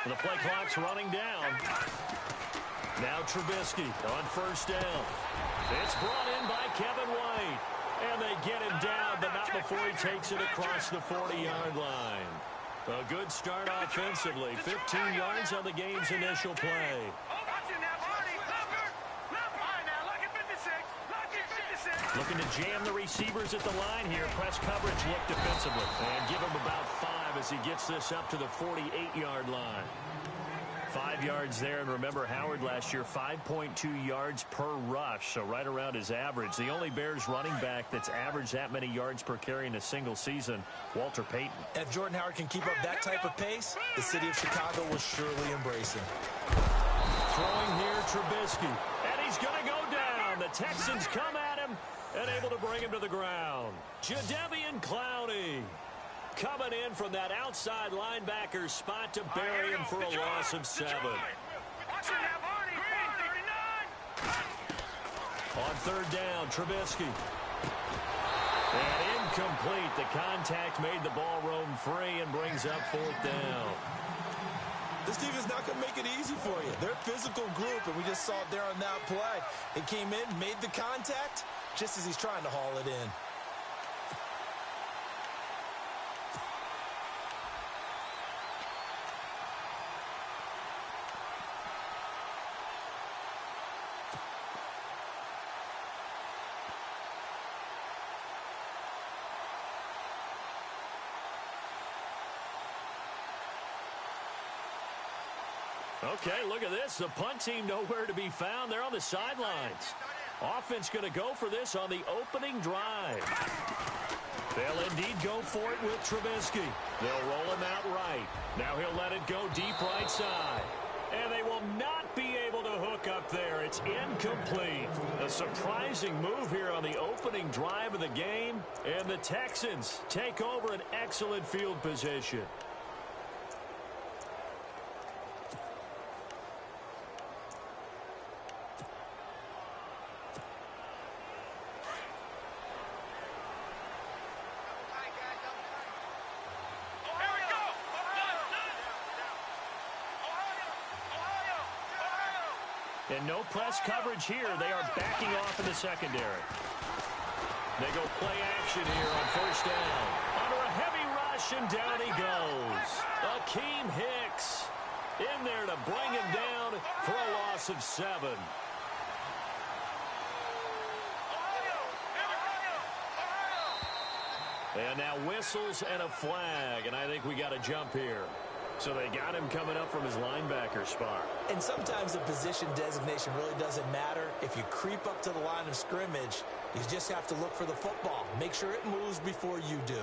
The play clock's running down. Now Trubisky on first down. It's brought in by Kevin White. And they get him down, but not before he takes it across the 40-yard line. A good start offensively. 15 yards on the game's initial play. Looking to jam the receivers at the line here. Press coverage look defensively. And give him about 5 as he gets this up to the 48-yard line. 5 yards there, and remember Howard last year, 5.2 yards per rush, so right around his average. The only Bears running back that's averaged that many yards per carry in a single season, Walter Payton. And if Jordan Howard can keep up that type of pace, the city of Chicago will surely embrace him. Throwing here, Trubisky, and he's going to go down. The Texans come at him and able to bring him to the ground. Jadeveon Clowney coming in from that outside linebacker spot to bury him for a loss of 7. On third down, Trubisky. And incomplete. The contact made the ball roam free and brings up 4th down. This team is not going to make it easy for you. They're a physical group, and we just saw it there on that play. They came in, made the contact, just as he's trying to haul it in. Okay, look at this. The punt team nowhere to be found. They're on the sidelines. Offense going to go for this on the opening drive. They'll indeed go for it with Trubisky. They'll roll him out right. Now he'll let it go deep right side. And they will not be able to hook up there. It's incomplete. A surprising move here on the opening drive of the game. And the Texans take over an excellent field position. And no press coverage here. They are backing off in the secondary. They go play action here on first down. Under a heavy rush, and down he goes. Akeem Hicks in there to bring him down for a loss of 7. And now whistles and a flag, and I think we got a jump here. So they got him coming up from his linebacker spot. And sometimes the position designation really doesn't matter. If you creep up to the line of scrimmage, you just have to look for the football. Make sure it moves before you do.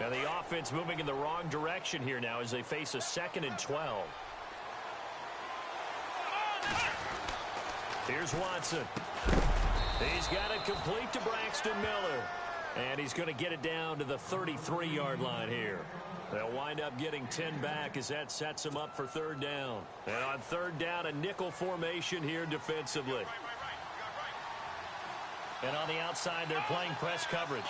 Now the offense moving in the wrong direction here now as they face a 2nd and 12. Here's Watson. He's got it complete to Braxton Miller. And he's going to get it down to the 33-yard line here. They'll wind up getting 10 back as that sets them up for 3rd down. And on 3rd down, a nickel formation here defensively. And on the outside, they're playing press coverage.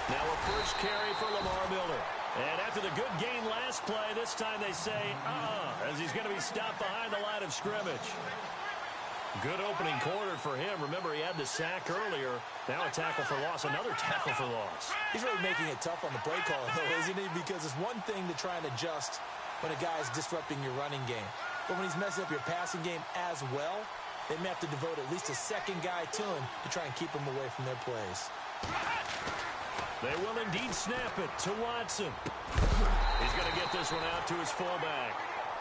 Now a first carry for Lamar Miller. And after the good gain last play, this time they say, as he's going to be stopped behind the line of scrimmage. Good opening quarter for him. Remember, he had the sack earlier. Now a tackle for loss, another tackle for loss. He's really making it tough on the play call, though, isn't he? Because it's one thing to try and adjust when a guy is disrupting your running game. But when he's messing up your passing game as well, they may have to devote at least a second guy to him to try and keep him away from their plays. They will indeed snap it to Watson. He's going to get this one out to his fullback.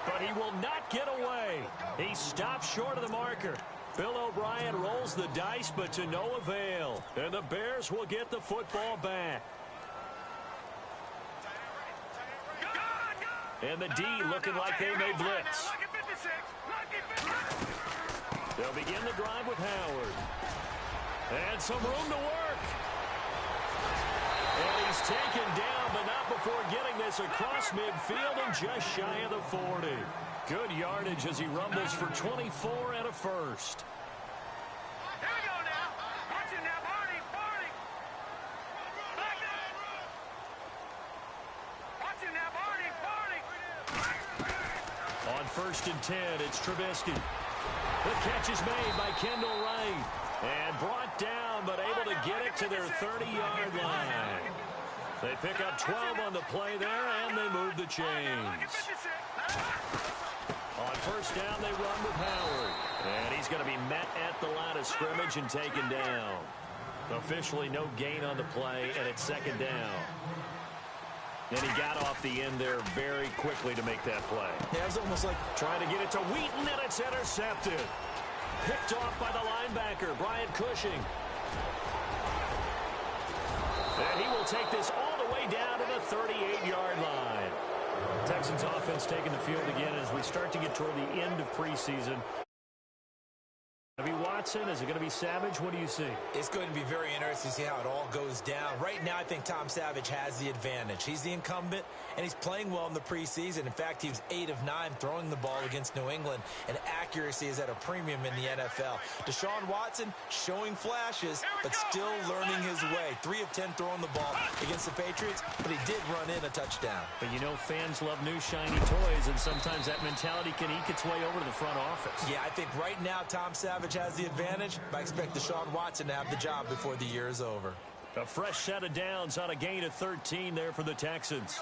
But he will not get away. He stops short of the marker. Bill O'Brien rolls the dice, but to no avail. And the Bears will get the football back. And the D looking like they may blitz. They'll begin the drive with Howard. And some room to work. taken down, but not before getting this across midfield and just shy of the 40. Good yardage as he rumbles for 24 and a first. Here we go now. Watch it now, Barney. Barney. Watch it now, Barney. Barney. On 1st and 10, it's Trubisky. The catch is made by Kendall Wright. And brought down, but able to get it to their 30-yard line. They pick up 12 on the play there, and they move the chains. On 1st down, they run with Howard. And he's going to be met at the line of scrimmage and taken down. Officially no gain on the play, and it's 2nd down. And he got off the end there very quickly to make that play. Yeah, it was almost like trying to get it to Wheaton, and it's intercepted. Picked off by the linebacker, Brian Cushing. And he will take this all the way down to the 38-yard line. Texans offense taking the field again as we start to get toward the end of preseason. Going to be Watson? Is it going to be Savage? What do you see? It's going to be very interesting to see how it all goes down. Right now, I think Tom Savage has the advantage. He's the incumbent, and he's playing well in the preseason. In fact, he was 8 of 9 throwing the ball against New England, and accuracy is at a premium in the NFL. Deshaun Watson showing flashes, but still learning his way. 3 of 10 throwing the ball against the Patriots, but he did run in a touchdown. But you know, fans love new shiny toys, and sometimes that mentality can eke its way over to the front office. Yeah, I think right now Tom Savage has the advantage, but I expect Deshaun Watson to have the job before the year is over. A fresh set of downs on a gain of 13 there for the Texans.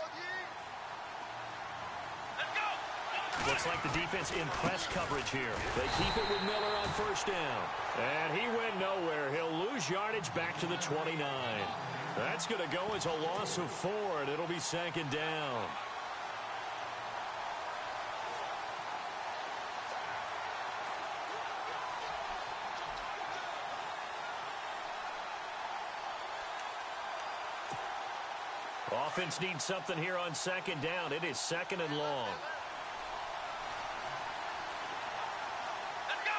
Looks like the defense in press coverage here. They keep it with Miller on 1st down. And he went nowhere. He'll lose yardage back to the 29. That's going to go as a loss of 4, and it'll be 2nd down. Offense needs something here on 2nd down. It is 2nd and long. Let's go.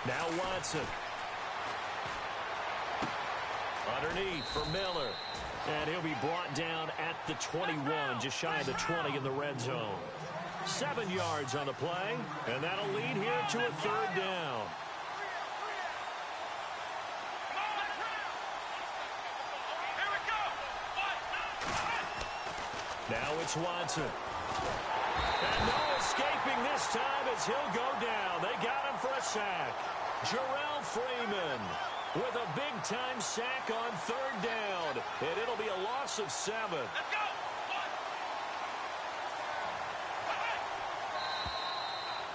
Now Watson. Underneath for Miller. And he'll be brought down at the 21, just shy of the 20 in the red zone. 7 yards on the play, and that'll lead here to a 3rd down. Now it's Watson. And no escaping this time as he'll go down. They got him for a sack. Jarrell Freeman with a big-time sack on 3rd down. And it'll be a loss of 7. Let's go.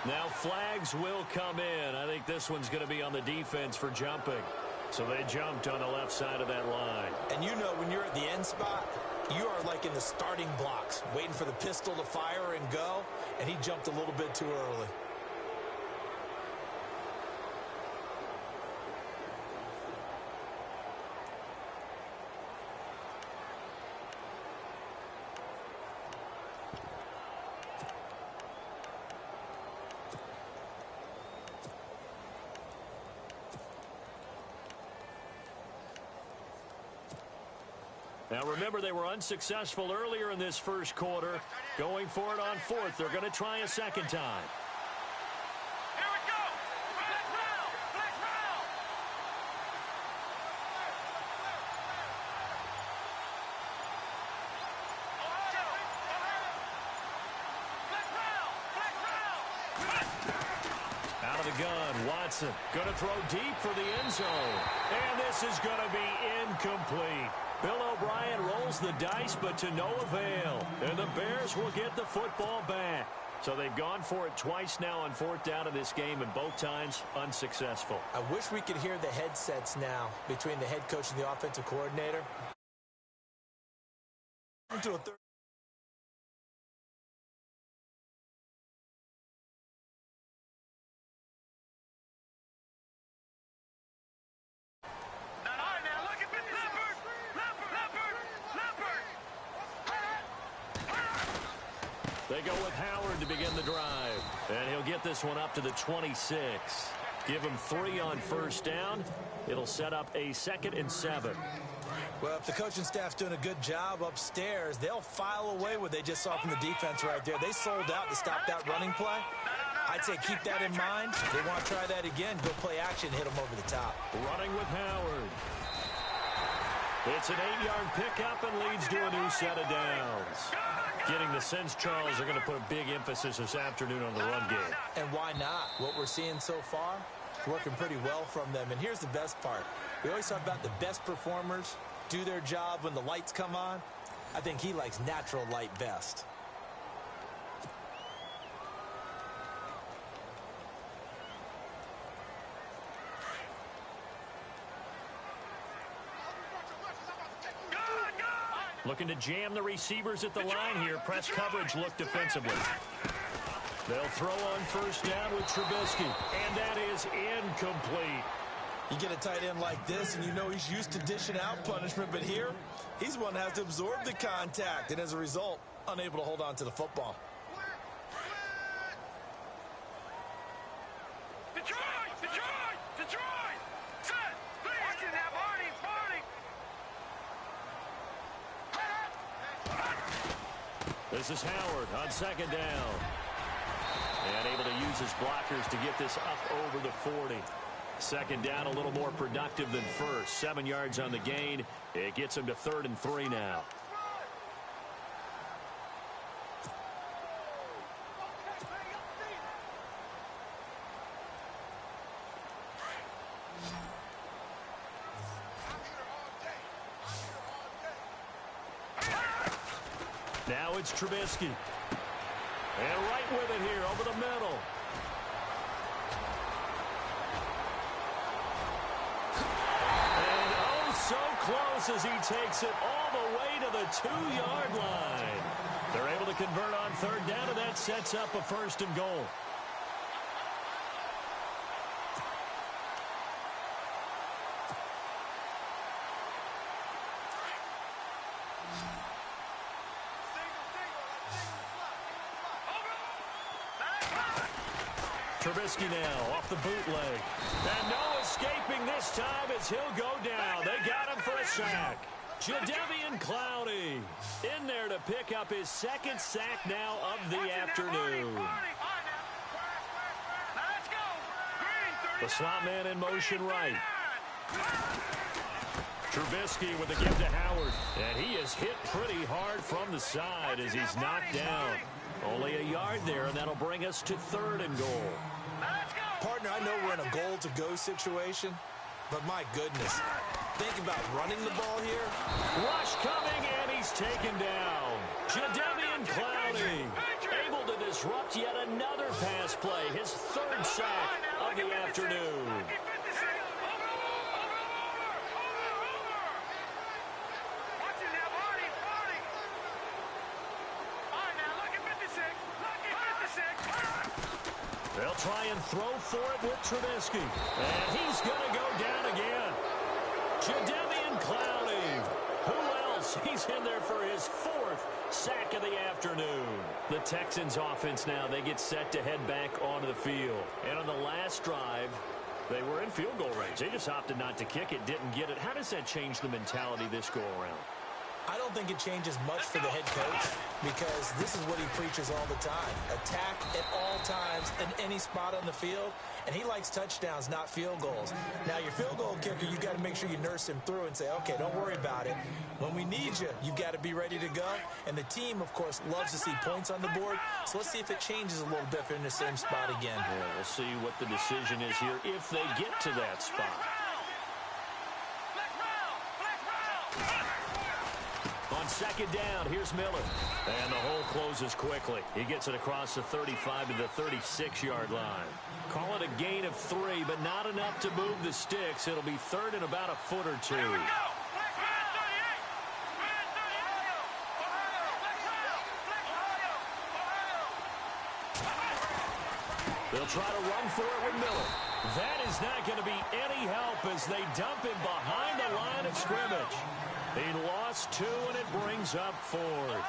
Now flags will come in. I think this one's going to be on the defense for jumping. So they jumped on the left side of that line. And you know when you're at the end spot, you are like in the starting blocks, waiting for the pistol to fire and go, and he jumped a little bit too early. Now remember, they were unsuccessful earlier in this first quarter. Going for it on 4th. They're going to try a 2nd time. Here we go. Flex round. Flex round. Flex round. Flex round. Out of the gun, Watson going to throw deep for the end zone. And this is going to be incomplete. Bill O'Brien rolls the dice, but to no avail. And the Bears will get the football back. So they've gone for it twice now on 4th down in this game, and both times unsuccessful. I wish we could hear the headsets now between the head coach and the offensive coordinator. Into a 3rd. They go with Howard to begin the drive. And he'll get this one up to the 26. Give him 3 on 1st down. It'll set up a 2nd and 7. Well, if the coaching staff's doing a good job upstairs, they'll file away what they just saw from the defense right there. They sold out to stop that running play. I'd say keep that in mind. They want to try that again. Go play action, hit them over the top. Running with Howard. It's an 8-yard pickup and leads to a new set of downs. Getting the sense, Charles, they're going to put a big emphasis this afternoon on the run game. And why not? What we're seeing so far, working pretty well from them. And here's the best part. We always talk about the best performers do their job when the lights come on. I think he likes natural light best. Looking to jam the receivers at the line here. Press coverage look defensively. They'll throw on first down with Trubisky. And that is incomplete. You get a tight end like this, and you know he's used to dishing out punishment. But here, he's one that has to absorb the contact. And as a result, unable to hold on to the football. This is Howard on second down. And able to use his blockers to get this up over the 40. Second down a little more productive than first. 7 yards on the gain. It gets him to 3rd and 3 now. Now it's Trubisky. And right with it here over the middle. And oh, so close as he takes it all the way to the 2-yard line. They're able to convert on third down, and that sets up a 1st and goal. Trubisky now off the bootleg. And no escaping this time as he'll go down. They got him for a sack. Jadeveon Clowney in there to pick up his 2nd sack now of the afternoon. The slot man in motion right. Trubisky with the give to Howard. And he is hit pretty hard from the side as he's knocked down. Only a yard there, and that'll bring us to 3rd and goal. Partner, I know we're in a goal-to-go situation, but my goodness, think about running the ball here. Rush coming, and he's taken down. Jadeveon Clowney able to disrupt yet another pass play, his 3rd sack of the afternoon. They'll try and throw for it with Trubisky. And he's going to go down again. Jadeveon Clowney. Who else? He's in there for his 4th sack of the afternoon. The Texans offense now, they get set to head back onto the field. And on the last drive, they were in field goal range. They just opted not to kick it, didn't get it. How does that change the mentality this go around? I don't think it changes much for the head coach because this is what he preaches all the time. Attack at all times in any spot on the field, and he likes touchdowns, not field goals. Now, your field goal kicker, you got to make sure you nurse him through and say, okay, don't worry about it. When we need you, you've got to be ready to go. And the team, of course, loves to see points on the board. So let's see if it changes a little bit if they're in the same spot again. Yeah, we'll see what the decision is here if they get to that spot. On second down, here's Miller. And the hole closes quickly. He gets it across the 35 to the 36-yard line. Call it a gain of 3, but not enough to move the sticks. It'll be 3rd and about a foot or 2. They'll try to run for it with Miller. That is not going to be any help as they dump him behind the line of scrimmage. He lost 2, and it brings up 4th.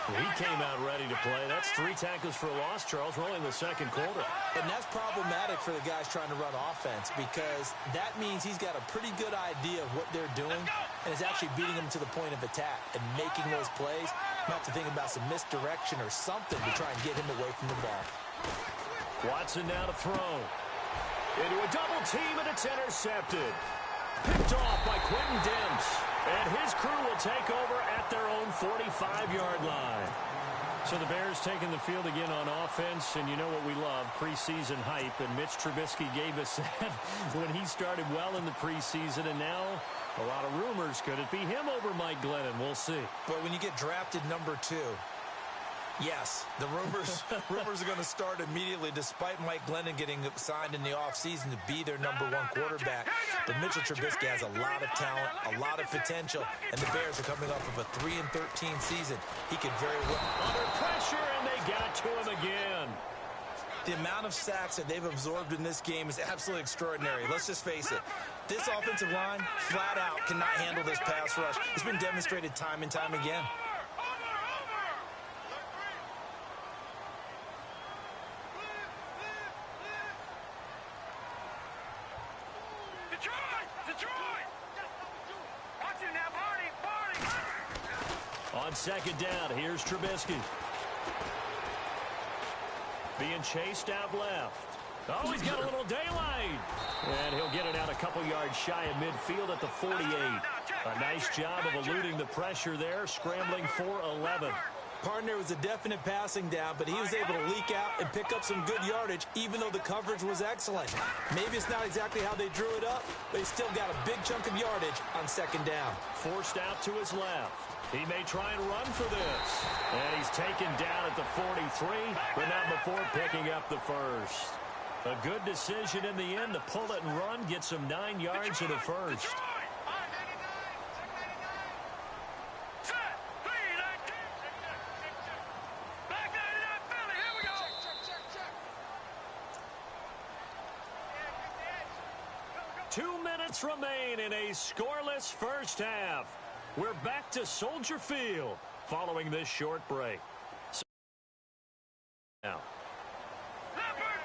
He came out ready to play. That's 3 tackles for a loss, Charles, rolling the second quarter. And that's problematic for the guys trying to run offense because that means he's got a pretty good idea of what they're doing and is actually beating them to the point of attack and making those plays. You have to think about some misdirection or something to try and get him away from the ball. Watson now to throw. Into a double team, and it's intercepted. Picked off by Quentin Demps. And his crew will take over at their own 45-yard line. So the Bears taking the field again on offense, and you know what we love, preseason hype. And Mitch Trubisky gave us that when he started well in the preseason, and now a lot of rumors. Could it be him over Mike Glennon? We'll see. But when you get drafted number 2, yes, the rumors are going to start immediately, despite Mike Glennon getting signed in the offseason to be their number 1 quarterback. But Mitchell Trubisky has a lot of talent, a lot of potential, and the Bears are coming off of a 3-13 season. He could very well... Under pressure, and they got to him again. The amount of sacks that they've absorbed in this game is absolutely extraordinary. Let's just face it. This offensive line, flat out, cannot handle this pass rush. It's been demonstrated time and time again. On second down, here's Trubisky. Being chased out left. Oh, he's got a little daylight. And he'll get it out a couple yards shy of midfield at the 48. A nice job of eluding the pressure there, scrambling for 11. Partner was a definite passing down, but he was able to leak out and pick up some good yardage, even though the coverage was excellent. Maybe it's not exactly how they drew it up, but he still got a big chunk of yardage on second down. Forced out to his left. He may try and run for this. And he's taken down at the 43, but not before picking up the first. A good decision in the end to pull it and run, get some 9 yards in the first. Remain in a scoreless first half. We're back to Soldier Field following this short break. Now. Leopard!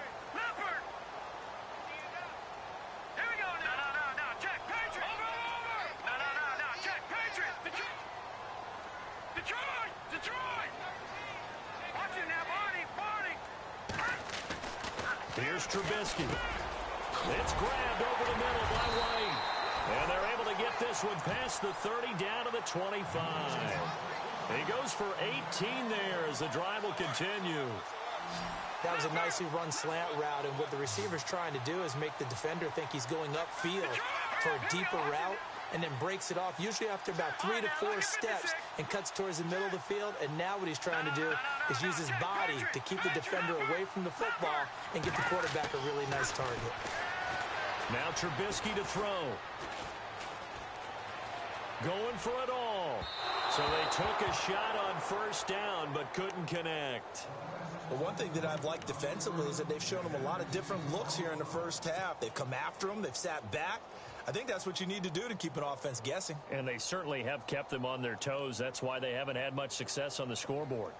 Here we go now. No. Check, Patriot! Over! No. Check, Patriot! Detroit! Watch it now, Barney! Here's Trubisky. It's grabbed over the middle by White. And they're able to get this one past the 30 down to the 25. He goes for 18 there as the drive will continue. That was a nicely run slant route, and what the receiver's trying to do is make the defender think he's going upfield for a deeper route and then breaks it off, usually after about 3 to 4 steps, and cuts towards the middle of the field. And now what he's trying to do is use his body to keep the defender away from the football and get the quarterback a really nice target. Now Trubisky to throw. Going for it all. So they took a shot on first down, but couldn't connect. Well, one thing that I've liked defensively is that they've shown them a lot of different looks here in the first half. They've come after them. They've sat back. I think that's what you need to do to keep an offense guessing. And they certainly have kept them on their toes. That's why they haven't had much success on the scoreboard.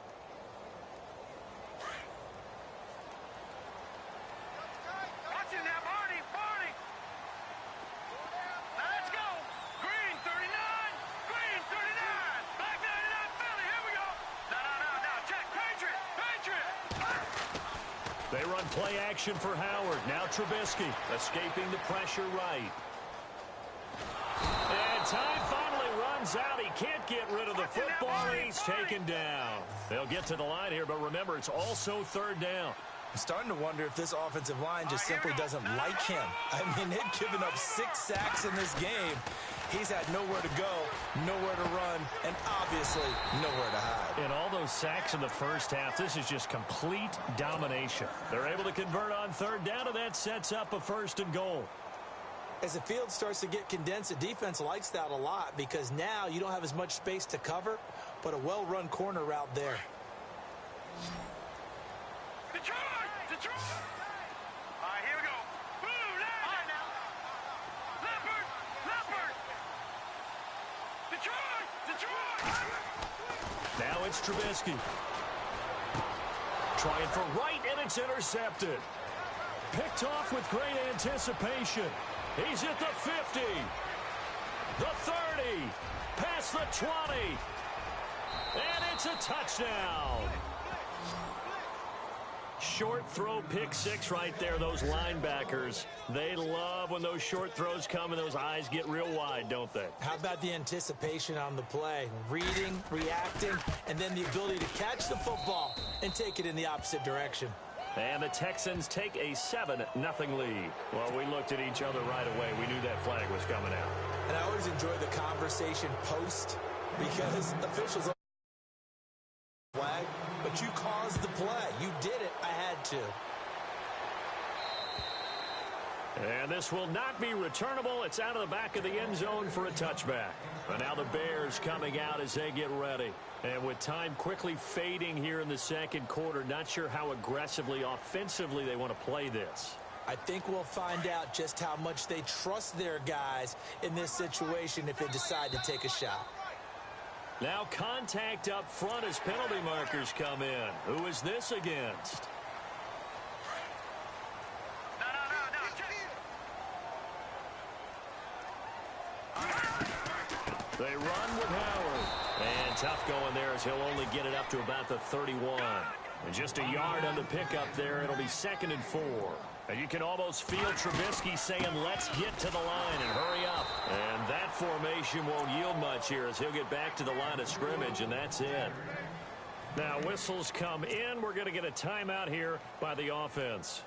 They run play action for Howard. Now Trubisky escaping the pressure right. And time finally runs out. He can't get rid of the football. He's taken down. They'll get to the line here, but remember, it's also third down. I'm starting to wonder if this offensive line just simply doesn't like him. I mean, they've given up 6 sacks in this game. He's had nowhere to go, nowhere to run, and obviously nowhere to hide. And all those sacks in the first half, this is just complete domination. They're able to convert on third down, and that sets up a 1st and goal. As the field starts to get condensed, the defense likes that a lot because now you don't have as much space to cover, but a well-run corner route there. Detroit! All right, here we go. Blue line now. Leopard! Detroit! Now it's Trubisky. Trying for right, and it's intercepted. Picked off with great anticipation. He's at the 50. The 30. Past the 20. And it's a touchdown. Short throw, pick six right there. Those linebackers, they love when those short throws come and those eyes get real wide, don't they? How about the anticipation on the play? Reading, reacting, and then the ability to catch the football and take it in the opposite direction. And the Texans take a 7-0 lead. Well, we looked at each other right away. We knew that flag was coming out. And I always enjoy the conversation post because officials flag, but you caused the play. You did it. I had to. And this will not be returnable. It's out of the back of the end zone for a touchback. But now the Bears coming out as they get ready. And with time quickly fading here in the second quarter, not sure how aggressively, offensively they want to play this. I think we'll find out just how much they trust their guys in this situation if they decide to take a shot. Now contact up front as penalty markers come in. Who is this against? They run with Howard. And tough going there as he'll only get it up to about the 31. And just a yard on the pickup there. It'll be 2nd and 4. And you can almost feel Trubisky saying, let's get to the line and hurry up. And that formation won't yield much here as he'll get back to the line of scrimmage, and that's it. Now whistles come in. We're going to get a timeout here by the offense,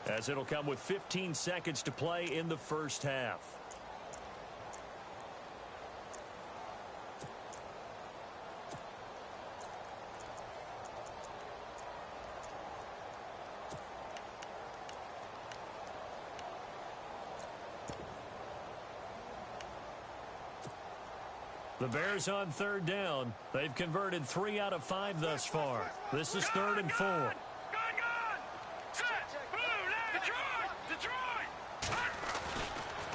as it'll come with 15 seconds to play in the first half. The Bears on 3rd down. They've converted 3 out of 5 thus far. This is 3rd and 4.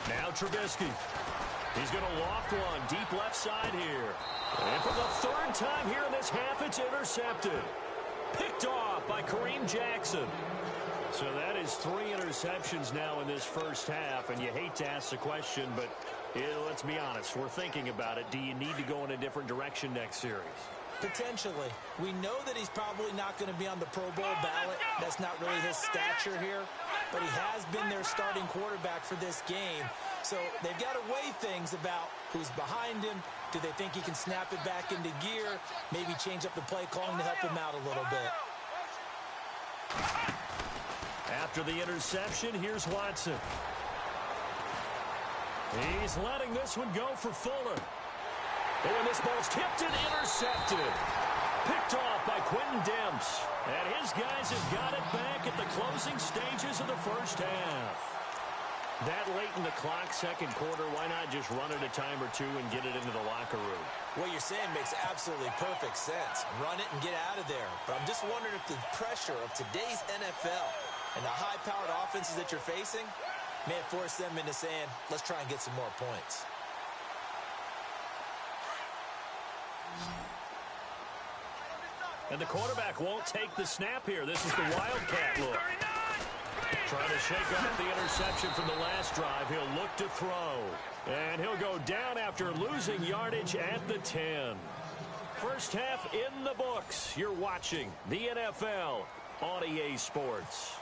Now Trubisky. He's going to loft one deep left side here. And for the 3rd time here in this half, it's intercepted. Picked off by Kareem Jackson. So that is 3 interceptions now in this first half. And you hate to ask the question, but let's be honest. We're thinking about it. Do you need to go in a different direction next series? Potentially. We know that he's probably not going to be on the Pro Bowl ballot. That's not really his stature here. But he has been their starting quarterback for this game. So they've got to weigh things about who's behind him. Do they think he can snap it back into gear? Maybe change up the play calling to help him out a little bit. After the interception, here's Watson. He's letting this one go for Fuller. Oh, and this ball's tipped and intercepted. Picked off by Quentin Demps. And his guys have got it back at the closing stages of the first half. That late in the clock, second quarter, why not just run it a time or two and get it into the locker room? What you're saying makes absolutely perfect sense. Run it and get out of there. But I'm just wondering if the pressure of today's NFL and the high-powered offenses that you're facing may have forced them into saying, let's try and get some more points. And the quarterback won't take the snap here. This is the Wildcat look. Trying to shake off the interception from the last drive. He'll look to throw. And he'll go down after losing yardage at the 10. First half in the books. You're watching the NFL on EA Sports.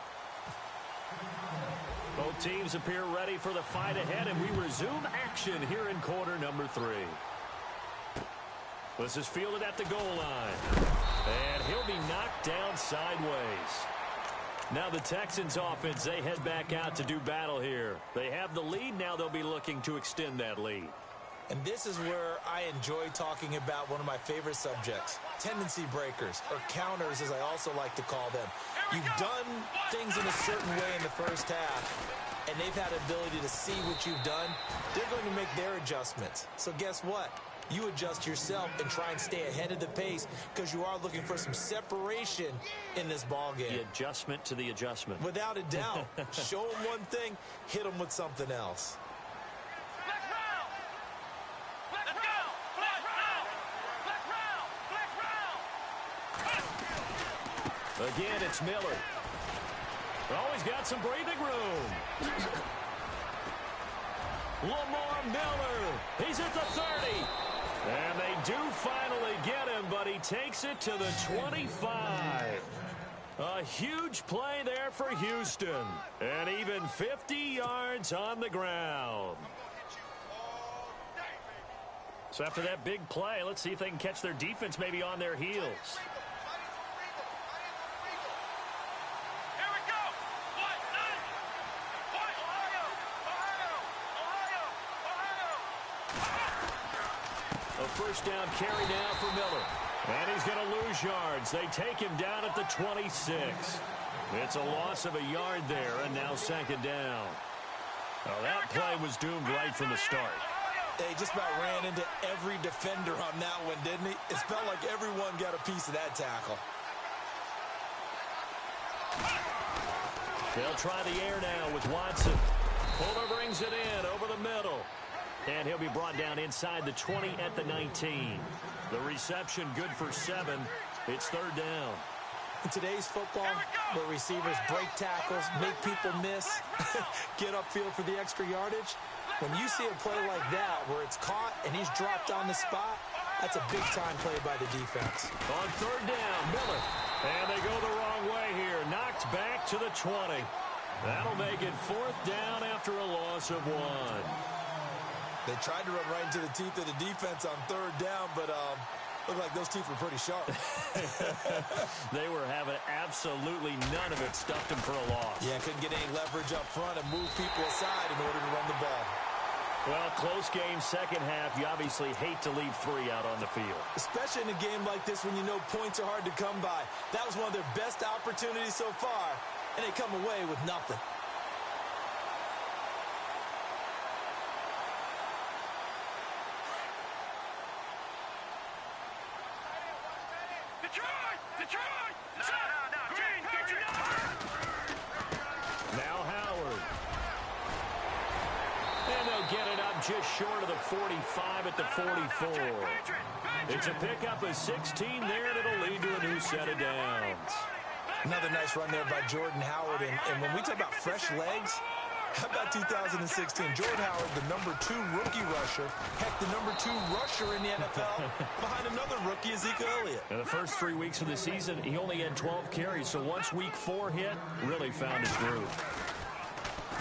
Both teams appear ready for the fight ahead, and we resume action here in quarter number 3. This is fielded at the goal line. And he'll be knocked down sideways. Now the Texans offense, they head back out to do battle here. They have the lead. Now they'll be looking to extend that lead. And this is where I enjoy talking about one of my favorite subjects, tendency breakers, or counters as I also like to call them. You've done things in a certain way in the first half, and they've had the ability to see what you've done. They're going to make their adjustments. So guess what? You adjust yourself and try and stay ahead of the pace because you are looking for some separation in this ballgame. The adjustment to the adjustment. Without a doubt. Show them one thing, hit them with something else. Again, it's Miller. Oh, he's got some breathing room. Lamar Miller. He's at the 30. And they do finally get him, but he takes it to the 25. A huge play there for Houston. And even 50 yards on the ground. So after that big play, let's see if they can catch their defense maybe on their heels. A first down carry now for Miller. And he's going to lose yards. They take him down at the 26. It's a loss of a yard there, and now second down. Well, that play was doomed right from the start. They just about ran into every defender on that one, didn't he? It felt like everyone got a piece of that tackle. They'll try the air now with Watson. Fuller brings it in over the middle. And he'll be brought down inside the 20 at the 19. The reception good for 7. It's third down. In today's football, where receivers break tackles, make people miss, get upfield for the extra yardage, when you see a play like that where it's caught and he's dropped on the spot, that's a big-time play by the defense. On third down, Miller. And they go the wrong way here. Knocked back to the 20. That'll make it fourth down after a loss of 1. They tried to run right into the teeth of the defense on third down, but looked like those teeth were pretty sharp. They were having absolutely none of it. Stuffed them for a loss. Yeah, couldn't get any leverage up front and move people aside in order to run the ball. Well, close game, second half. You obviously hate to leave 3 out on the field. Especially in a game like this when you know points are hard to come by. That was one of their best opportunities so far, and they come away with nothing. Now Howard. And they'll get it up just short of the 45 at the 44. It's a pickup of 16 there, and it'll lead to a new set of downs. Another nice run there by Jordan Howard. And when we talk about fresh legs, how about 2016? Jordan Howard, the #2 rookie rusher. Heck, the #2 rusher in the NFL behind another rookie, Ezekiel Elliott. In the first 3 weeks of the season, he only had 12 carries. So once week 4 hit, really found his groove.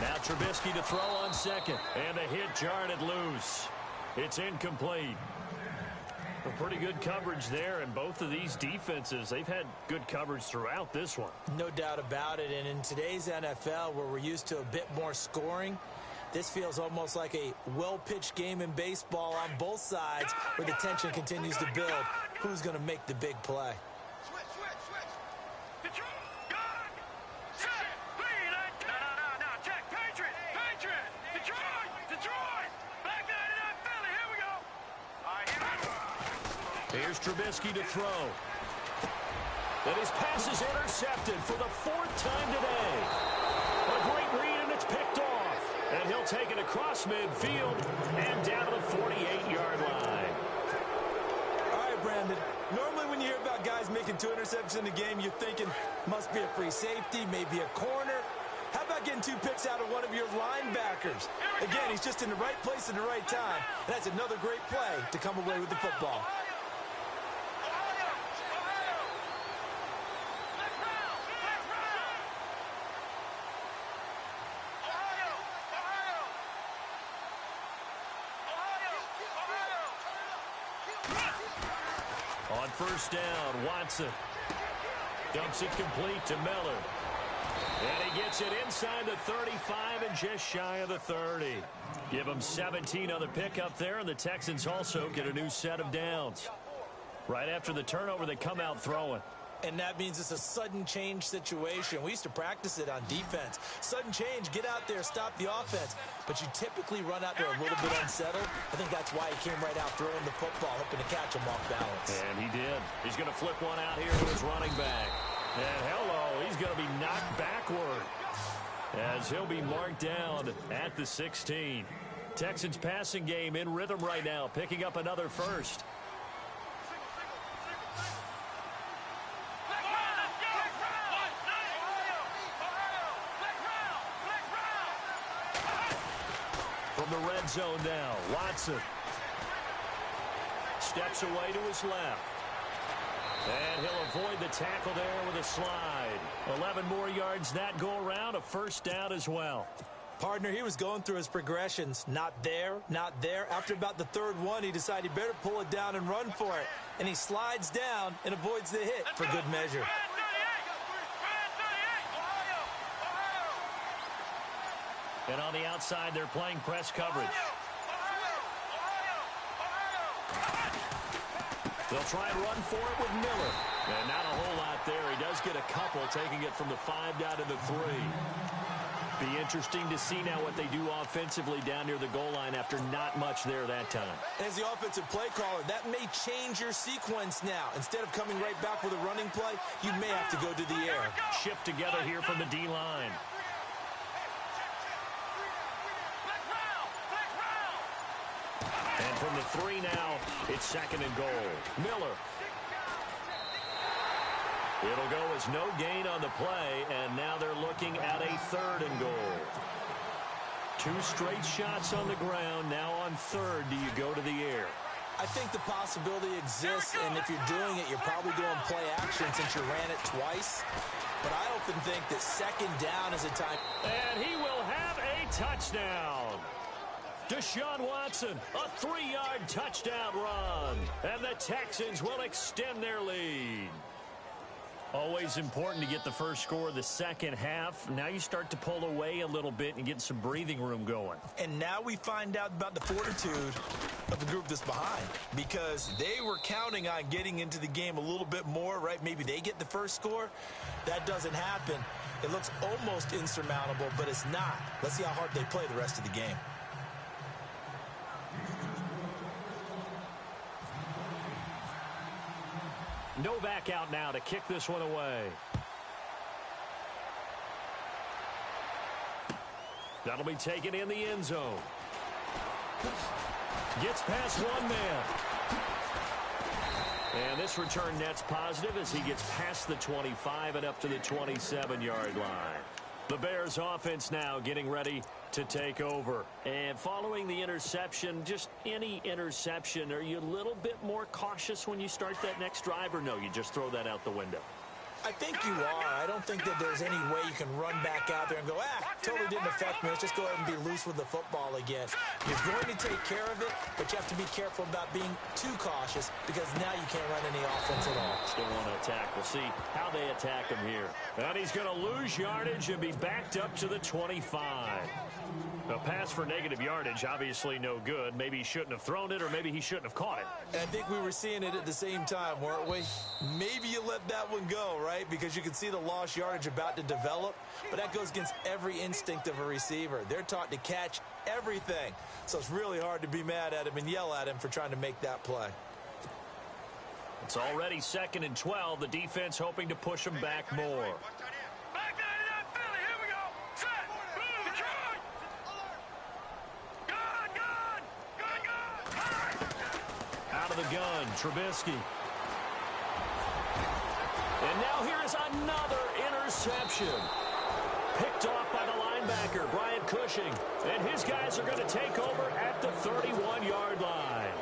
Now Trubisky to throw on second. And a hit jarred loose. It's incomplete. A pretty good coverage there, and both of these defenses, they've had good coverage throughout this one. No doubt about it, and in today's NFL, where we're used to a bit more scoring, this feels almost like a well-pitched game in baseball on both sides, where the tension continues to build. Who's going to make the big play? Here's Trubisky to throw. And his pass is intercepted for the 4th time today. A great read, and it's picked off. And he'll take it across midfield and down to the 48-yard line. All right, Brandon. Normally when you hear about guys making 2 interceptions in a game, you're thinking, must be a free safety, maybe a corner. How about getting 2 picks out of one of your linebackers? Again, he's just in the right place at the right time. And that's another great play to come away with the football. On first down, Watson dumps it complete to Miller. And he gets it inside the 35 and just shy of the 30. Give him 17 on the pickup there, and the Texans also get a new set of downs. Right after the turnover, they come out throwing. And that means it's a sudden change situation. We used to practice it on defense. Sudden change, get out there, stop the offense. But you typically run out there a little bit unsettled. I think that's why he came right out throwing the football, hoping to catch him off balance. And he did. He's going to flip one out here to his running back. And hello, he's going to be knocked backward as he'll be marked down at the 16. Texans passing game in rhythm right now, picking up another first. From the red zone now, Watson steps away to his left. And he'll avoid the tackle there with a slide. 11 more yards that go around, a first down as well. Partner, he was going through his progressions. Not there, not there. After about the third one, he decided he better pull it down and run for it. And he slides down and avoids the hit for good measure. And on the outside, they're playing press coverage. They'll try and run for it with Miller. And not a whole lot there. He does get a couple, taking it from the 5 down to the 3. Be interesting to see now what they do offensively down near the goal line after not much there that time. As the offensive play caller, that may change your sequence now. Instead of coming right back with a running play, you may have to go to the air. Shift together here from the D-line. And from the 3 now, it's 2nd and goal. Miller. It'll go as no gain on the play, and now they're looking at a 3rd and goal. 2 straight shots on the ground. Now on 3rd, do you go to the air? I think the possibility exists, and if you're doing it, you're probably doing play action since you ran it twice. But I often think that 2nd down is a time. And he will have a touchdown. Deshaun Watson, a 3-yard touchdown run. And the Texans will extend their lead. Always important to get the first score of the second half. Now you start to pull away a little bit and get some breathing room going. And now we find out about the fortitude of the group that's behind, because they were counting on getting into the game a little bit more, right? Maybe they get the first score. That doesn't happen. It looks almost insurmountable, but it's not. Let's see how hard they play the rest of the game. Novak out now to kick this one away. That'll be taken in the end zone. Gets past one man. And this return net's positive as he gets past the 25 and up to the 27-yard line. The Bears offense now getting ready to take over. And following the interception, just any interception, are you a little bit more cautious when you start that next drive, or no, you just throw that out the window? I think you are. I don't think that there's any way you can run back out there and go, totally didn't affect me. Let's just go ahead and be loose with the football again. You're going to take care of it, but you have to be careful about being too cautious, because now you can't run any offense at all. Still want to attack. We'll see how they attack him here. And he's going to lose yardage and be backed up to the 25. A pass for negative yardage, obviously no good. Maybe he shouldn't have thrown it, or maybe he shouldn't have caught it. And I think we were seeing it at the same time, weren't we? Maybe you let that one go, right? Because you can see the lost yardage about to develop. But that goes against every instinct of a receiver. They're taught to catch everything. So it's really hard to be mad at him and yell at him for trying to make that play. It's already 2nd and 12. The defense hoping to push him back more. Out of the gun, Trubisky. And now here is another interception. Picked off by the linebacker, Brian Cushing. And his guys are going to take over at the 31-yard line.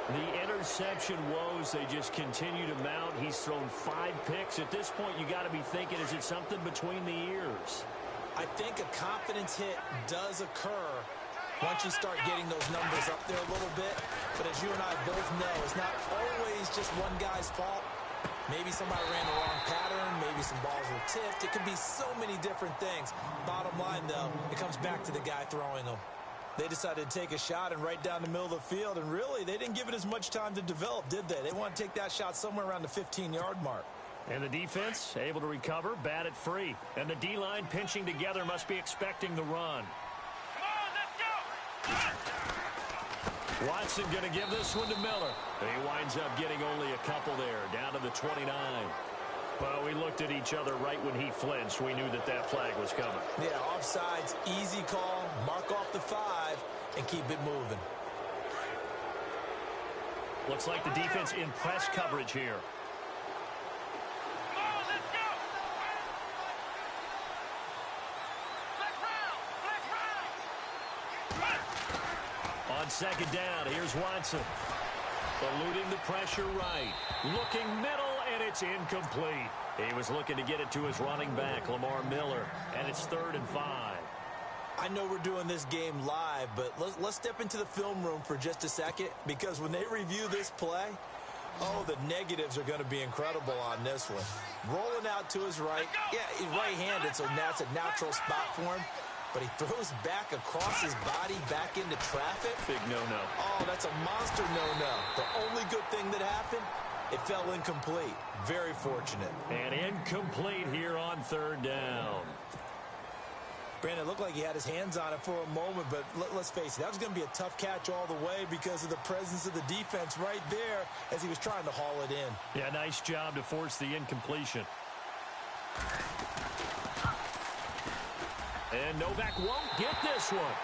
The interception woes, they just continue to mount. He's thrown 5 picks. At this point, you got to be thinking, is it something between the ears? I think a confidence hit does occur once you start getting those numbers up there a little bit. But as you and I both know, it's not always just one guy's fault. Maybe somebody ran the wrong pattern. Maybe some balls were tipped. It could be so many different things. Bottom line, though, it comes back to the guy throwing them. They decided to take a shot and right down the middle of the field. And really, they didn't give it as much time to develop, did they? They want to take that shot somewhere around the 15-yard mark. And the defense able to recover, bat it free. And the D-line pinching together must be expecting the run. Watson going to give this one to Miller. He winds up getting only a couple there, down to the 29. Well, we looked at each other right when he flinched. We knew that that flag was coming. Yeah, offsides, easy call, mark off the 5, and keep it moving. Looks like the defense in press coverage here. second down. Here's Watson. Eluding the pressure right. Looking middle, and it's incomplete. He was looking to get it to his running back, Lamar Miller, and it's 3rd and 5. I know we're doing this game live, but let's step into the film room for just a second, because when they review this play, oh, the negatives are going to be incredible on this one. Rolling out to his right. Yeah, he's right-handed, so that's a natural spot for him. But he throws back across his body back into traffic. Big no-no. Oh, that's a monster no-no. The only good thing that happened, it fell incomplete. Very fortunate. And incomplete here on 3rd down. Brandon, it looked like he had his hands on it for a moment, but let's face it, that was going to be a tough catch all the way because of the presence of the defense right there as he was trying to haul it in. Yeah, nice job to force the incompletion. And Novak won't get this one.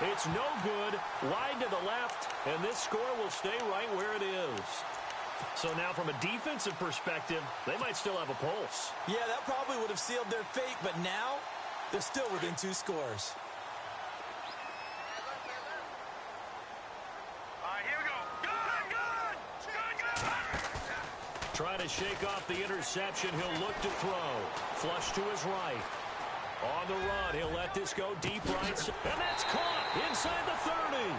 It's no good, wide to the left, and this score will stay right where it is. So now from a defensive perspective, they might still have a pulse. Yeah, that probably would have sealed their fate, but now they're still within 2 scores. All right, here we go. Good. Trying to shake off the interception. He'll look to throw. Flush to his right. On the run, he'll let this go deep right. And that's caught inside the 30.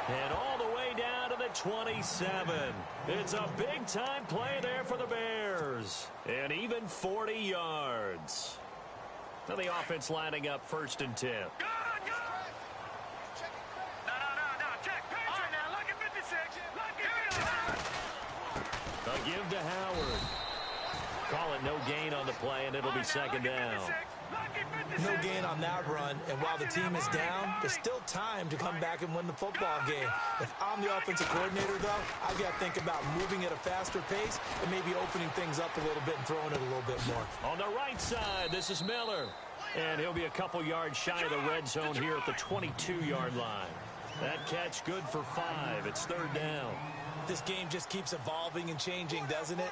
And all the way down to the 27. It's a big-time play there for the Bears. And even 40 yards. Now the offense lining up 1st and 10. Good. No. Check. All right, now, look at 56. Look at A give to Howard. Call it no gain on the play, and it'll be 2nd down. No gain on that run, and while the team is down, there's still time to come back and win the football game. If I'm the offensive coordinator, though, I've got to think about moving at a faster pace and maybe opening things up a little bit and throwing it a little bit more. On the right side, this is Miller. And he'll be a couple yards shy of the red zone here at the 22-yard line. That catch good for 5. It's 3rd down. This game just keeps evolving and changing, doesn't it?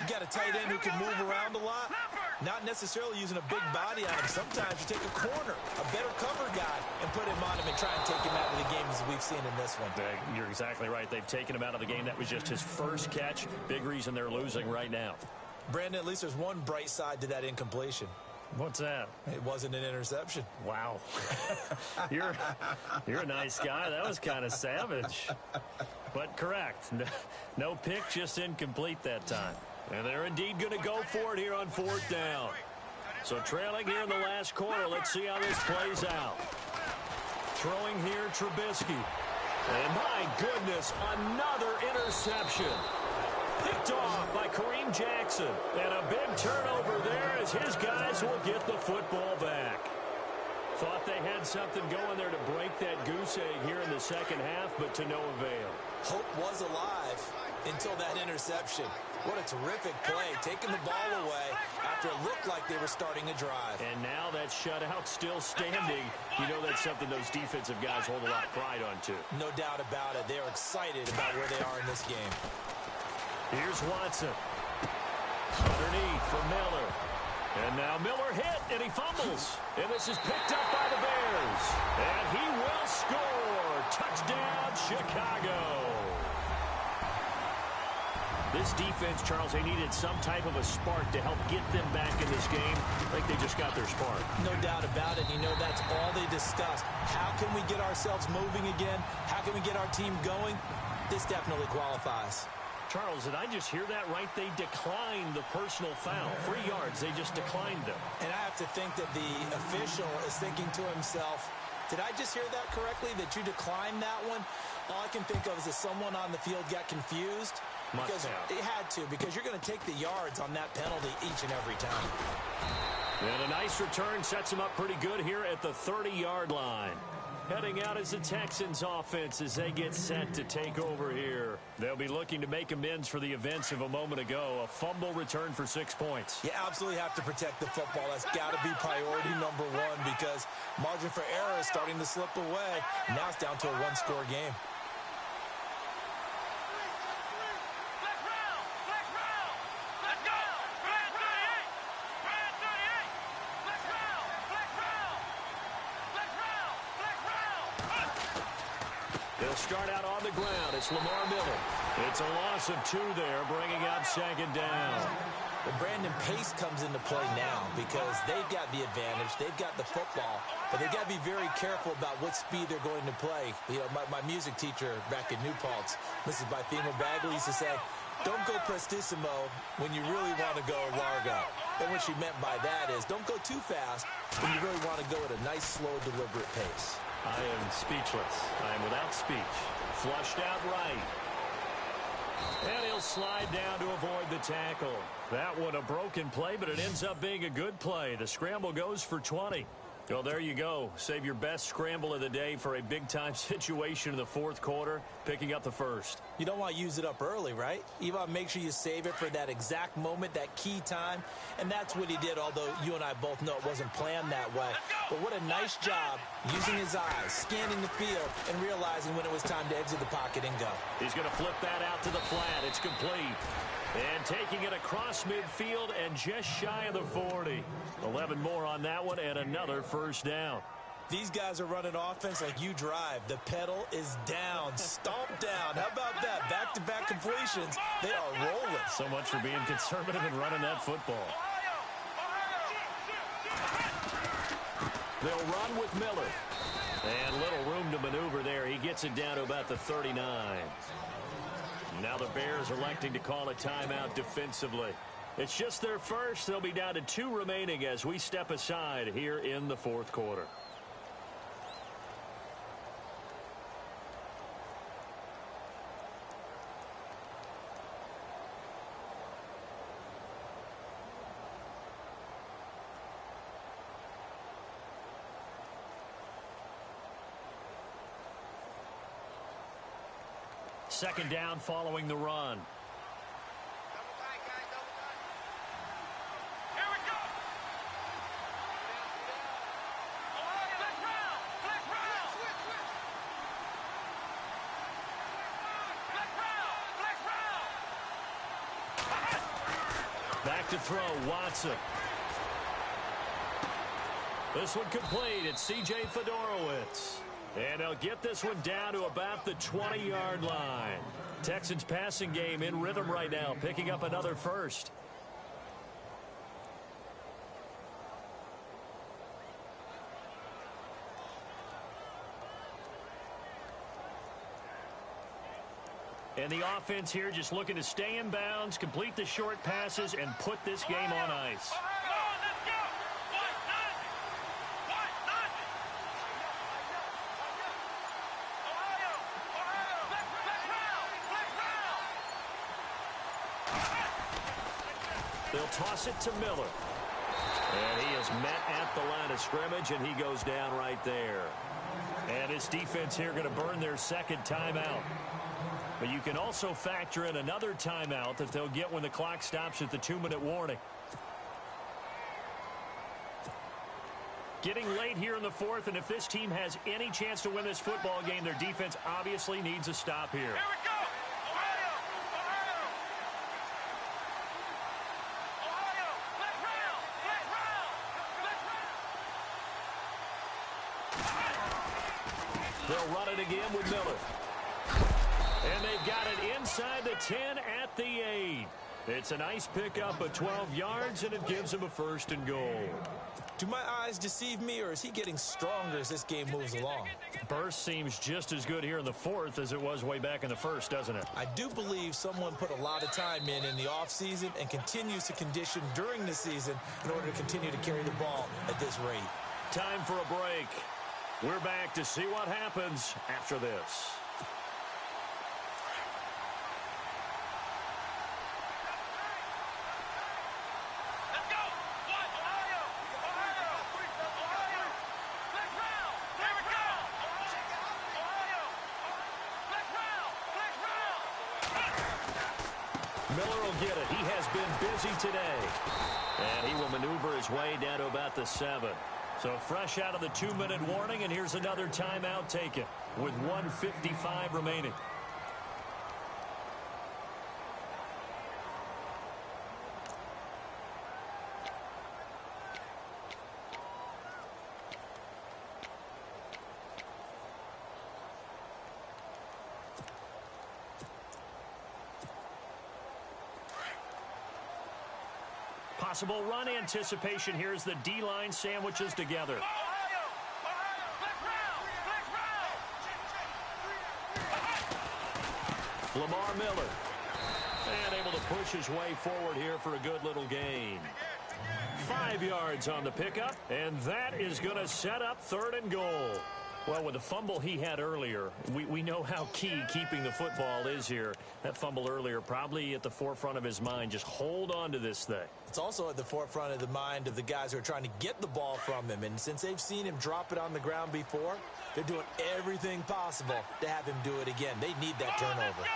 You got a tight end who can move around a lot, not necessarily using a big body on him. Sometimes you take a corner, a better cover guy, and put him on him and try and take him out of the game as we've seen in this one. You're exactly right. They've taken him out of the game. That was just his first catch. Big reason they're losing right now. Brandon, at least there's one bright side to that incompletion. What's that? It wasn't an interception. Wow. You're a nice guy. That was kind of savage. But correct. No pick, just incomplete that time. And they're indeed going to go for it here on 4th down. So trailing here in the last quarter. Let's see how this plays out. Throwing here, Trubisky. And my goodness, another interception. Picked off by Kareem Jackson. And a big turnover there as his guys will get the football back. Thought they had something going there to break that goose egg here in the second half, but to no avail. Hope was alive until that interception. What a terrific play, taking the ball away after it looked like they were starting a drive. And now that shutout still standing. You know that's something those defensive guys hold a lot of pride on, too. No doubt about it. They're excited about where they are in this game. Here's Watson. Underneath for Miller. And now Miller hit, and he fumbles. And this is picked up by the Bears. And he will score. Touchdown, Chicago. This defense, Charles, they needed some type of a spark to help get them back in this game. I think they just got their spark. No doubt about it. You know, that's all they discussed. How can we get ourselves moving again? How can we get our team going? This definitely qualifies. Charles, did I just hear that right? They declined the personal foul. 3 yards, they just declined them. And I have to think that the official is thinking to himself, did I just hear that correctly, that you declined that one? All I can think of is that someone on the field got confused. Because it had to, because you're going to take the yards on that penalty each and every time. And a nice return sets them up pretty good here at the 30-yard line. Heading out is the Texans offense as they get set to take over here. They'll be looking to make amends for the events of a moment ago. A fumble return for 6 points. You absolutely have to protect the football. That's got to be priority number one because margin for error is starting to slip away. Now it's down to a one-score game. He'll They'll start out on the ground. It's Lamar Miller. It's a loss of 2 there, bringing up second down. Well, Brandon, pace comes into play now because they've got the advantage. They've got the football, but they've got to be very careful about what speed they're going to play. You know, my music teacher back in New Paltz, Mrs. Bythema Bagley, used to say, don't go prestissimo when you really want to go largo. And what she meant by that is don't go too fast when you really want to go at a nice, slow, deliberate pace. I am speechless. I am without speech. Flushed out right. And he'll slide down to avoid the tackle. That one a broken play, but it ends up being a good play. The scramble goes for 20. Well, there you go. Save your best scramble of the day for a big-time situation in the fourth quarter, picking up the first. You don't want to use it up early, right? You want to make sure you save it for that exact moment, that key time. And that's what he did, although you and I both know it wasn't planned that way. But what a nice job using his eyes, scanning the field, and realizing when it was time to exit the pocket and go. He's going to flip that out to the flat. It's complete. And taking it across midfield and just shy of the 40. 11 more on that one and another first down. These guys are running offense like you drive. The pedal is down, stomped down. How about that? Back-to-back completions. They are rolling. So much for being conservative and running that football. They'll run with Miller. And little room to maneuver there. He gets it down to about the 39. Now the Bears electing to call a timeout defensively. It's just their first. They'll be down to 2 remaining as we step aside here in the fourth quarter. Second down following the run. Here we go. Flex round. Back to throw, Watson. This one complete. It's C.J. Fedorowicz. And they'll get this one down to about the 20-yard line. Texans passing game in rhythm right now, picking up another first. And the offense here just looking to stay in bounds, complete the short passes, and put this game on ice. They'll toss it to Miller. And he is met at the line of scrimmage, and he goes down right there. And his defense here going to burn their second timeout. But you can also factor in another timeout that they'll get when the clock stops at the 2-minute warning. Getting late here in the fourth, and if this team has any chance to win this football game, their defense obviously needs a stop here. Here we go. They'll run it again with Miller. And they've got it inside the 10 at the 8. It's a nice pickup of 12 yards, and it gives them a first and goal. Do my eyes deceive me, or is he getting stronger as this game moves along? Burst seems just as good here in the fourth as it was way back in the first, doesn't it? I do believe someone put a lot of time in the offseason and continues to condition during the season in order to continue to carry the ball at this rate. Time for a break. We're back to see what happens after this. Miller will get it. He has been busy today. And he will maneuver his way down to about the 7. So fresh out of the 2-minute warning, and here's another timeout taken with 1:55 remaining. possible run anticipation here as the D-line sandwiches together. Lamar Miller. And able to push his way forward here for a good little gain. 5 yards on the pickup, and that is going to set up 3rd and goal. Well, with the fumble he had earlier, we know how key keeping the football is here. That fumble earlier probably at the forefront of his mind. Just hold on to this thing. It's also at the forefront of the mind of the guys who are trying to get the ball from him. And since they've seen him drop it on the ground before, they're doing everything possible to have him do it again. They need that turnover.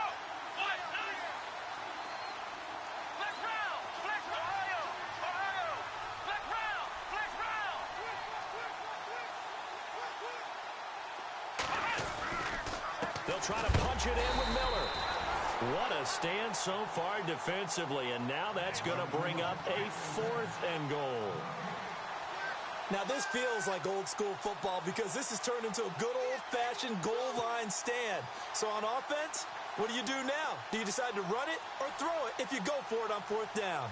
They'll try to punch it in with Miller. What a stand so far defensively, and now that's going to bring up a 4th and goal. Now this feels like old school football because this has turned into a good old-fashioned goal line stand. So on offense, what do you do now? Do you decide to run it or throw it if you go for it on 4th down?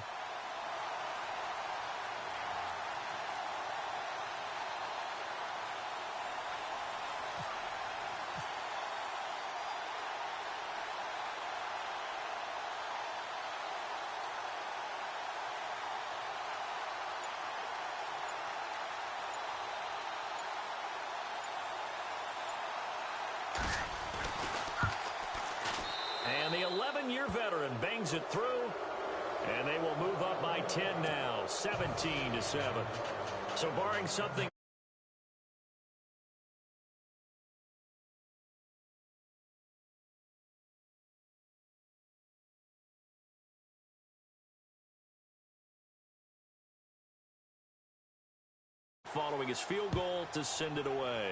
And the 11-year veteran bangs it through, and they will move up by 10 now, 17-7. So barring something following his field goal to send it away.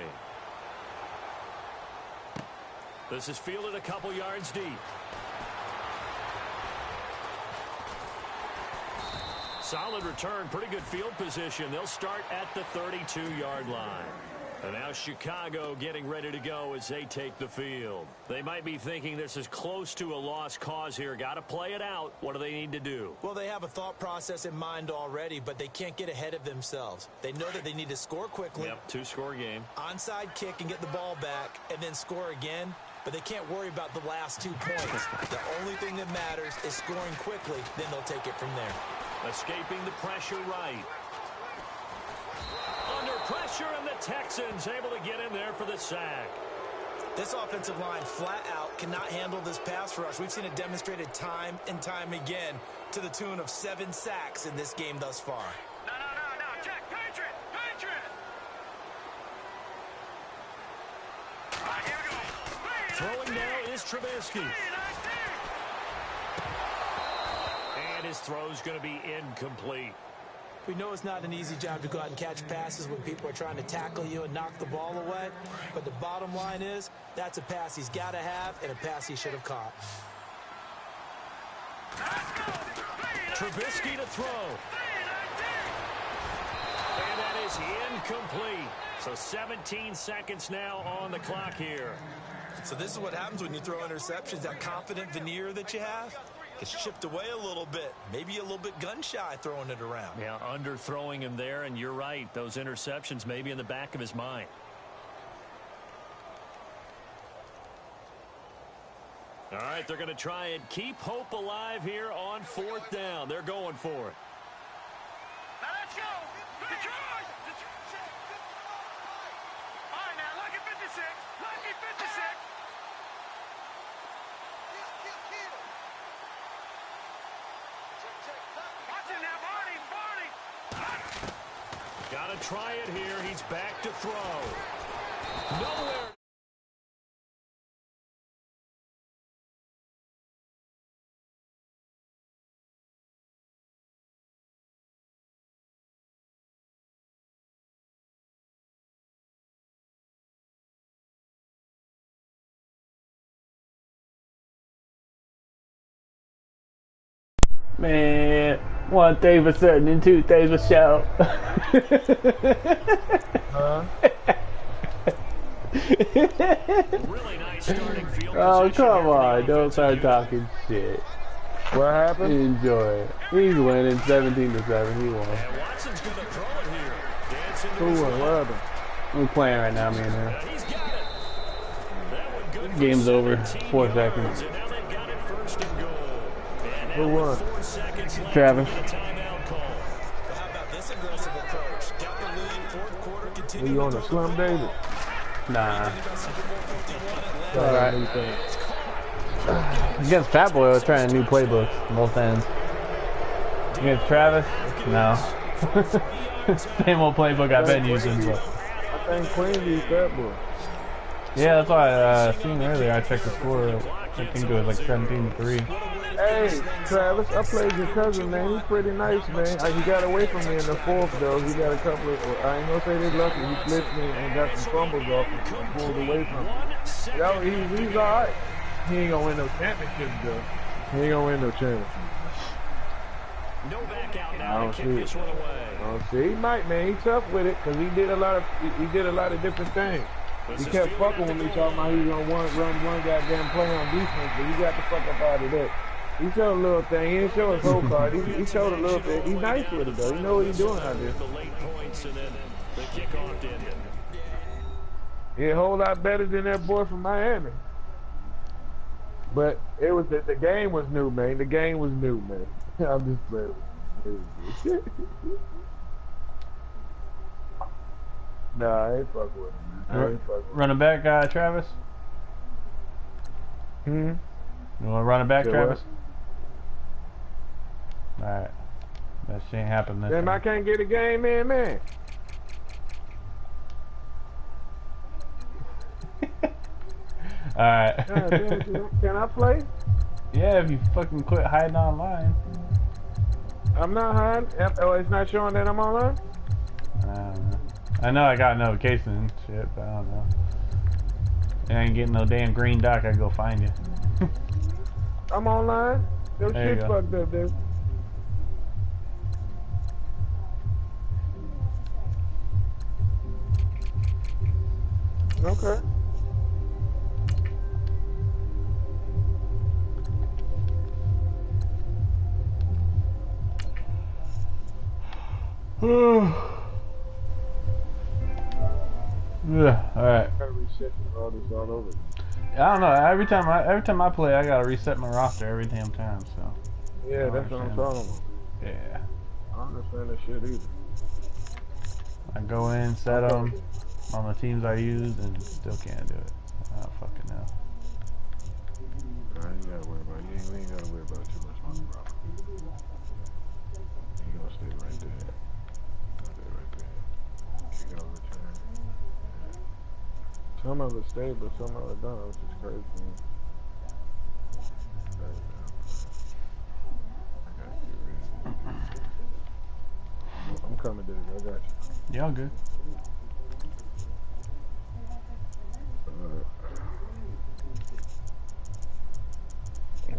This is fielded a couple yards deep. Solid return, pretty good field position. They'll start at the 32-yard line. And now Chicago getting ready to go as they take the field. They might be thinking this is close to a lost cause here. Got to play it out. What do they need to do? Well, they have a thought process in mind already, but they can't get ahead of themselves. They know that they need to score quickly. Yep, 2-score game. Onside kick and get the ball back and then score again. But they can't worry about the last 2 points. The only thing that matters is scoring quickly. Then they'll take it from there. Escaping the pressure right. Under pressure, and the Texans able to get in there for the sack. This offensive line flat out cannot handle this pass rush. We've seen it demonstrated time and time again to the tune of 7 sacks in this game thus far. No. Check. Patriot. All right, here we go. Throwing now is Trubisky. And his throw's going to be incomplete. We know it's not an easy job to go out and catch passes when people are trying to tackle you and knock the ball away. But the bottom line is that's a pass he's got to have and a pass he should have caught. Trubisky to throw. And that is incomplete. So 17 seconds now on the clock here. So this is what happens when you throw interceptions. That confident veneer that you have gets chipped away a little bit. Maybe a little bit gun-shy throwing it around. Yeah, underthrowing him there, and you're right. Those interceptions may be in the back of his mind. All right, they're going to try and keep hope alive here on 4th down. They're going for it. Now let's go. Detroit. All right, now look at 56. Look at 56. Watch it now, Barney. Got to try it here. He's back to throw. Nowhere. Man, one thing for certain and 2 things for sure. Really nice starting field Oh, position come here for the on. Don't offensive start unit. talking shit. What happened? Enjoy it. He's winning 17-7. He won. And Watson's going to throw it here. Dancing to Who his won? left. What happened? We're playing right now, me and him. He's got it. That one good for Game's over. 17 4 yards, seconds. And now they've got it first and goal. And now Who with won? 4 seconds left, Travis. we get a timeout call. Well, how about this aggressive approach? Got the lead, fourth quarter, Were continue you on to the throw Slim the David? football. Nah. Thinking about Super Bowl 51 at Sorry, Alright. new thing. Against Fat Boy, I was trying new playbooks, both ends. Against Travis, no. Same old playbook I've been using. But. I think Queen used that boy. Yeah, that's why I seen earlier. I checked the score. I think it was like 17-3. Hey, Travis, I played your cousin, man. He's pretty nice, man. He got away from me in the fourth, though. He got a couple of, I ain't gonna say they lucky. He flipped me and got some fumbles off and pulled away from me. He's all right. He ain't gonna win no championships, though. He ain't gonna win no championship. No back out I now don't to kick see this it. one away. Oh, see, he might, man. He tough with it, cause he did a lot of different things. He kept fucking with me, talking about he was gonna run one goddamn play on defense, but he got the fuck up out of that. He showed a little thing. He didn't show his whole card. He showed a little bit. He's nice with it, though. He know what he's doing out there. The late points and then the kickoff to end it. He a whole lot better than that boy from Miami. But it was the game was new, man. The game was new, man. I'm just playing. Nah, I ain't fuck with him. I ain't fuck with him. Running back, Travis? Hmm? You want to run it back, Say Travis? Alright. That shit ain't happened this Damn, I time. can't get a game in, man. Alright. God damn, can I play? Yeah, if you fucking quit hiding online. I'm not hiding. Oh, it's not showing that I'm online? I don't know. I know I got a notification and shit, but I don't know. I ain't getting no damn green dock. I go find you. I'm online. Your There you shit go. fucked up, dude. Okay. Yeah, alright. Gotta reset all this all over. I don't know. Every time I play, I gotta reset my roster every damn time. So Yeah, that's what I'm talking about. yeah, I don't understand that shit either. I go in, set them on the teams I use, and still can't do it. I don't fucking know. Nah, you gotta worry about it. You ain't gotta worry about too much money, bro. You gonna stay right there. Stay right there. Kick out return. Yeah. Some of it stay, but some of it don't, which is crazy. Man. Right now. I gotta get rid of it. I'm coming, Dave. I got you. Y'all good?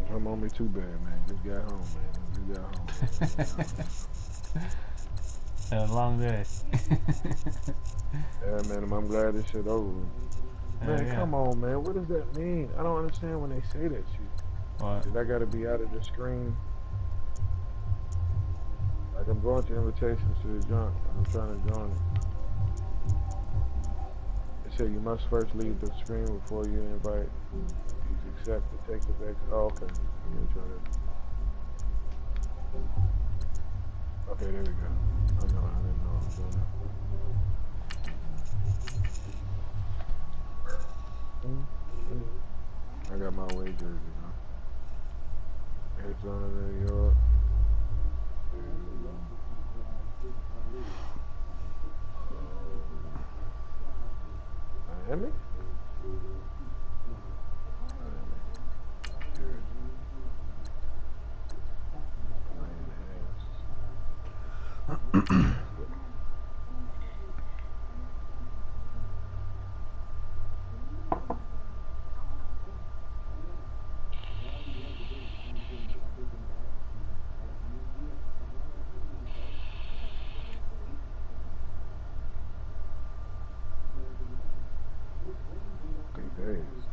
Come on me too bad, man. Just got home, man. Just got home. Had a long day. Yeah, man. I'm glad this shit over with. Man, yeah. come on, man. What does that mean? I don't understand when they say that shit. What? Did I gotta be out of the screen? Like I'm going to invitations to the joint. I'm trying to join it. It said you must first leave the screen before you invite. Please accept to take the back. Oh, okay. Let me try that. Okay, there we go. I didn't know I was doing that. I got my away jersey now. Arizona, New York. Miami?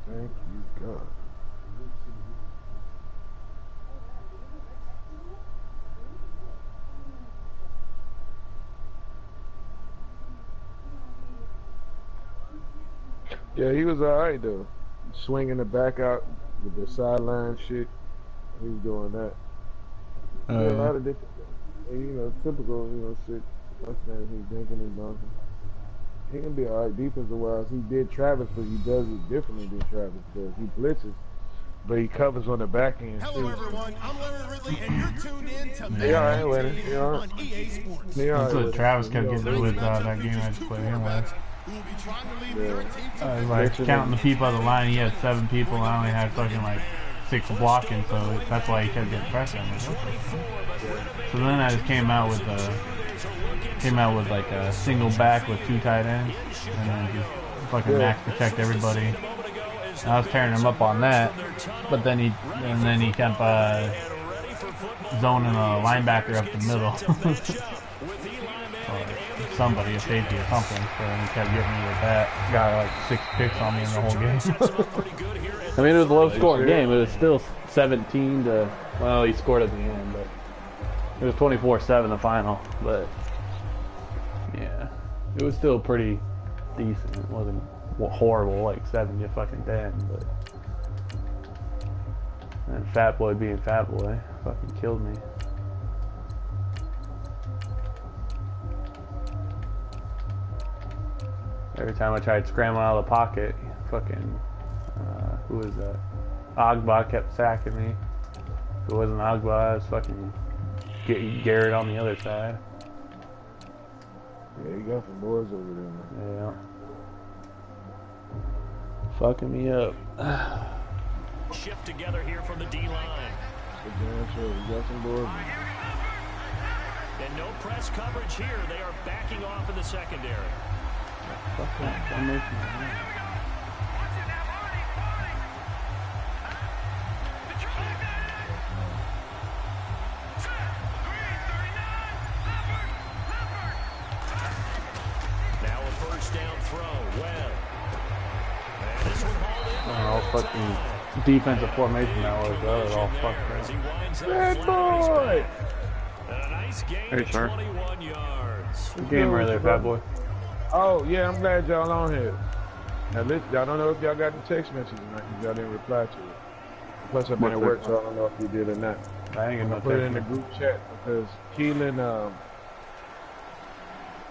Thank you, God. Yeah, he was alright though. Swinging the back out with the sideline shit. He was doing that. A lot of different, typical, shit. That's that he's drinking and dunking. He can be alright defensive wise. He did Travis, but he does it differently than Travis does. He blitzes, but he covers on the back end. Hello, everyone. I'm Leonard Ridley, and you're tuned in to Madden on EA Sports. That's what Travis kept getting with that game I just played him with. Like counting the people on the line, he had 7 people, and I only had fucking like 6 blocking, so that's why he kept getting pressure on me. So then I just came out with like a single back with 2 tight ends, and then just fucking max protect everybody. And I was tearing him up on that, but then he kept zoning a linebacker up the middle. Or somebody, a safety or something, so he kept getting me with that. Got like 6 picks on me in the whole game. I mean, it was a low-scoring game. It was still 17 to, well, he scored at the end, but it was 24-7 the final. But yeah, it was still pretty decent. It wasn't horrible like 70 to fucking 10, but and Fat Boy being Fat Boy fucking killed me. Every time I tried scrambling out of the pocket, fucking, who was that? Agba kept sacking me. If it wasn't Agba, I was fucking Garrett on the other side. Yeah, you got some boys over there, man. Yeah. Fucking me up. Shift together here from the D-line. Sure, we got some boys. And no press coverage here. They are backing off in the secondary. Now a first down throw. Well. And this one hauled in. All fucking defensive formation that was. That was all fucked up. Bad boy! And a nice gain Hey, of sir. 21 yards. Good game right there, Fat Boy. Oh, yeah, I'm glad y'all on here. Now, listen, I don't know if y'all got the text message or not, because y'all didn't reply to it. Plus, I've been at work, so I don't know if you did or not. I ain't I'm getting no gonna put it in text. the group chat because Keelan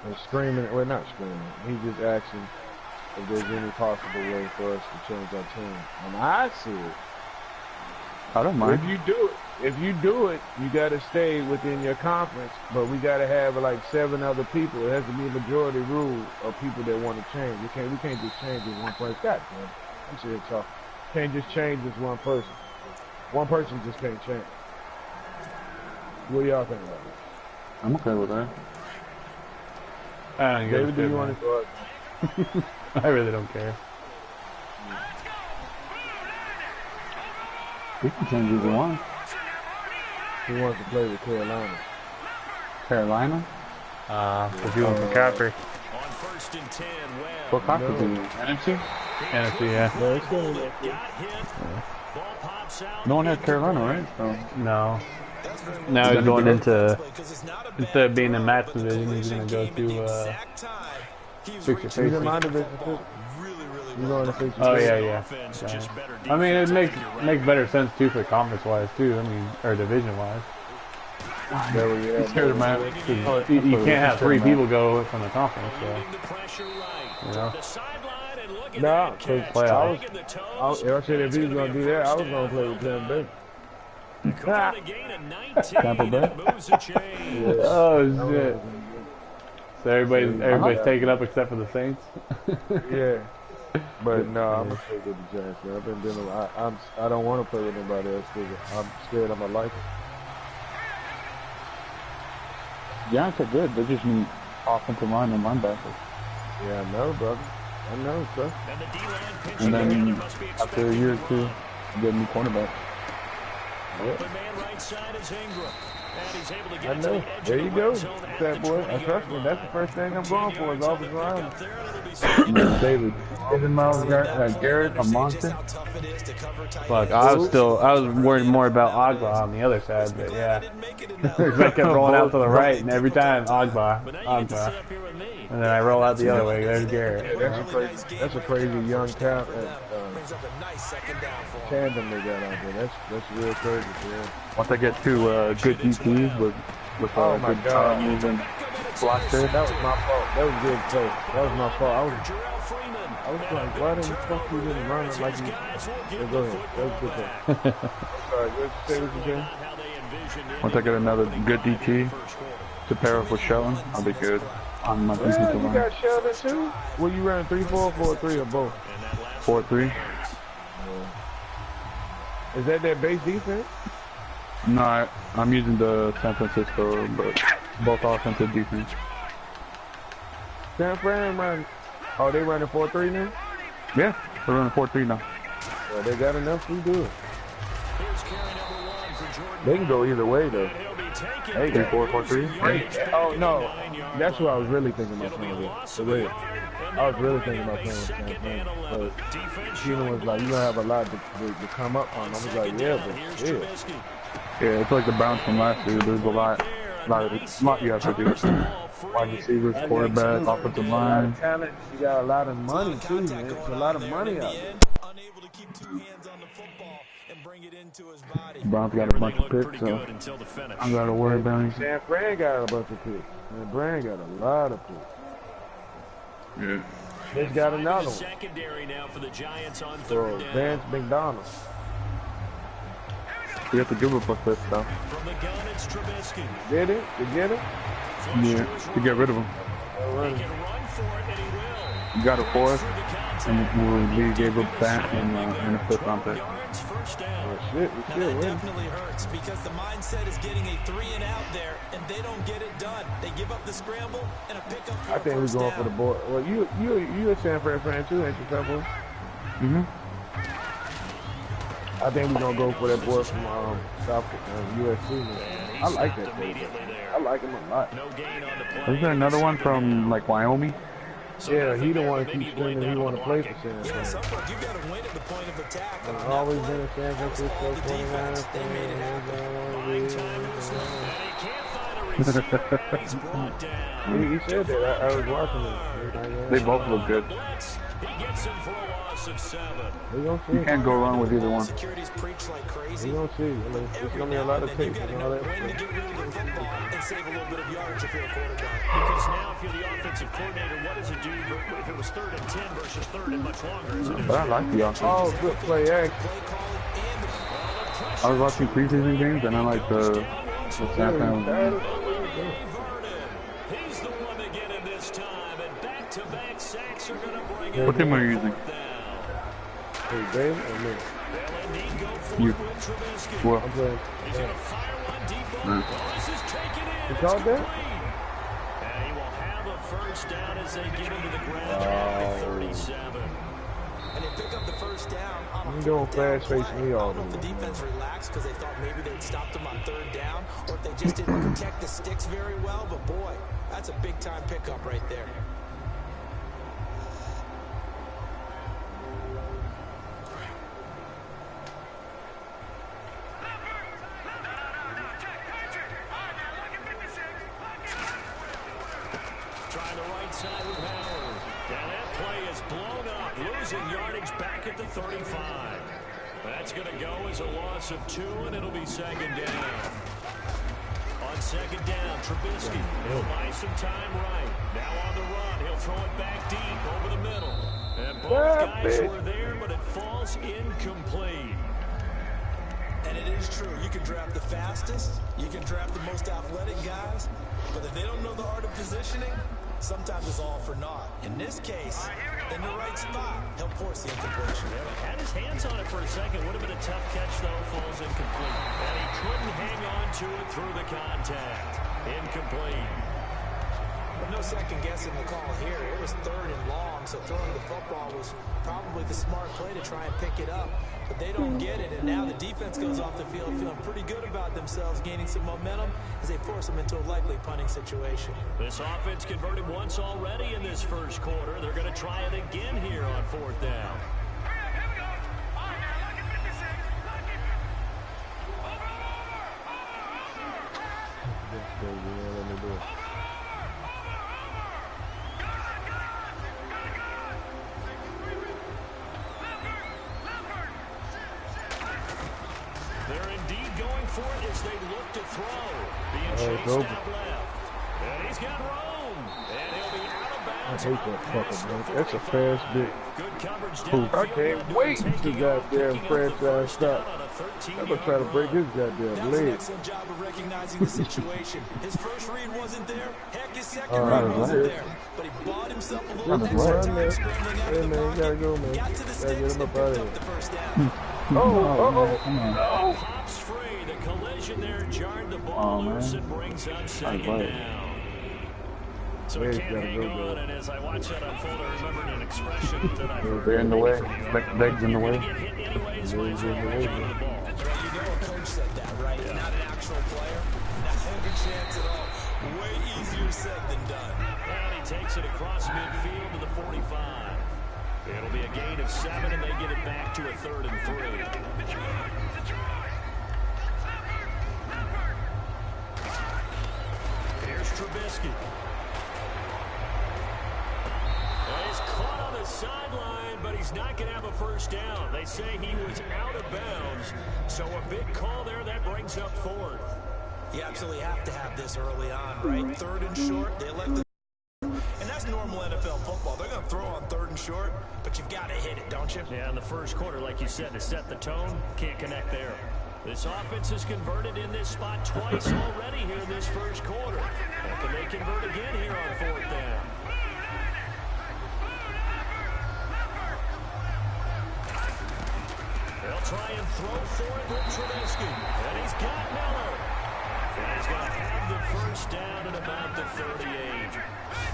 was screaming, well, not screaming, he just asking if there's any possible way for us to change our team. And I said, I don't mind. if you do it, you gotta stay within your conference, but we gotta have like 7 other people. It has to be a majority rule of people that want to change. We can't just change as one person. God damn, I'm serious, y'all. Can't just change as one person. One person just can't change. What y'all think about it? I'm okay with that. I don't give a David, do shit, you man. want to go? I really don't care. We can change either one. Who wants to play with Carolina? Carolina? If you want McCaffrey. On first and 10, well. What conference is it? NFC? NFC, yeah. No, it's gonna be Got hit. Ball pops out. No one has Carolina, right? So, No. Now he's going into, instead of being in Matt's division, he's going to go to fix your He's face. in my division too. He's going to fix your Oh face. yeah. I mean, it makes better sense too for conference wise too. I mean, or division wise. There we go. scared of my. You can't have 3 people go from the conference. So, The pressure right. you know. The sideline and look at Nah, that because catch. playoffs. Taking the I toes. said if he was going to do that, I was going to play with Tampa Bay. Caught a gain of 19. Tampa Bay? And it moves the chain. Oh shit! So everybody's taking up except for the Saints. Yeah. But no, I'm going to play with the Giants, man. I've been dealing with, I don't want to play with nobody else because I'm scared I'm going to like it. Giants are good. They just need offensive line and linebackers. Yeah, I know, brother. I know, sir. And the D-line pinching And together then must be after a year or two, get a new cornerback. Open man right side is Ingram. And he's able to get I it to know. the edge There of you the go, red zone at fat the boy. 20 I trust me. yard That's the first thing I'm going for is offensive line. up there, and it'll be second down. David. Isn't Miles Garrett a monster? Fuck, I was worried more about Agba on the other side, but yeah. I kept rolling out to the right, and every time But now you get to Agba. sit up here with me. And then I roll out the other way. There's Garrett. Yeah, that's a crazy young tandem they got out there. That's real crazy. Yeah. Once I get two good DTs with Oh my good God. moving block there. That was my fault. That was good play. That was my fault. I was like, why the fuck you didn't run it like you? Yeah, go ahead. That was good play. Sorry, what you say what you did? Once I get another good DT to pair up with Sheldon, I'll be good on my defensive Yeah, you line. got Sheldon too? Well, you ran 3-4, 4-3 or both? 4-3. Is that base defense? No, I'm using the San Francisco, but both offensive defense. San Fran run. Oh, they running 4-3 now? Yeah, they're running 4-3 now. Well, they got enough to do it. They can go either way though. Hey, 3-4, 4-3. Oh no, that's what I was really thinking about playing with. The red. I was really thinking about playing with San Fran. But Sheena was like, you gonna have a lot to come up on. I was like, yeah, but still. Yeah, it's like the Browns from last year. There's a lot you have to do. Wide receivers, quarterback, offensive line. Talent. You got a lot of money too, man. It's a lot of money out there. Browns got a bunch of picks, so I gotta worry about anything. San Fran got a bunch of picks. San Fran got a lot of picks. Yeah. They just got another one. Secondary now for the Giants on So third down. Vance McDonald. We have to give up a fifth stuff. From the gun, it's Trubisky. Get it? You get it? Yeah, to get rid of him. He can run for it, and he will. You got a fourth, and we gave up that and a fifth round pick. First down. Oh shit, we Now still that winning. definitely hurts because the mindset is getting a 3 and out there, and they don't get it done. They give up the scramble and a pickup for I think we're going for the boy. Well, you a San Fran fan too, ain't you, Pepper? Mhm. I think we're gonna go for that boy from South USC. Man. I like that boy. I like him a lot. No gain on the play. Is there another one from like Wyoming? Yeah, he don't want to keep screaming. He want to play for San Yeah, Fran. sometimes you've got to win at the point of attack. I've always been a San Francisco 49ers They made it fan. He said that. I was watching it. They both look good. He gets him for a loss of 7. We gonna see. You can't go wrong with either one. Security's preach like crazy. We gonna see. I mean, it's gonna be a lot of tape and all that. When to get rid of the football and save a little bit of yardage if you're a quarterback. Because now if you're the offensive coordinator, what does it do if it was 3rd and 10 versus 3rd and much longer, isn't it? But I like the offense. Oh, good play action. Play calling and the I was watching preseason games and I like the San Fran. He's the one to get him this time, and back-to-back sacks are going to bring him What team are you using? down. Hey, Dave, or me? They'll indeed go for You. it with Trubisky. Well, I'm playing. He's going to fire one deep over. Nice. Oh, this is taken in. You It's caught that? complete. And he will have a first down as they get him to the ground at the 37. and they pick up the first down on a You doing fourth down fast face play. me all I don't know if the day. defense relaxed because they thought maybe they'd stopped them on 3rd down, or if they just didn't protect the sticks very well. But boy, that's a big time pickup right there. Trying the right side with Howard. And that play is blown up, losing yardage back at the 35. That's going to go as a loss of 2, and it'll be 2nd down. On 2nd down, Trubisky. He'll buy some time right. Now on the run, he'll throw it back deep over the middle. And both guys were there, but it falls incomplete. And it is true. You can draft the fastest. You can draft the most athletic guys. But if they don't know the art of positioning, sometimes it's all for naught. In this case, in the right spot, he'll force the incompletion. Had his hands on it for a second. Would have been a tough catch, though. Falls incomplete. And he couldn't hang on to it through the contact. Incomplete. But no second guessing the call here. It was 3rd and long, so throwing the football was probably the smart play to try and pick it up. But they don't get it, and now the defense goes off the field feeling pretty good about themselves, gaining some momentum as they force them into a likely punting situation. This offense converted once already in this first quarter. They're going to try it again here on 4th down. as they look to throw. Being chased out left. And he's got room. And he'll be out of bounds. I hate that fucking man. That's a fast bit. Good coverage I can't wait to goddamn franchise stop. I'm gonna try to break his goddamn leg. Excellent job of recognizing the situation. His first read wasn't there. Heck, his second read wasn't there. But he bought himself a little extra time scrambling out of the man, you gotta go, man. Got to the Gotta sticks get him and up out picked of up here. the first down. Pops free. The collision there jarred the ball loose and brings up second down. So we can't hang on, and as I watch that unfold, I remembered an expression that I've heard. They're in the way. Legs in the way. Get hit anyways, might as well return the ball. You know a coach said that, right? Yeah. Not an actual player. Not a chance at all. Way easier said than done. And he takes it across midfield to the 45. It'll be a gain of 7, and they get it back to a 3rd and 3. Here's Trubisky. He's caught on the sideline, but he's not going to have a first down. They say he was out of bounds, so a big call there. That brings up 4th. You absolutely have to have this early on, right? 3rd and short, they let the... And that's normal NFL football. They're going to throw on 3rd and short, but you've got to hit it, don't you? Yeah, in the first quarter, like you said, to set the tone, can't connect there. This offense has converted in this spot twice already here in this first quarter. And can they convert again here on 4th down? They'll try and throw for it with Trubisky. And he's got Miller. And he's going to have the first down at about the 38.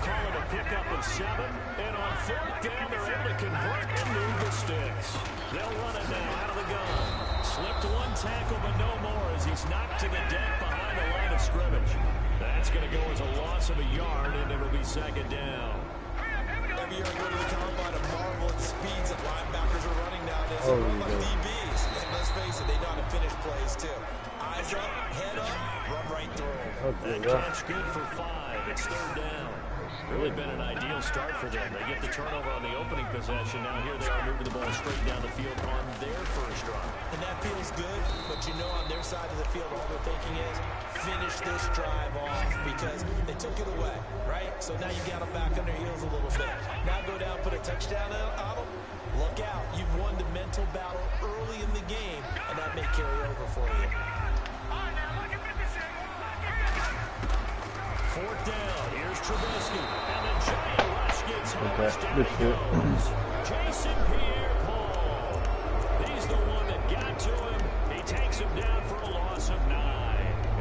Call it a pickup of 7. And on 4th down, they're able to convert and move the sticks. They'll run it now out of the gun. Slipped one tackle, but no more as he's knocked to the deck behind the line of scrimmage. That's going to go as a loss of a yard, and it'll be 2nd down. Every year I go to the combine and marvel at the speeds that linebackers are running nowadays. They run like DBs. And let's face it, they know how to finish plays, too. Eyes up, head up, run right through. That catch good for 5. It's 3rd down. Really been an ideal start for them. They get the turnover on the opening possession. Now here they are moving the ball straight down the field on their first drive. And that feels good, but you know on their side of the field all they're thinking is finish this drive off because they took it away, right? So now you got them back on their heels a little bit. Now go down, put a touchdown on them. Look out. You've won the mental battle early in the game, and that may carry over for you. 4th down. Here's Trubisky. And the giant rush gets home. Jason Pierre-Paul. He's the one that got to him. He takes him down for a loss of 9.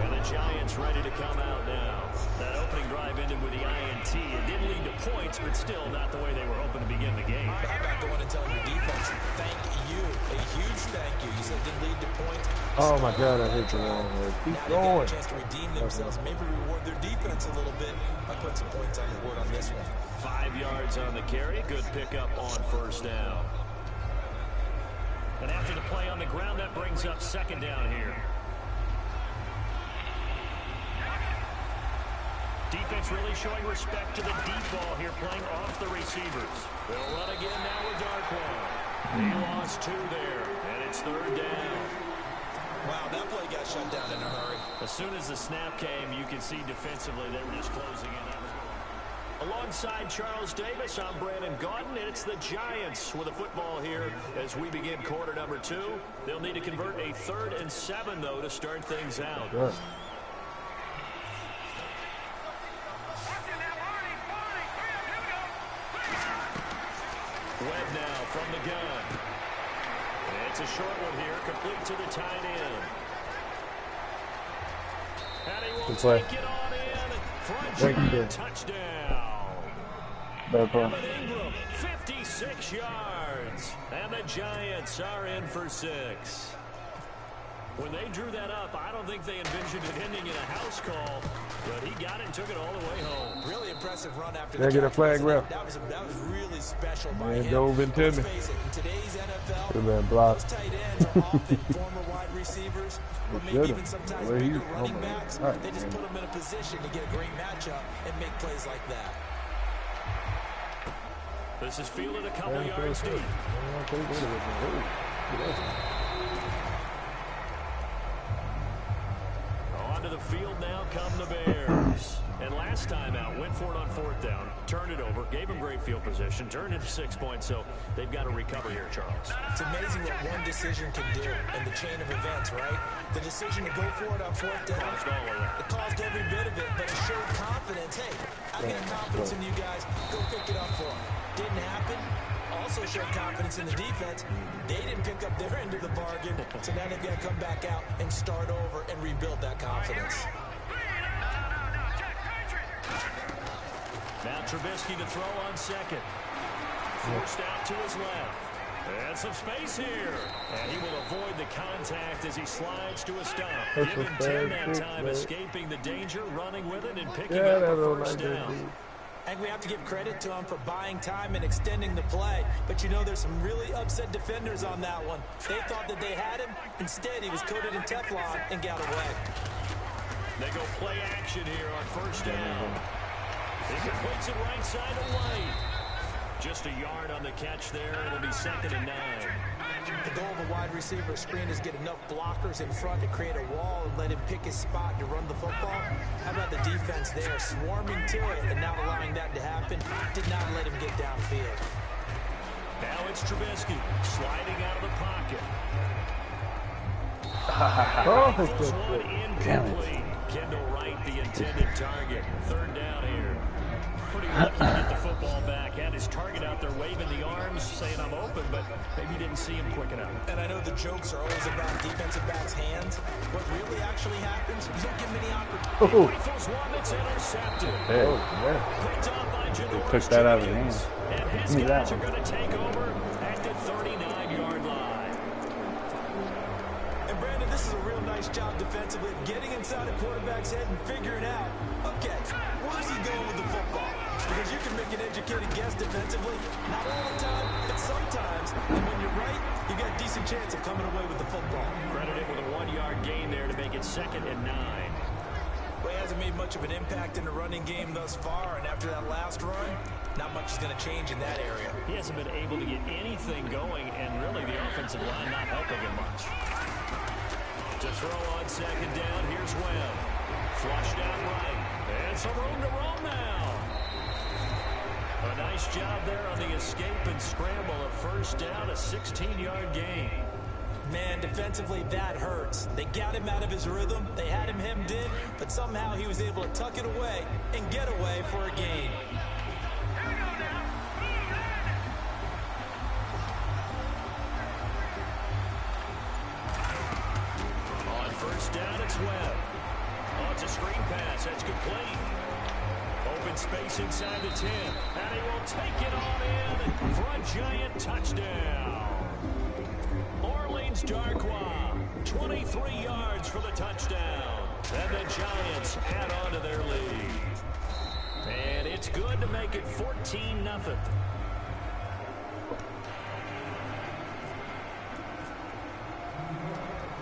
And the Giants ready to come out now. That opening drive ended with the INT. It didn't lead to points, but still not the way they were hoping to begin the game. How about going and telling your defense, thank you. A huge thank you. You said it didn't lead to points. Oh my God, I hate the long way. Keep going. A chance to redeem themselves, maybe reward their defense a little bit by putting some points on the board on this one. 5 yards on the carry. Good pickup on 1st down. And after the play on the ground, that brings up 2nd down here. Defense really showing respect to the deep ball here, playing off the receivers. They'll run again now with Darkwan. He lost 2 there, and it's 3rd down. Wow, that play got shut down in a hurry. As soon as the snap came, you could see defensively they were just closing in. Alongside Charles Davis, I'm Brandon Gaudin, and it's the Giants with the football here as we begin quarter number 2. They'll need to convert a 3rd and 7, though, to start things out. Good. Webb now from the gun. It's a short one here, complete to the tight end. And he will take it on in. Front touchdown. Evan Ingram, 56 yards. And the Giants are in for 6. When they drew that up, I don't think they envisioned it ending in a house call, but he got it and took it all the way home. Really impressive run after the get a flag ref. That was really special by him. Dove into me. Let's face it, in today's NFL, those tight ends are often former wide receivers, or maybe even sometimes bigger running backs. They just put them in a position to get a great matchup and make plays like that. This is fielded a couple yards deep. the field now come the Bears. And last time out, went for it on 4th down, turned it over, gave them great field position, turned it to 6 points, so they've got to recover here, Charles. It's amazing what one decision can do in the chain of events, right? The decision to go for it on 4th down, it caused every bit of it, but it showed confidence. Hey, I got confidence in you guys. Go pick it up for them. Didn't happen. Also showed confidence in the defense. They didn't pick up their end of the bargain, so now they've got to come back out and start over and rebuild that confidence. Now Trubisky to throw on 2nd. Forced out to his left. And some space here. And he will avoid the contact as he slides to a stop. Given 10 that time, escaping the danger, running with it, and picking up the first down. And we have to give credit to him for buying time and extending the play. But you know, there's some really upset defenders on that one. They thought that they had him. Instead, he was coated in Teflon and got away. They go play action here on 1st down. He completes it right side to White. Just a yard on the catch there. It'll be 2nd and 9. The goal of a wide receiver screen is get enough blockers in front to create a wall and let him pick his spot to run the football. How about the defense there, swarming to it and not allowing that to happen? Did not let him get downfield. Now it's Trubisky sliding out of the pocket. One incomplete. Kendall Wright, the intended target. 3rd down here. Pretty lucky to get the football back. Had his target out there waving the arms, saying I'm open, but maybe didn't see him quick enough. And I know the jokes are always about defensive backs' hands. What really actually happens, you don't get many opportunities. Rifles one that's intercepted. Hey. Picked off by Janoris Took that out of his hand. And his guys are going to take over at the 39-yard line. And Brandon, this is a real nice job defensively of getting inside a quarterback's head and figuring out, okay, where's he going with the football? Because you can make an educated guess defensively, not all the time, but sometimes. And when you're right, you got a decent chance of coming away with the football. Credited with a 1-yard gain there to make it 2nd and 9. Well, he hasn't made much of an impact in the running game thus far, and after that last run, not much is going to change in that area. He hasn't been able to get anything going, and really the offensive line not helping him much. To throw on 2nd down, here's Webb. Flushed out right. And some room to roam now. A nice job there on the escape and scramble. A 1st down, a 16-yard gain. Man, defensively, that hurts. They got him out of his rhythm. They had him hemmed in, but somehow he was able to tuck it away and get away for a gain. On 1st down, it's Webb. Oh, it's a screen pass. That's complete. Open space inside the 10. And he will take it on in for a giant touchdown. Orleans Darkwa, 23 yards for the touchdown. And the Giants add on to their lead. And it's good to make it 14-0.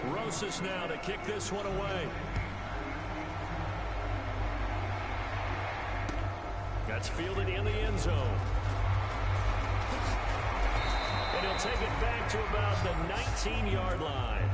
Rosas now to kick this one away. That's fielded in the end zone. And he'll take it back to about the 19-yard line.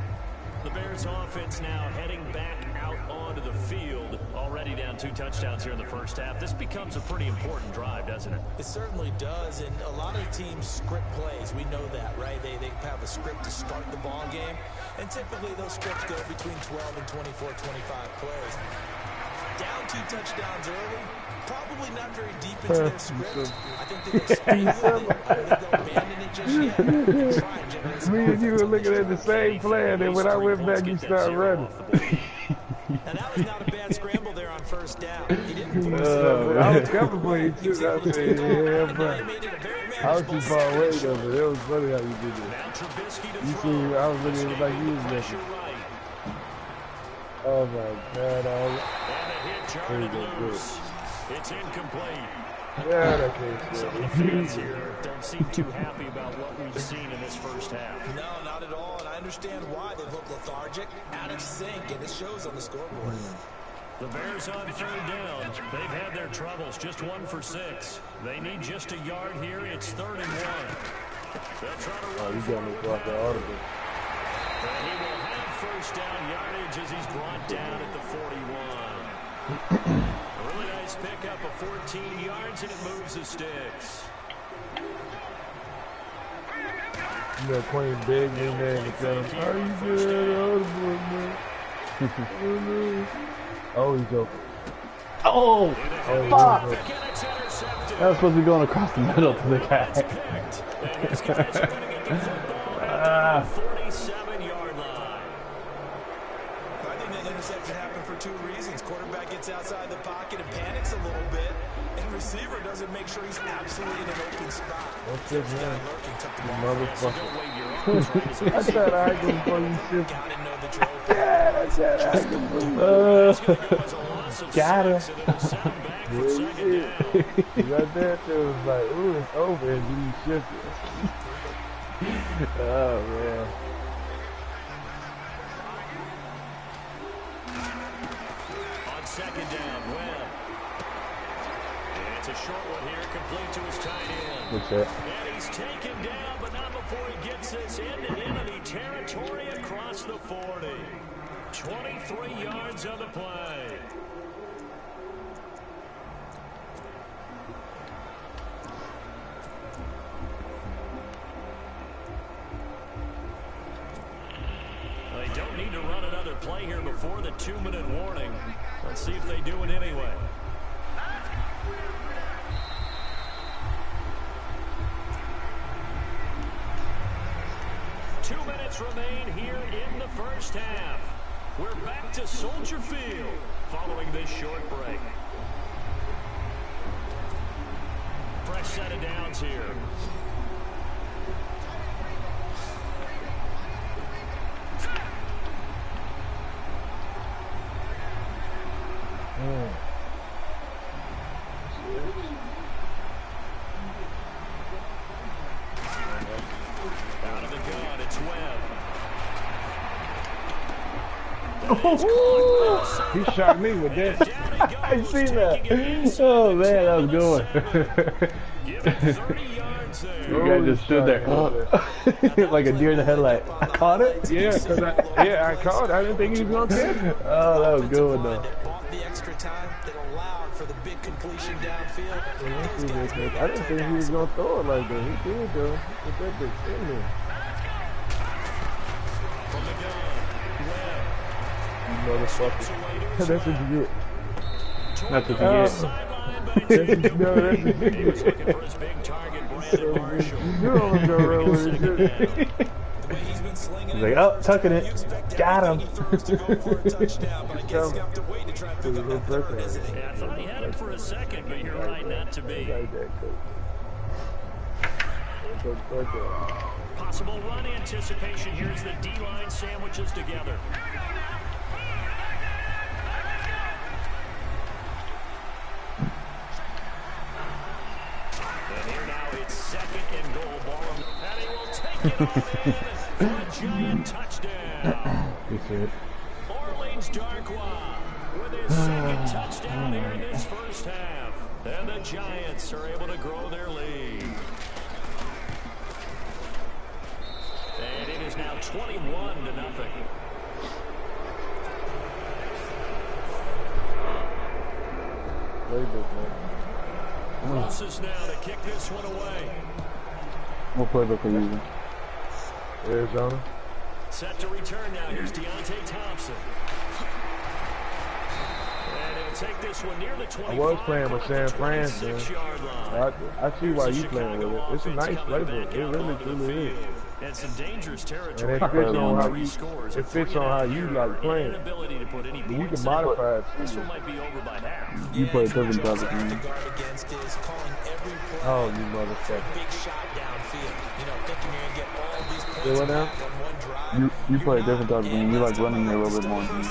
The Bears offense now heading back out onto the field. Already down 2 touchdowns here in the 1st half. This becomes a pretty important drive, doesn't it? It certainly does, and a lot of teams script plays. We know that, right? They have a script to start the ball game, and typically those scripts go between 12 and 24, 25 plays. Down 2 touchdowns early, probably not very deep into their script. I think they'll stay with it. I don't think they'll abandon it just yet. They'll try and generate some Me and you were looking at the same play, and then when I went back, you started running. And that was not a bad scramble there on 1st down. He didn't force I was coming for you, too. I said, yeah, but I was too far away, though, but it was funny how you did it. You see, I was looking at it like you was looking. Oh, my God. And a hit, Jordan loose. It's incomplete. Yeah, that case. Some of the fans here don't seem too happy about what we've seen in this 1st half. No, not at all, and I understand why. They look lethargic, out of sync, and it shows on the scoreboard. The Bears on 3rd down. They've had their troubles, just 1 for 6. They need just a yard here. It's 3rd and 1. They'll try to run you got me for the audible. And he will have first down yardage as he's brought down at the 41. A really nice pickup of 14 yards, and it moves the sticks. You got Queen Big in there and tell him, how you doing? Oh, he's open. Oh, fuck! That was supposed to be going across the middle to the guy. 47-yard line. I think that interception happened for two reasons. Quarterback gets outside the pocket and panics a little bit, and receiver doesn't make sure he's absolutely in an open spot. What's this, man? Motherfucker. I tried to hike him before you shift. Gotta know that you're open. Yeah, I tried to hike him before Got him. you got that, it was like, ooh, it's over, and then you shifted. Oh, man. On second down, Webb. And it's a short one here, complete to his tight end. That's it. And he's taken down, but not before he gets this into enemy territory across the 40. 23 yards on the play. They don't need to run another play here before the 2-minute warning. Let's see if they do it anyway. Two minutes remain here in the first half. We're back to Soldier Field following this short break. Fresh set of downs here. Out of the gun, it's Webb. He shot me with that. I seen that. Oh man, that was good. You guy just stood there like a deer in the headlight. I caught it. Yeah, I caught it. I didn't think he was gonna catch it. Oh, that was good though. Bought the extra time that allowed for the big completion downfield. I didn't think he was gonna throw it like that. He did though. Put that bitch in there. From the gun, You motherfucker. That's what you get. That's what you get. No, that's what you he was get. looking for his big target, Brandon Marshall. You don't go around with it. The way he's been slinging He's like, oh, tucking you it. expect Got every him. time he throws to go for a touchdown, but I guess you have to wait to try and pick up that third, isn't he? Yeah, I thought he had him for a second, but you're right, not to be. Like that, coach. Possible run anticipation. Here's the D-line sandwiches together. And here now it's second and goal. Ball, and he will take it all in for a giant touchdown. That's it. Orleans Darkwa with his second touchdown here in this first half. And the Giants are able to grow their lead. And it is now 21-0. Crosses now to kick this one away. What playbook are you using? Arizona. Set to return now. Here's Deontay Thompson. And he'll take this one near the 25. I was playing with San Fran, man. 26-yard line. I see why you playing with it. It's a nice playbook. It really truly is. And some dangerous territory. And it fits on how you like playing. You can modify it. This one might be over by half. You play a different type of To game. guard against is calling every play. Oh, you motherfucker. Big shot downfield. You know, thinking you're going to get all these Say points what now? back on one drive. You play a different type of game. You like running there a little bit more. Than me.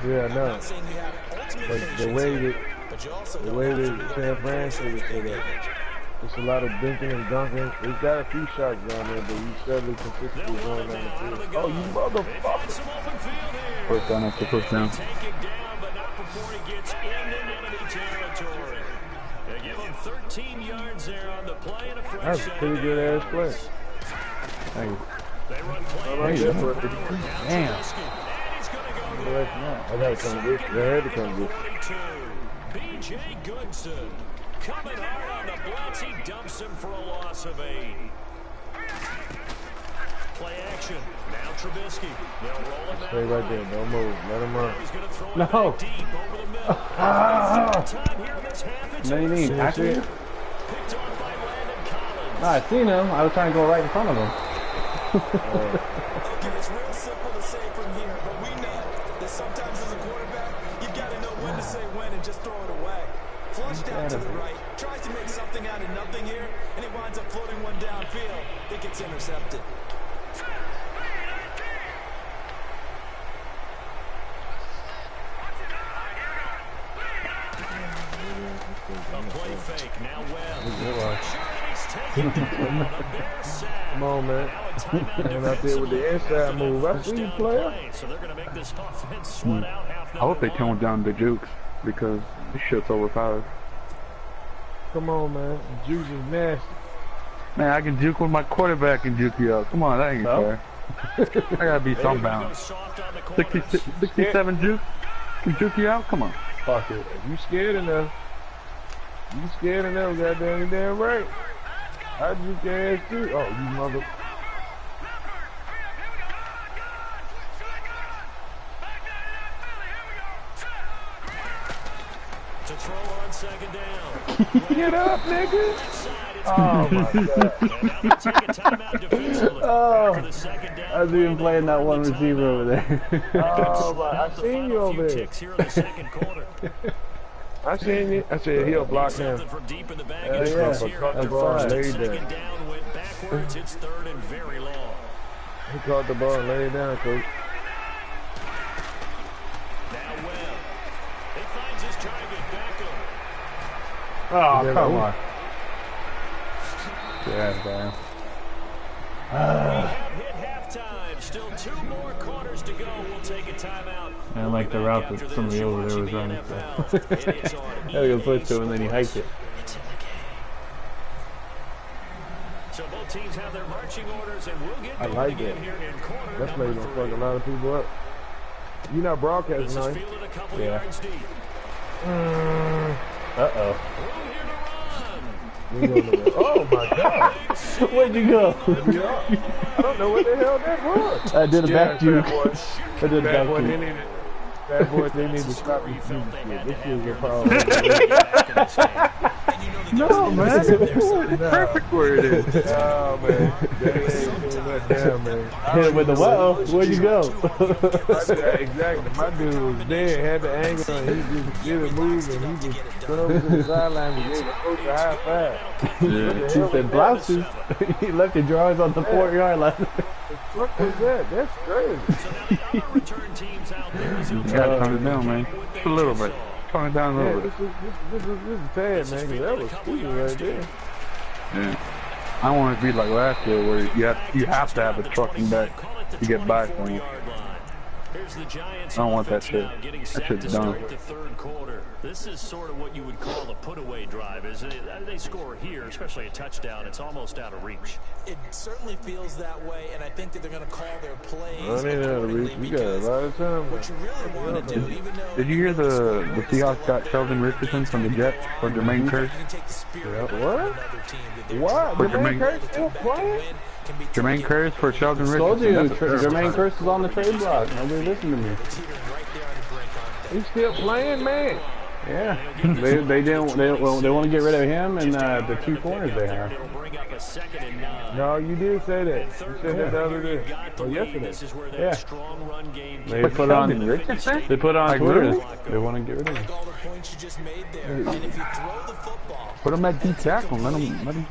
Yeah, I know. Not saying you have ultimate But finish the way that but you also the don't way have to that be San Fran said it, it's a lot of dinking and dunking. He's got a few shots down there, but he's steadily consistently going down the field. Oh, you motherfucker! First down after first down. Take it down, but not before he gets into enemy territory. They give him 13 yards there on the play and a fresh That's a pretty good ass play. Thank you. They run play. I like that play. Down to Damn. Trubisky. direction now. I gotta come this. I had to come this. B.J. Goodson coming hard on the blitz. He dumps him for a loss of 8. Play action. Now Trubisky. They'll roll him out. Stay right there. Don't move. Let him run. He's going to throw No. it deep over the middle. Time here in this half. It's No, you need tackle him? picked off by Landon Collins. No, I seen him. I was trying to go right in front of him. Okay, it's real simple to say from here, but we know that sometimes as a quarterback, you've got to know when to say when and just throw it away. Flushed out to the right, tries to make something out of nothing here, and he winds up floating one downfield. It gets intercepted. A play fake. Now Webb. Come on, man. And out there with the inside move. I see you, player. So they're going to make this offense sweat out half. I hope they tone down the jukes because this shit's overpowered. Come on, man. Juice is nasty. Man, I can juke when my quarterback can juke you up. Come on, that ain't fair. I gotta be some bound. 67 juke can juke you out? Come on. Fuck it. If you scared enough, goddamn, you damn right. I juke your ass too. Oh, you mother. To throw on second down. Get up, nigga. Oh, my God. Oh, I was even playing that one receiver over there. Oh, my. I seen you over there. I seen you. I said he'll block him. Yeah, Caught the ball and laid down. Second down went backwards. It's third and very long. He caught the ball and laid down, coach. Now Webb. He finds his target. Beckham. Oh, come on. Yeah, man. We have hit halftime. Still 2 more quarters to go. We'll take a timeout. I like the route that somebody over there was running. So. I had to go switch to him and then he hiked it. So both teams have their marching orders, and we'll get going again here in quarter. That play gonna fuck a lot of people up. You're not broadcasting, This is right? fielded a couple Yeah. yards deep. Uh-oh. Oh my God! Where'd you go? I don't know what the hell that was. I did a back juke. I did a Bad back boy, juke. bad boy, they need to stop this juke shit. This is a problem. No, man. It's perfect where it is. Oh man, they ain't doing that down, man. Hit it with the wow. Where'd you go? Exactly. My dude was there, had the angle, and he just did a move, and he just went over to the sideline and gave the coach a high five. Yeah. He said blouses. He left your drawers on the 4-yard line. What was that? That's crazy. So now the other return teams out there is You gotta tone it down, man. Just a little bit. Tone it down a Yeah, little bit. this is bad, man, because that was stupid right there. Yeah. I don't want it to be like last year where you have to have a trucking back to get by from you. I don't want that shit. That shit's done. The third quarter. This is sort of what you would call a put-away drive, isn't it? They score here, especially a touchdown. It's almost out of reach. It certainly feels that way, and I think that they're going to call their plays Running out of reach. We got a lot of time. what you really want to do, even though... Did you hear the Seahawks got Sheldon Richardson from the Jets for Jermaine Kearse? What? What? For Jermaine Jermaine- Kearse still playing? Jermaine Kearse for Sheldon Told you, Richardson. That's a terrible Jermaine sign. Kearse is on the trade block. Nobody listened to me. He's still playing, man. Yeah, they want to get rid of him and the 2 corners they have. It'll bring up a second and 9. No, you did say that. You said that the other day. Or yesterday. This is where that Yeah. strong run game They But put on Sheldon Richardson? They put on Like, Twitter. really? They want to get rid of him. All the points you just made there, and if you throw the football, Put him at D tackle. Let him shoot. now you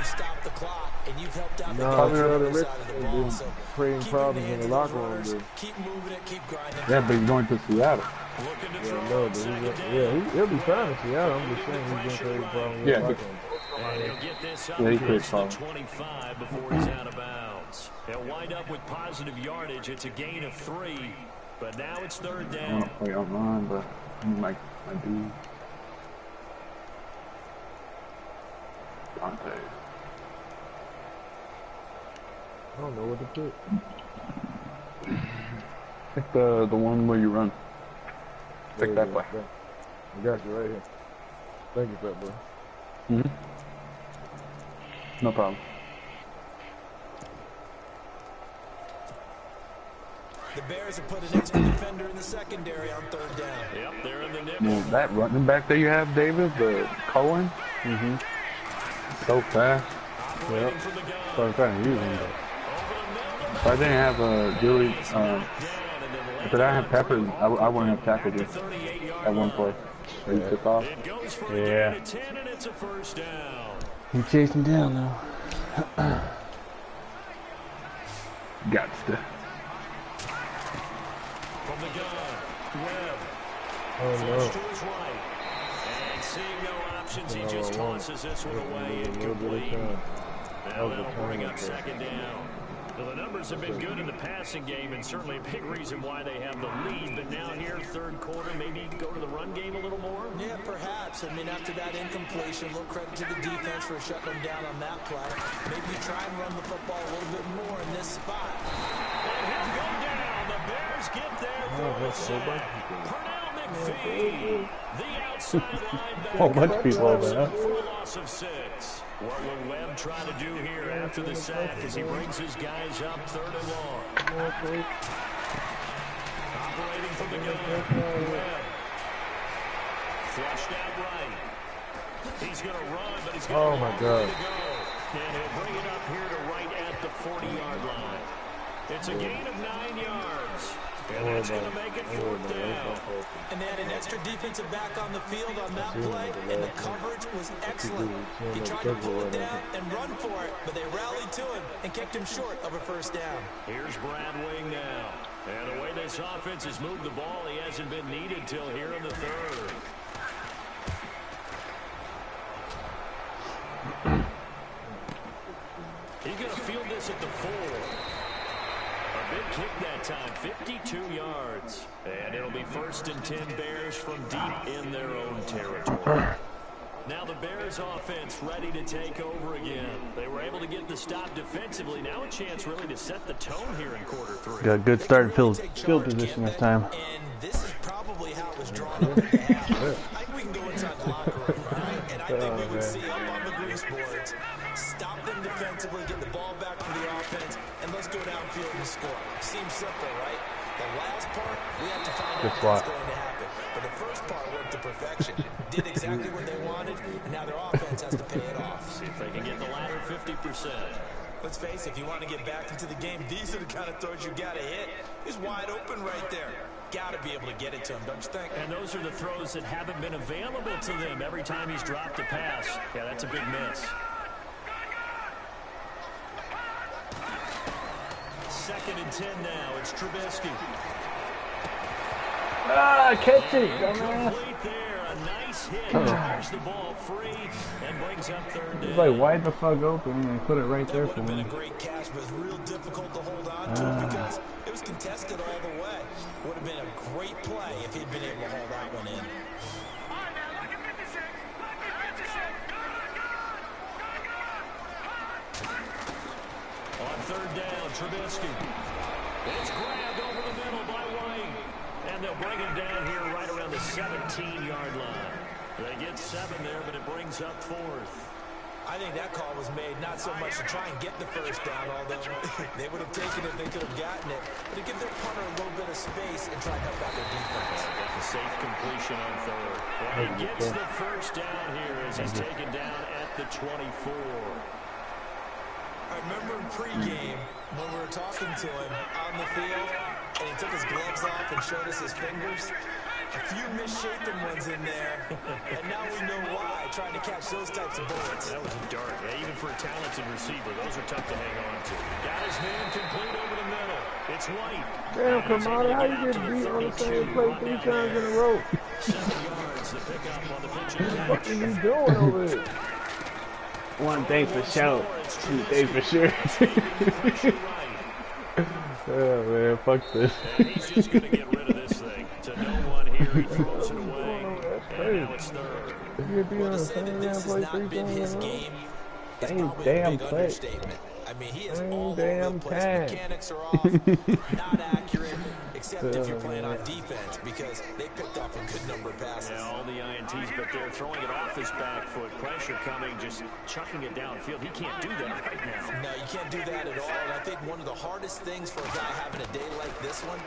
stop the clock, and you've helped out the No, coach Sheldon on the other Richardson side of the been ball. So creating keep problems your in the hands locker room, runners, dude. keep moving it, keep grinding. Yeah, but he's going to Seattle. looking to Yeah, throw no, on but second down. he'll be fine in Seattle. I'm just saying he's going to create problems in the Yeah, locker but- room. And he'll get this up Yeah, he towards creates the problems. 25 before he's out of bounds. He'll wind up with positive yardage. It's a gain of 3, but now it's third I down. want to play online, but I'm like my dude. Dante. I don't know what to put. Take the one where you run. Take that way. I got you right here. Thank you, fat boy. No problem. The Bears have put an extra defender in the secondary on third down. Yep, they're in the nickel. Well, that running back that you have, David, the Cohen. So fast. Yep. So I'm trying to use him, but If I didn't have a really, if I didn't have Pepper, I wouldn't have tackled you at one play. Where you took off. yeah. And it's a first down. He chased him down though. Gots to. From the gun, Webb. Oh, no. Flush to his right. And seeing no options, he just tosses this one away incomplete. Now that'll bring up second down. Well, the numbers have been good in the passing game, and certainly a big reason why they have the lead. But now here, third quarter, maybe go to the run game a little more? Yeah, perhaps. I mean, after that incompletion, a little credit to the defense for shutting them down on that play. Maybe you try and run the football a little bit more in this spot. And he'll go down. The Bears get there for the sack. Pernell McPhee, the outside linebacker. Oh, bunch of people over there. For a loss of 6. What will Webb try to do here after the sack as he brings his guys up third and long? Operating from the gun, Webb. Flushed out right. He's going to run, but he's got a long way to go. And he'll bring it up here to right at the 40-yard line. It's a gain of 9 yards. And that's going to make it fourth down. And they had an extra defensive back on the field on that play, and the coverage was excellent. He tried to pull it down and run for it, but they rallied to him and kept him short of a first down. Here's Brad Wing now. And the way this offense has moved the ball, he hasn't been needed till here in the third. He's going to field this at the 4. A big kick that time, 52 yards. And it'll be first and 10 Bears from deep in their own territory. Now the Bears offense ready to take over again. They were able to get the stop defensively. Now a chance really to set the tone here in quarter 3. Got a good start field position this time. And this is probably how it was drawn up at the half. I think we can go inside the locker room, right? And I think we would see up on the grease boards, stop them defensively, get the ball back for the offense, and let's go downfield and score. Seems simple, right? The last part, we have to find out what's going to happen. But the first part worked to perfection. Did exactly what they wanted, and now their offense has to pay it off. See if they can get the latter 50%. Let's face it, if you want to get back into the game, these are the kind of throws you got to hit. He's wide open right there. Got to be able to get it to him, don't you think? And those are the throws that haven't been available to them every time he's dropped a pass. Yeah, that's a big miss. Second and 10 now. It's Trubisky. Ah, catch it, dumbass. Complete there. A nice hit. Drives the ball free and brings up third down. He's like wide the fuck open and put it right there for That would have me. been a great catch, but it was real difficult to hold on to because it was contested all the way. Would have been a great play if he'd been able to hold that one in. On third down, Trubisky. It's grabbed over the middle by White. And they'll bring him down here right around the 17-yard line. They get 7 there, but it brings up fourth. I think that call was made not so much to try and get the first down, although they would have taken it if they could have gotten it, but to give their punter a little bit of space and try and help out their defense. That's a safe completion on third. And he gets the first down here as he's taken down at the 24. I remember in pregame when we were talking to him on the field, and he took his gloves off and showed us his fingers. A few misshapen ones in there, and now we know why, trying to catch those types of bullets. That was a dart. Yeah, even for a talented receiver, those are tough to hang on to. Got his man complete over the middle. It's White. Damn, Kamada, how you get beat on the same play 3 times in a row? 7 yards, the pickup on the pitch and catch. What are you doing over there? One thing for sure, 2 things for sure. Oh man, fuck this. And he's just going to get rid of this thing. To no one here, he throws it away. And now it's third. You get beat Well, on to the say that same this damn has play not 3 been times his in a row? game is Same probably a damn big play. understatement. I I mean, he is Same all over damn the place. time. Mechanics are off, not accurate, except if you're playing on defense, because they picked off a good number of passes. Yeah, all the INTs, but they're throwing it off his back foot. Pressure coming, just chucking it downfield. He can't do that right now. No, you can't do that at all. And I think one of the hardest things for a guy having a day like this one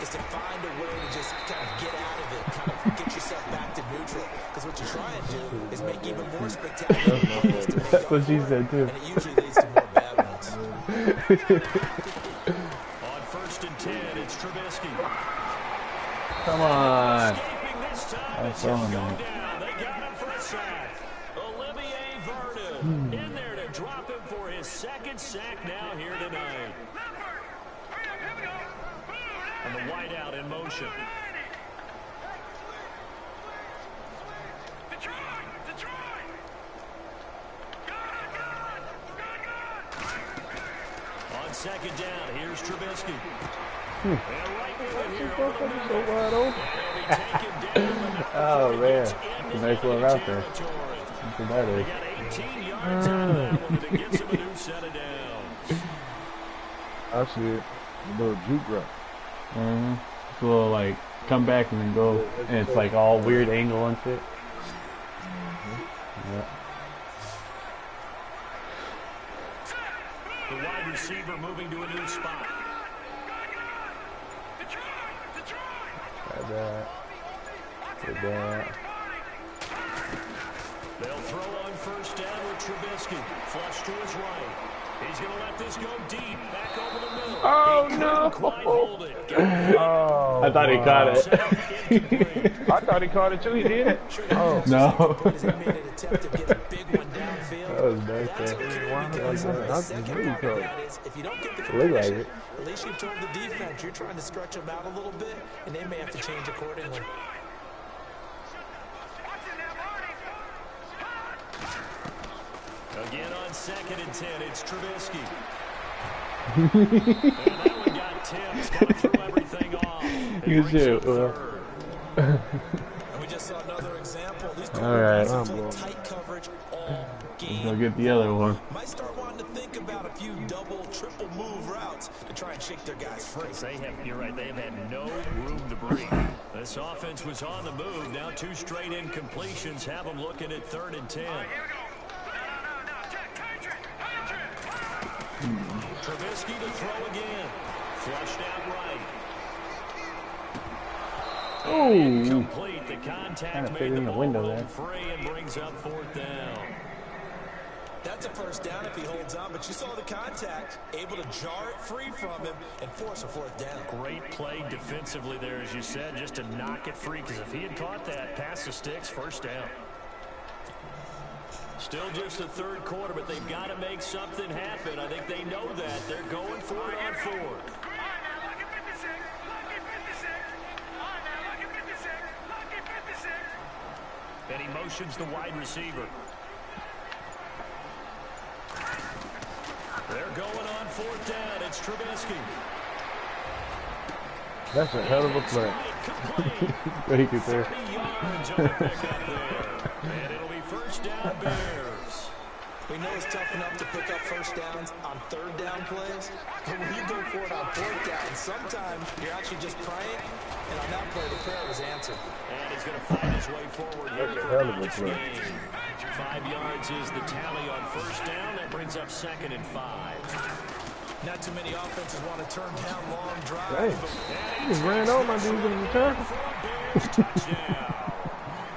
is to find a way to just kind of get out of it, kind of get yourself back to neutral. Because what you're trying to do is make even more spectacular plays to make That's up what she for it, said too. and it usually leads to more bad ones. On 1st and 10, it's Trubisky. Come on. Escaping this time. That's It's going on down. that. They got him for a sack. Olivier Vernon in there to drop him for his 2nd sack now here tonight. And the wideout in motion. On 2nd down, here's Trubisky. And right with it here over the middle. So wide open. They'll be taken down Oh, before he gets man. into Nice little enemy route there. territory. That's what that They is. got 18 yards out of that one, and it gets him a new set of downs. I see it. A little juke route. It's a little like come back and then go, and it's like all weird angle and shit. Yeah. The wide receiver moving to a new spot. Like that. Like that. They'll throw on 1st down with Trubisky. Flush to his right. He's going to let this go deep. Back over the middle. Oh, He no. couldn't quite hold it. Got Oh, I thought he caught it. it. I thought he caught it too. He did it. Oh, No. He made an attempt to get a big one downfield. That was nice, That's man. okay, because the second really part of close. that is if you don't get the Look like completion, it. at least you've told the defense you're trying to stretch them out a little bit, and they may have to change accordingly. Again on 2nd and 10, it's Trubisky. And that one got tipped. Kind of threw everything off. It You brings should, up well. 3rd. And we just saw another example. These All right. quarterbacks play tight coverage all Let's game. go get the other one. Might start wanting to think about a few double, triple move routes to try and shake their guys free. You're right, they have had no room to breathe. This offense was on the move. Now 2 straight incompletions have them looking at 3rd and 10. Trubisky to throw again. Flushed out right. Oh, Incomplete. The contact Kinda fit made the in the ball window roll there. free and brings up 4th down. That's a 1st down if he holds on, but you saw the contact, able to jar it free from him and force a 4th down. Great play defensively there, as you said, just to knock it free, because if he had caught that, pass the sticks, 1st down. Still just the 3rd quarter, but they've got to make something happen. I think they know that. They're going for it on 4th. And he motions the wide receiver. They're going on 4th down. It's Trubisky. that's a hell of a play. thank you, sir. 30 yards on the pickup there. And it'll be 1st down Bears. We know it's tough enough to pick up 1st downs on 3rd down plays, but when you go for it on 4th down, sometimes you're actually just praying, and on that play, the prayer was answered. And he's going to find his way forward here That's a for hell of a next play. game. 5 yards is the tally on 1st down. That brings up 2nd and 5. Not too many offenses want to turn down long drives. Dang. But He just ran over my dude in the tackle. Bears touchdown.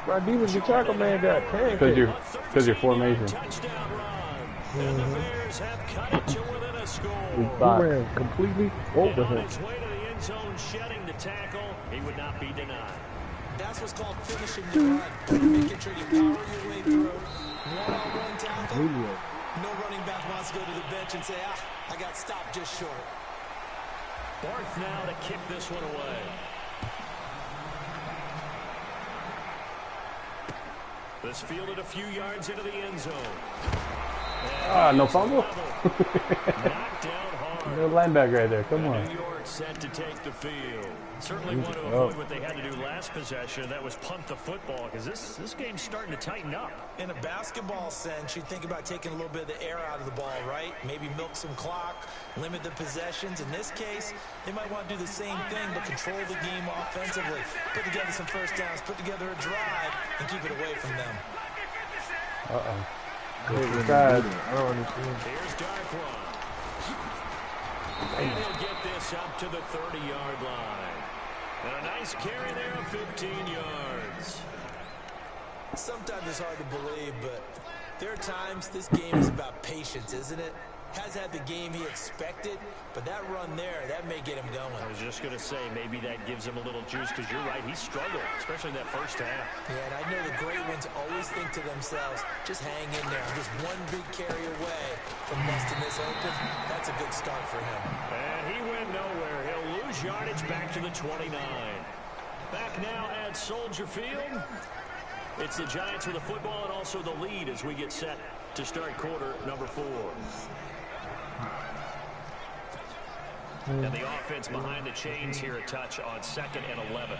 My defensive tackle man got tanked. Because your formation. Touchdown run. And the Bears have cut it to within a score. He ran completely over And on him. his way to the end zone, shedding the tackle, he would not be denied. that's what's called finishing the run. Making sure you power your way through. One-on-one tackle. Julio. No running back wants to go to the bench and say, I got stopped just short. Barth now to kick this one away. This fielded a few yards into the end zone. No fumble. Knocked down hard. yard. No linebacker right there. Come on. New York set to take the field. Certainly want to avoid what they had to do last possession. That was punt the football because this game's starting to tighten up. In a basketball sense, you think about taking a little bit of the air out of the ball, right? Maybe milk some clock, limit the possessions. In this case, they might want to do the same thing, but control the game offensively. Put together some first downs, put together a drive, and keep it away from them. Uh-oh. I don't understand. Here's Darkwan. And he'll get this up to the 30-yard line. And a nice carry there of 15 yards. Sometimes it's hard to believe, but there are times this game is about patience, isn't it? Has had the game he expected, but that run there, that may get him going. I was just going to say, maybe that gives him a little juice, because you're right, he struggled, especially in that first half. Yeah, and I know the great ones always think to themselves, just hang in there. Just one big carry away from busting this open. That's a good start for him. And he went nowhere. He'll lose yardage back to the 29. Back now at Soldier Field. It's the Giants with the football and also the lead as we get set to start quarter number 4. And the offense behind the chains here a touch on 2nd and 11.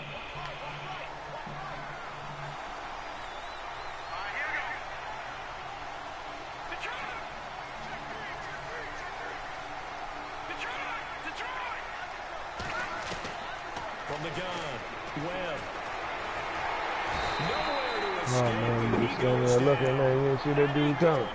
From the gun, Webb. Nowhere to escape. Oh, man, you just standing there looking, man. You didn't see that dude coming.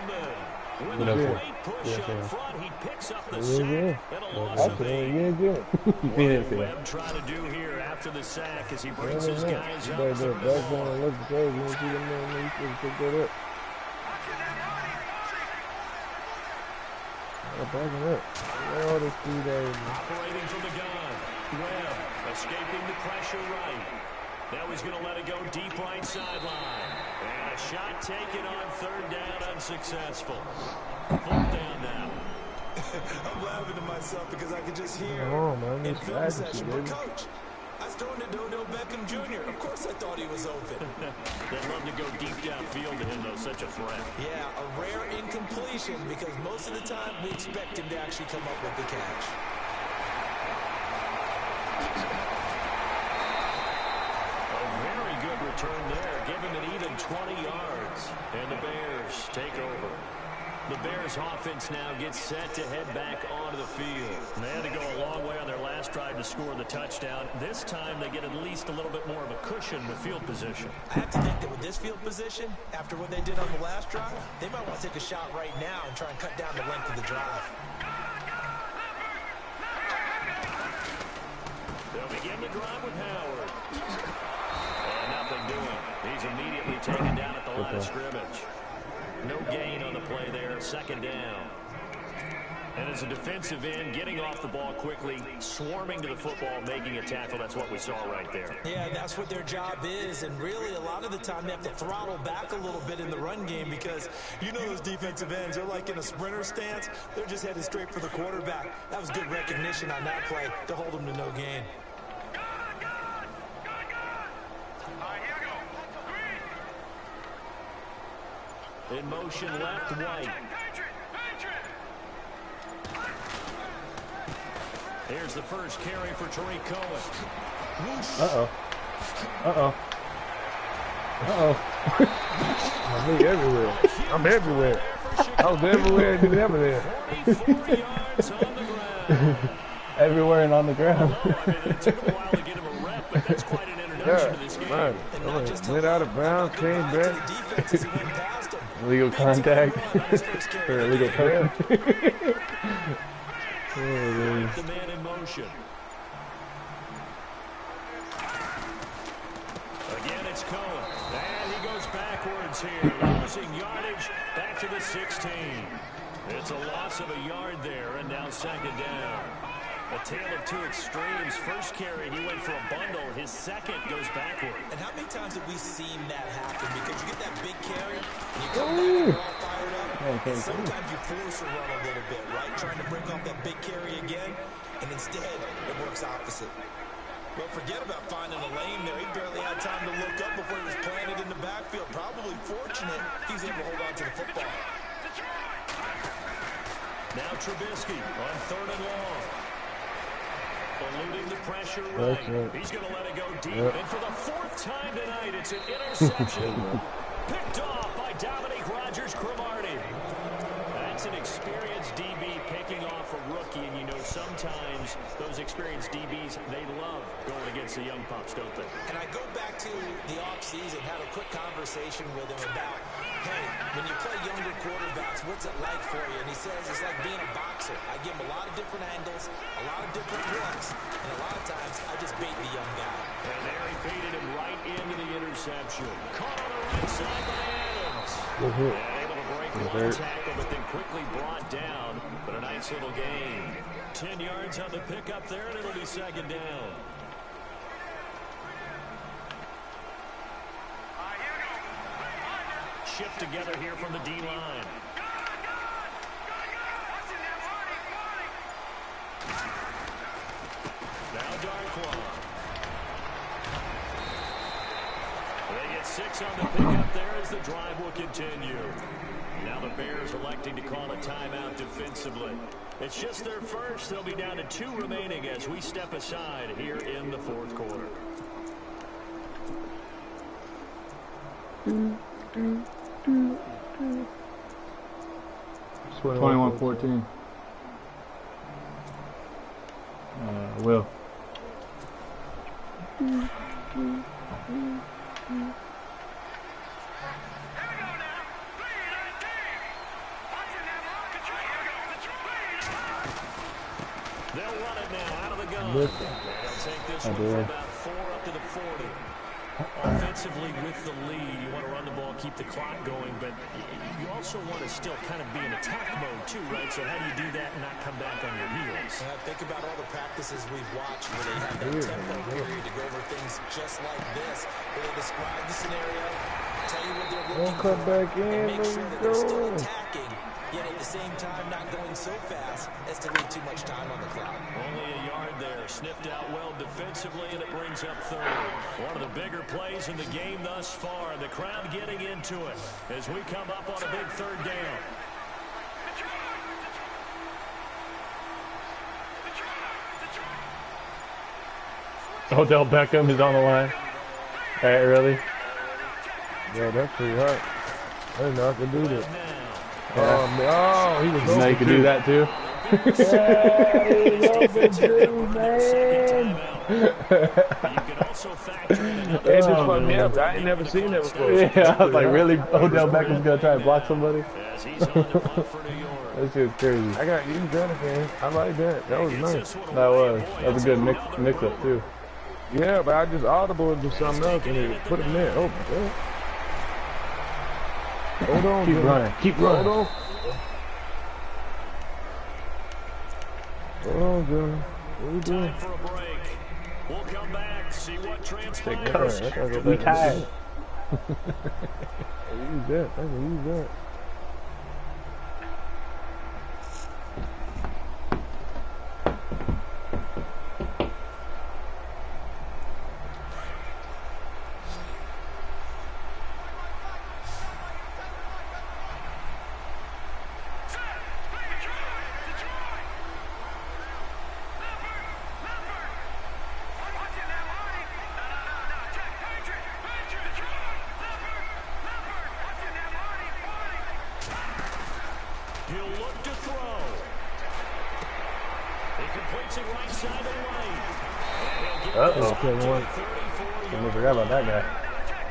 With a great push up front, he picks up the sack and a loss of 8. What did Webb try to do here after the sack as he brings his guys up to the middle? That's going to look crazy. You see the man, you should pick that up. Backing up. Oh, the speed there. Operating from the gun. Webb escaping the pressure right. Now he's going to let it go deep right sideline. And a shot taken on 3rd down, unsuccessful. 4th down now. I'm laughing to myself because I can just hear in film session. But Coach, I was throwing to Dodo Beckham Jr. Of course I thought he was open. They'd love to go deep downfield to him, though. Such a threat. Yeah, a rare incompletion because most of the time we expect him to actually come up with the catch. Return there, give him an even 20 yards. And the Bears take over. The Bears offense now gets set to head back onto the field. And they had to go a long way on their last drive to score the touchdown. This time they get at least a little bit more of a cushion with field position. I have to think that with this field position, after what they did on the last drive, they might want to take a shot right now and try and cut down the length of the drive. They'll begin the drive with Howard. Nothing doing. He's immediately taken down at the line of scrimmage. No gain on the play there. 2nd down. And as a defensive end, getting off the ball quickly, swarming to the football, making a tackle. That's what we saw right there. Yeah, that's what their job is. And really, a lot of the time, they have to throttle back a little bit in the run game because you know those defensive ends, they're like in a sprinter stance. They're just headed straight for the quarterback. That was good recognition on that play to hold them to no gain. In motion, left, White. Here's the first carry for Tariq Cohen. Uh-oh. Uh-oh. Uh-oh. I'm everywhere. I'm everywhere. I was everywhere and you never there. 44 yards on the ground. Everywhere and on the ground. I mean, it took a while to get him a rep, but that's quite an introduction to this game. Man, went out of bounds, came back. Illegal contact. Or illegal touch. The man in motion. Again, it's Cohen. And he goes backwards here. Losing yardage back to the 16. It's a loss of a yard there, and now 2nd down. A tale of two extremes. First carry, he went for a bundle. His second goes backward. And how many times have we seen that happen? Because you get that big carry, and you come back and you're all fired up. And sometimes you force a run a little bit, right? Trying to break off that big carry again, and instead it works opposite. Well, forget about finding a lane there. He barely had time to look up before he was planted in the backfield. Probably fortunate he's able to hold on to the football. Now Trubisky on 3rd and long. Eluding the pressure right. He's going to let it go deep. And for the 4th time tonight, it's an interception. Picked off by Dominique Rodgers-Cromartie. That's an experienced DB picking off a rookie. And you know sometimes those experienced DBs, they love going against the young pups, don't they? And I go back to the offseason, had a quick conversation with him about, hey, when you play younger quarterbacks, what's it like for you? And he says it's like being a boxer. I give him a lot of different angles, a lot of different looks, and a lot of times I just bait the young guy. And there he baited him right into the interception. Caught on the right side by Adams. And able to break one tackle, but then quickly brought down. But a nice little gain. 10 yards on the pickup there, and it'll be 2nd down. Shift together here from the D-line. Now Darkwa. They get 6 on the pickup there as the drive will continue. Now the Bears electing to call a timeout defensively. It's just their first. They'll be down to 2 remaining as we step aside here in the 4th quarter. 21-14. Will. They'll run it now out of the gun. They'll take this one for about 4 up to the 40. Offensively with the lead, you want to run the ball, keep the clock going, but you also want to still kind of be in attack mode too, right? So how do you do that and not come back on your heels? Think about all the practices we've watched where they have that tempo period to go over things just like this, where they describe the scenario, tell you what they're looking for, and make sure that they're still attacking, yet at the same time not going so fast as to leave too much time on the clock. Only a yard there, sniffed out well defensively, and it brings up 3rd. One of the bigger plays in the game thus far. The crowd getting into it as we come up on a big 3rd down. Odell Beckham is on the line. All right, really? Yeah, that's pretty hard. I didn't know I could do that. Yeah. Oh, he was now you can do that too. It just fucked me up. I ain't never seen that before. Yeah, I was like, really? Odell Beckham's gonna try to block somebody? That's just crazy. I got used that again. I like that. That was nice. That was a good mix up too. Yeah, but I just audible into something else and it put him there. Oh, man. Hold on, keep running. Keep running. Hold on. Hold on, Jimmy. What are you doing? For a break. We'll come back, see what transpires. We tired. Use that. I can use that. Uh-oh. I forgot about that guy.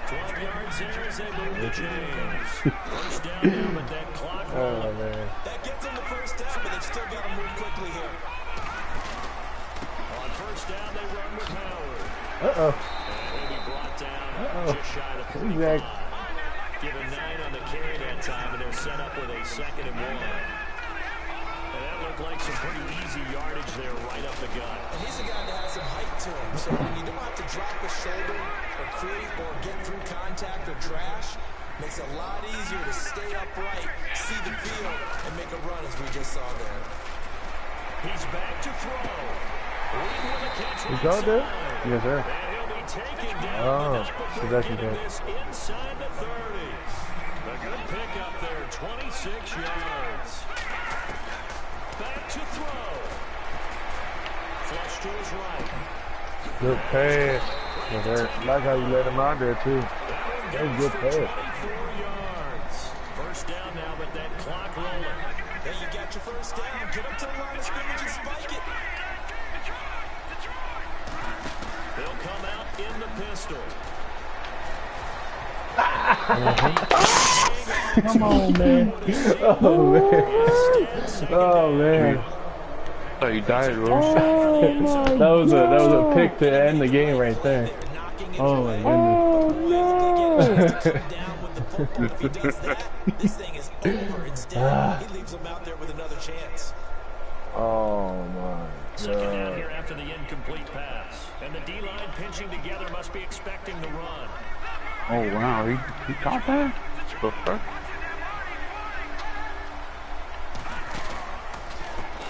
12 yards there as they move the chains. First down now, but that clock oh, man. That gets them the first down, but they've still got to move quickly here. On first down, they run with Howard. Uh-oh. And he'll be brought down just shy of 45. Given 9 on the carry that time, and they're set up with a 2nd and 1. And that looked like some pretty easy yardage there right up the gut. And he's a guy that has some height to him, so when you don't have to drop a shoulder or create or get through contact or trash, makes it a lot easier to stay upright, see the field, and make a run as we just saw there. He's back to throw. Reed with a catch He's out there? Yes, sir. And he'll be taken down. Possession catch. This inside the 30. A good pick up there, 26 yards. back to throw. Flush to his right. Good pass. I like how you let him out there, too. That was good pass. 24 yards. First down now, but that clock rolling. Hey, you got your first down. Get up to the line of scrimmage and spike it. He'll come out in the pistol. Come on, man. Oh, man. Oh, man. Oh, you died, Rose. Oh, that was a pick to end the game right there. Oh my goodness. This thing is over. Instead, he leaves him out there with another chance. Oh, my Second down God. here after the incomplete pass. And the D-line pinching together must be expecting the run. Oh, wow. He caught that? The fuck?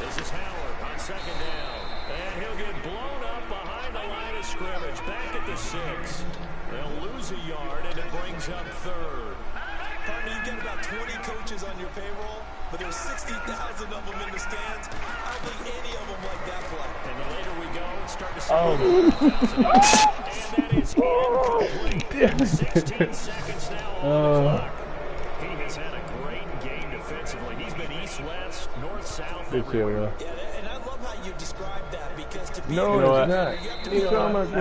This is Howard on second down. And he'll get blown up behind the line of scrimmage. Back at the 6. They'll lose a yard, and it brings up third. Partner, you got about 20 coaches on your payroll, but there's 60,000 of them in the stands. I don't think any of them like that play. And the later we go, it's start to see. And that is incomplete. 16 seconds now on the clock. He has had a great game defensively. He's been east-west, north-south, everywhere. Yeah, and I love how you described that because to be No, it's not. you have to be I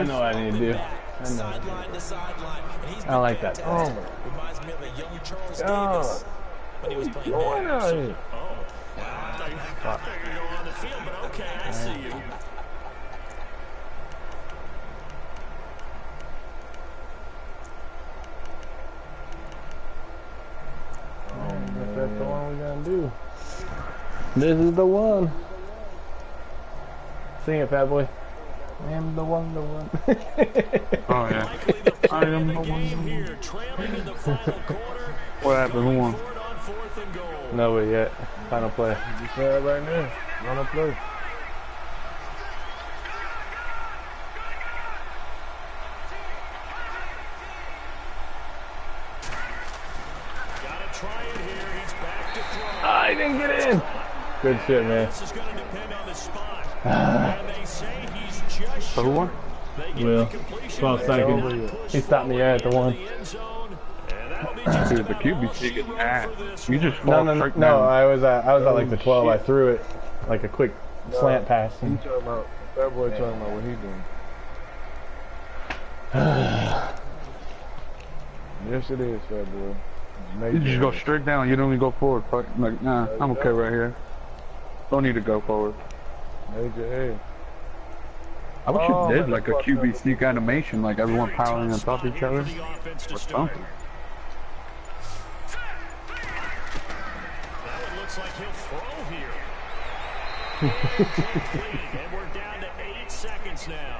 know what I need to do. I know. sideline to sideline. And he's I like that. Oh, reminds me of a young Charles God. Davis when he was playing Going Madden. out here. Oh, wow. I thought you were going on the field, but okay, I see you. That's the one we're going to do. This is the one. Sing it, fat boy. I am the one, the one. Oh, yeah. Likely the I play am of the the one. game here, trailing in the final quarter. What happened? Who won? Forward on 4th and goal. No way yet. Final play. You say it right now. Run a play. Gotta try it here. He's back to throw. I didn't get in. Good shit, man. This is going to depend on the spot. And they say he's just So who won? They get Will. the completion, 12 but they seconds. not push He stopped me at the forward one. into the end zone. And that'll be just Dude, a the QB rushy taking run ass. for this You one. just No, fall no, no, straight no. down. I was at like the 12. I shit. threw it like a quick slant pass. He talking about, that boy talking about what he doing. Yes, it is, fat boy. You just go straight down. You don't even go forward. Fuck. Like, nah, I'm okay right here. Don't need to go forward. Major A. I wish Oh, you did man, like a fuck QB that. sneak animation, like everyone Very piling on tough top of spot each here other. for the offense to Or start. something. Now it looks like he'll throw here. Incomplete, and we're down to 8 seconds now.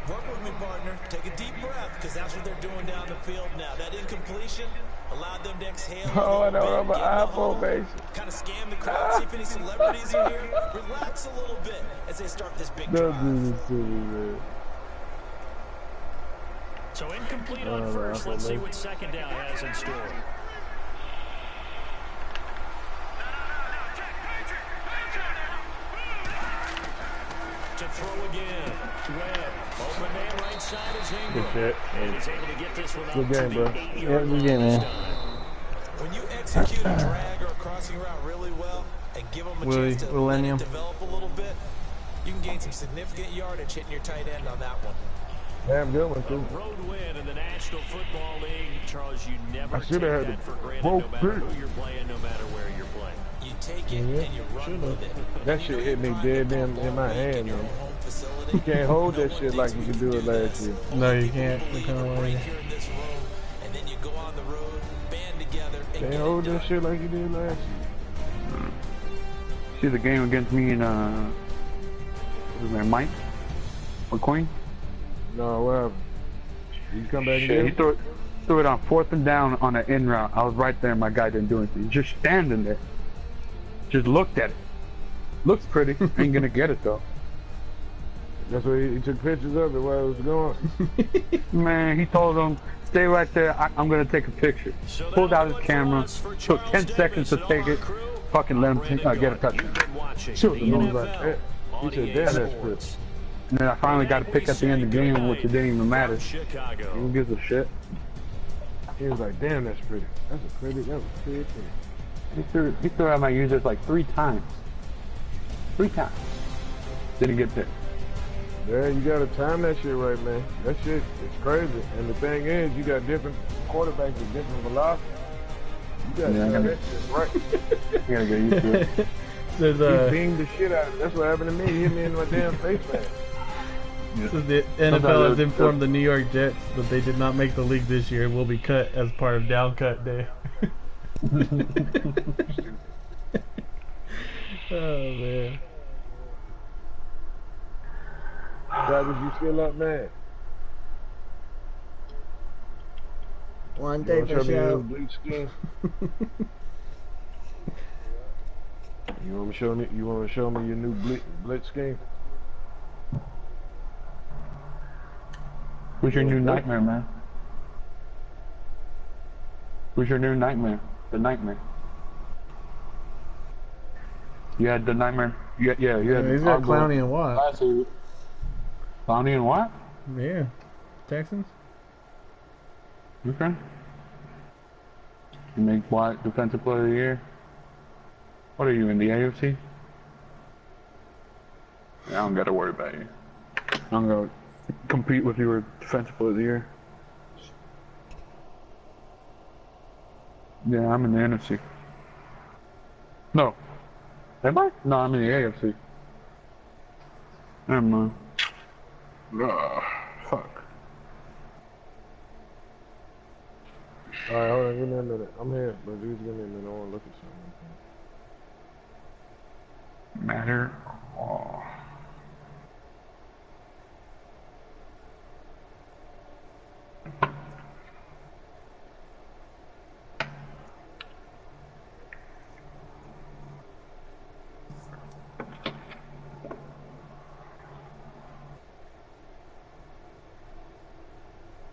Work with me, partner. Take a deep breath, because that's what they're doing down the field now. That incompletion allowed them to exhale. Oh, I know, I'm an iPhone, baby. Kind of scan the crowd, see if any celebrities are here. Relax a little bit as they start this big Don't drive. do this to me, man. So incomplete on first. Let's see what second down has in store. To throw again. Webb. Open man right side is Ingram. Good shit. And he's able to get this one Good up game, to bro. the 8-yard good line game, this man. time. When you execute a drag or a crossing route really well and give them a chance to let it develop a little bit, you can gain some significant yardage hitting your tight end on that one. Damn good one, A too. road win in the National Football League. Charles, you never I take shoulda had that the for granted, whole no matter pick. who you're playing, no matter where you're playing. You take it and you run with it. That shit hit me dead in my hand, man. You can't hold that shit like you could do it last year. No, you can't. Break here in this room, and then you go on the road, band together, and Can't get hold it that done. shit like you did last year. See the game against me and what's his name, Mike McQueen? No, what happened? You come back Shit, he again? threw it on 4th and down on an in route. I was right there, and my guy didn't do anything. Just standing there, just looked at it. Looks pretty. Ain't gonna get it though. That's why he took pictures of it while it was going. Man, he told him, stay right there. I'm gonna take a picture. So Pulled that'll out do his it for camera. us for Took Charles 10 seconds to Davis take and it. our crew. fucking let him get a touchdown. Sure, the nose like that. He said, damn, that's pretty. And then I finally got a pick at the end of the game, which it didn't even matter. Who gives a shit? He was like, damn, that's pretty. That was pretty thing. He threw at my users like 3 times. 3 times. Didn't get picked. Yeah, you gotta time that shit right, man. That shit is crazy. And the thing is, you got different quarterbacks with different velocities. You gotta time that shit right. You gotta get used to it. He beamed the shit out of it. That's what happened to me. He hit me in my damn face mask. Yeah. So the NFL has informed the New York Jets that they did not make the league this year and will be cut as part of down cut day. Oh man. Travis, you still up, man? One day for sure. You want to show me? You want to show me your new blitz scheme? Who's your new nightmare, man? Who's your new nightmare? The nightmare. You had the nightmare. You had he's got Clowney and Watt. Clowney and Watt? Yeah. Texans? Okay. You make Watt Defensive Player of the Year? What are you, in the AFC? I don't gotta worry about you. I'm gonna compete with your Defensive Player of the Year. Yeah, I'm in the NFC. No. Am I? No, I'm in the AFC. Never mind. Ugh, fuck. Alright, hold on, give me a minute. I'm here, but just give me a minute. I want to look at something. Matter. Oh.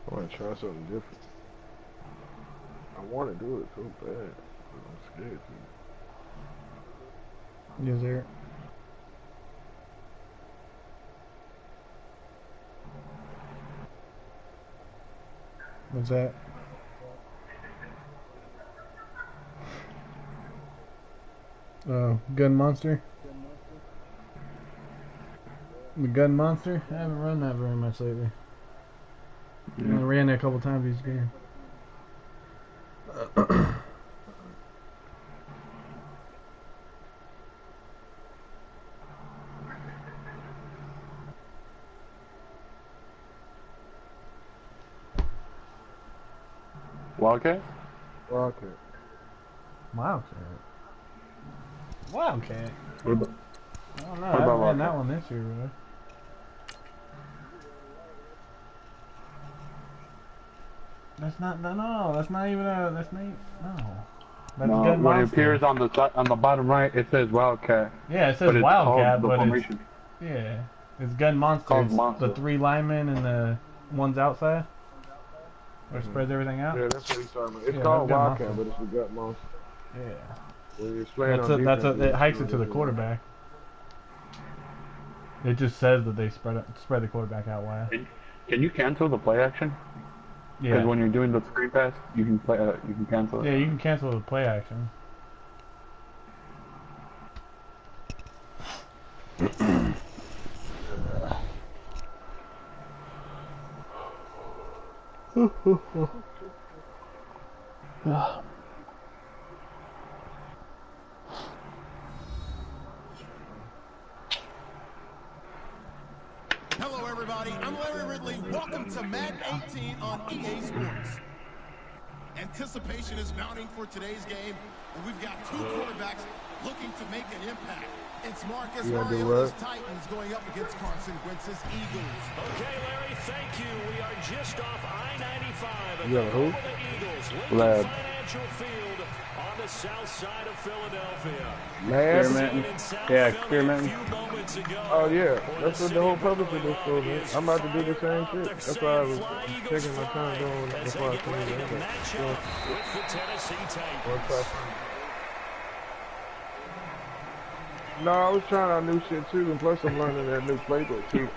I want to try something different. I want to do it so bad, but I'm scared to. Yes, sir. What's that? Oh, Gun Monster? The Gun Monster? I haven't run that very much lately. I ran it a couple times each game. Wildcat? Wildcat. Wildcat. Wildcat. What about, I don't know. I haven't ran that one this year, really. That's not no. That's not even a. That's not. No. That's no, Gun when Monster. it appears on the bottom right, it says Wildcat. Yeah, it says Wildcat, but formation. It's Gun Monster. Called it's Monster. the 3 linemen and the ones outside. Or spreads everything out. Yeah, that's what he's talking about. It's called Wildcat, but it's the Gut Monster. Yeah. When you're playing on defense, it hikes it to the quarterback. It just says that they spread the quarterback out wide. Can you cancel the play action? Yeah. Because when you're doing the screen pass, you can cancel it. Yeah, you can cancel the play action. Hello, everybody. I'm Larry Ridley. Welcome to Madden 18 on EA Sports. Anticipation is mounting for today's game, and we've got 2 quarterbacks looking to make an impact. It's Marcus Mariota's Titans going up against Carson Wentz's Eagles. Okay, Larry, thank you. We are just off I-95 and the home of the Eagles. Lincoln Financial Field on the south side of Philadelphia. Experimenting. Yeah, experimenting. Oh yeah, that's what the whole purpose of this show is. I'm about to do the same shit. That's why I was taking my time doing it before I came in. With the Tennessee Titans. No, I was trying out new shit too, and plus I'm learning that new playbook too.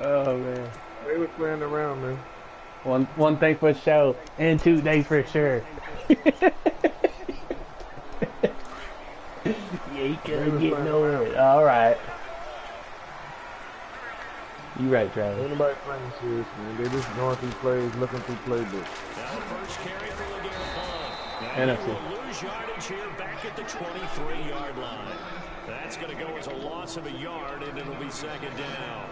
Oh man. They was playing around, man. One thing for sure, and 2 days for sure. Yeah, he couldn't get nowhere. All right. You right, Travis. Ain't nobody playing serious, man. They just going through plays, looking through playbook. Now the first carry for LeGarrette Blount. And Now he will lose yardage here back at the 23-yard line. That's going to go as a loss of a yard, and it'll be second down.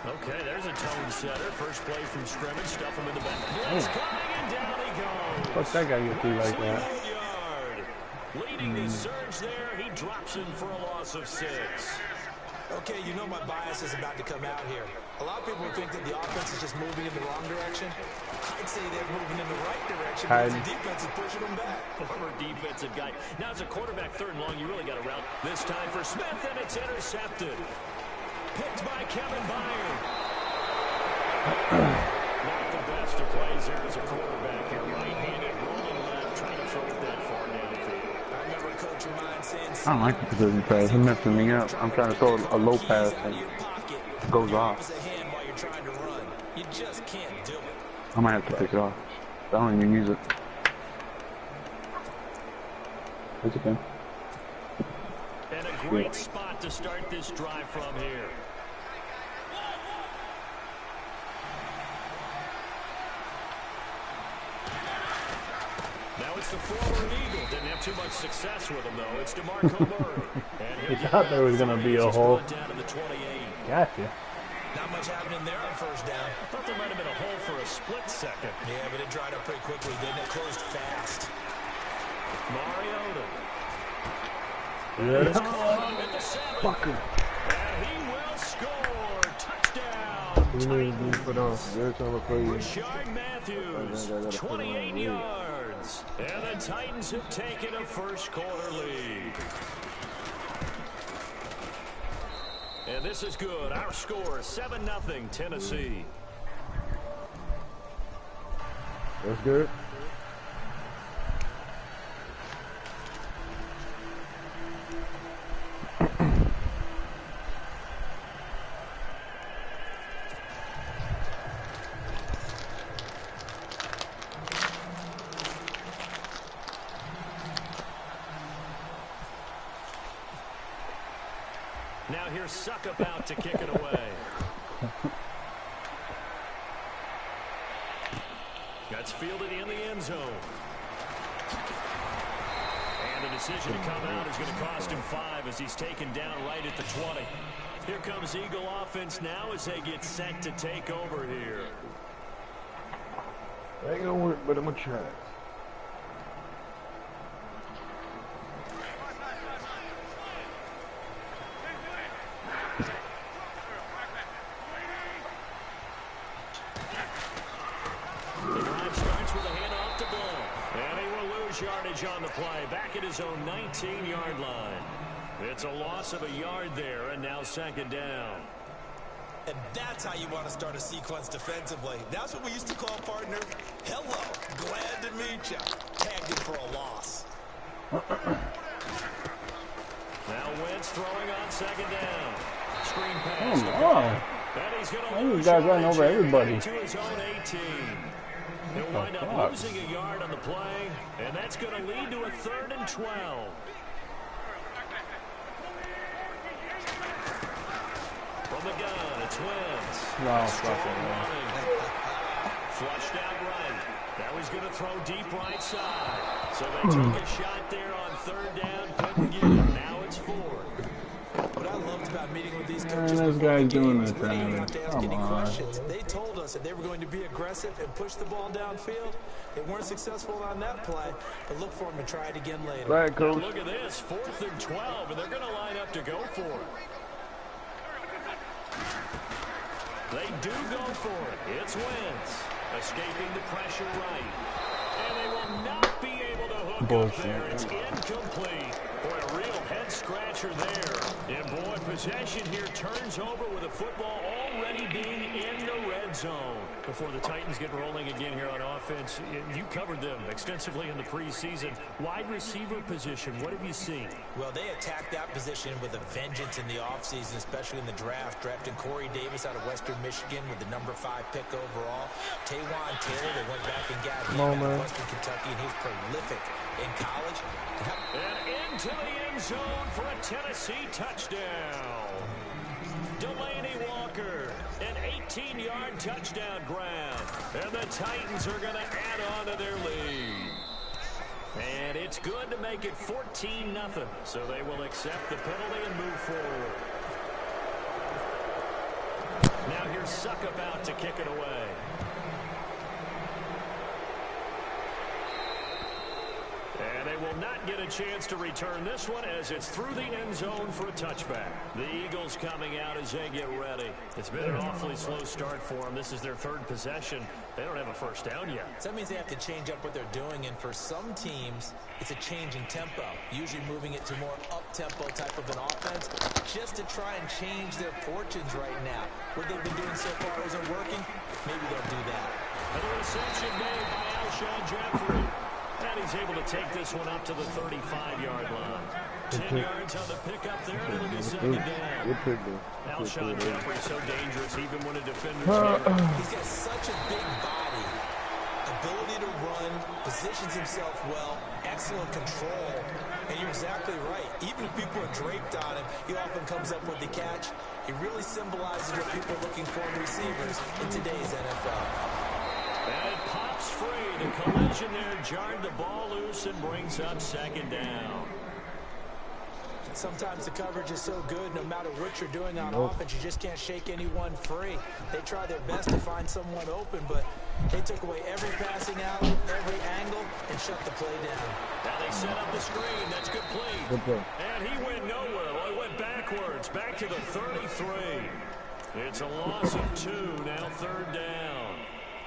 Okay, there's a tone setter. First play from scrimmage. Stuff him in the back. Blitz coming, and down he goes. What's that guy get through like that? Leading the surge there, he drops him for a loss of 6. Okay, you know my bias is about to come out here. A lot of people think that the offense is just moving in the wrong direction. I'd say they're moving in the right direction because the defense is pushing them back. Former defensive guy. Now as a quarterback, 3rd and long, you really got to route. This time for Smith, and it's intercepted. Picked by Kevin Byard. Not the best of plays there as a quarterback here. Right-handed, rolling left, trying to throw it that far downfield. I remember Coach of mine saying, I don't like the position pass. He's messing me up. I'm trying to throw a low pass and it goes off. You just can't do it. I might have to pick it off. I don't even use it. It's okay. And a great spot to start this drive from here. Now it's the former Eagle. Didn't have too much success with him, though. It's DeMarco Murray. You thought there was going to be a hole. Down to the 28. Gotcha. Not much happening there on first down. I thought there might have been a hole for a split second. Yeah, but it dried up pretty quickly, didn't it? Closed fast. Mariota. Yeah. Fucker. And he will score. Touchdown. Rashard Matthews, 28 yards. And the Titans have taken a first-quarter lead. And this is good. Our score, 7-0 Tennessee. That's good. Now here's Suckup out to kick it away. That's fielded in the end zone. And the decision to come out is going to cost him 5 as he's taken down right at the 20. Here comes Eagle offense now as they get set to take over here. Ain't gonna work, but I'm gonna try. Yardage on the play, back at his own 19-yard line. It's a loss of a yard there, and now second down. And that's how you want to start a sequence defensively. That's what we used to call, partner, hello, glad to meet you. Tagged him for a loss. Now Wentz throwing on second down. Screen pass. And he's going to lose guys running over everybody. To his own 18. He'll wind up losing a yard on the play, and that's going to lead to a 3rd and 12. From the gun, it's Wentz. Flushed out right. Now he's going to throw deep right side. So they took a shot there on 3rd down, couldn't get it. Now it's 4th. What I loved about meeting with these coaches this guy's doing the time. Questions. They told us that they were going to be aggressive and push the ball downfield. They weren't successful on that play, but look for them to try it again later. Right, coach. Look at this, 4th and 12, and they're going to line up to go for it. They do go for it. It's Wentz escaping the pressure right. And they will not be able to hook bullshit. It's incomplete. Boy, a real head scratcher there. And boy, possession here turns over with the football already being in the red zone. Before the Titans get rolling again here on offense, you covered them extensively in the preseason. Wide receiver position, what have you seen? Well, they attacked that position with a vengeance in the offseason, especially in the draft, drafting Corey Davis out of Western Michigan with the number 5 pick overall. Taywan Taylor, they went back and got him out of Western Kentucky, and he's prolific in college. And into the end zone for a Tennessee touchdown. Delaney Walker, an 18-yard touchdown grab. And the Titans are going to add on to their lead. And it's good to make it 14-0. So they will accept the penalty and move forward. Now here's Suck about to kick it away. And they will not get a chance to return this one as it's through the end zone for a touchback. The Eagles coming out as they get ready. It's been an awfully slow start for them. This is their 3rd possession. They don't have a first down yet. So that means they have to change up what they're doing, and for some teams, it's a change in tempo, usually moving it to more up-tempo type of an offense, just to try and change their fortunes right now. What they've been doing so far isn't working. Maybe they'll do that. Another reception made by Alshon Jeffrey. And he's able to take this one up to the 35-yard line. 10 yards on the pickup there, and it'll be second down. Alshon Jeffrey so dangerous even when a defender's here. He's got such a big body, ability to run, positions himself well, excellent control. And you're exactly right. Even if people are draped on him, he often comes up with the catch. He really symbolizes what people are looking for in receivers in today's NFL. And it pops free. The collision there jarred the ball loose and brings up second down. Sometimes the coverage is so good, no matter what you're doing on offense, you just can't shake anyone free. They try their best to find someone open, but they took away every passing out, every angle, and shut the play down. Now they set up the screen. That's complete. And he went nowhere. Well, he went backwards, back to the 33. It's a loss of 2, now 3rd down.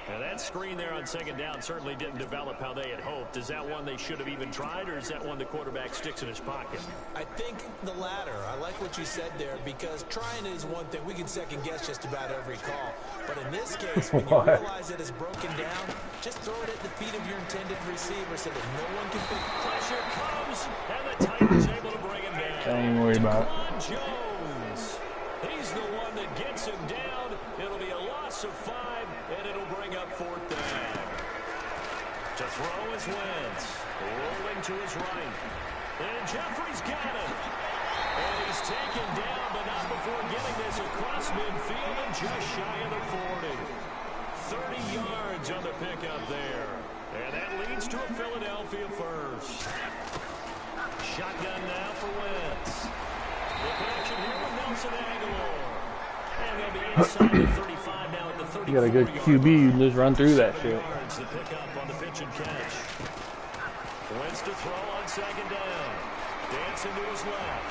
Now that screen there on second down certainly didn't develop how they had hoped. Is that one they should have even tried, or is that one the quarterback sticks in his pocket? I think the latter. I like what you said there, because trying is one thing. We can second guess just about every call. But in this case, when you realize that it's broken down, just throw it at the feet of your intended receiver so that no one can pick. Pressure comes, and the Titans able to bring him down. Don't worry about it. Jones. He's the one that gets him down. It'll be a loss of 5, and it'll bring up 4th down. To throw is Wentz. Rolling to his right. And Jeffrey's got him. And he's taken down, but not before getting this across midfield and just shy of the 40. 30 yards on the pickup there. And that leads to a Philadelphia first. Shotgun now for Wentz. The connection here with Nelson Aguilar. And they'll be inside the 35 now at the 34. You got a good QB, you can just run through that shit. Yards, the pickup on the pitch and catch. Wentz to throw on second down. Dancing to his left.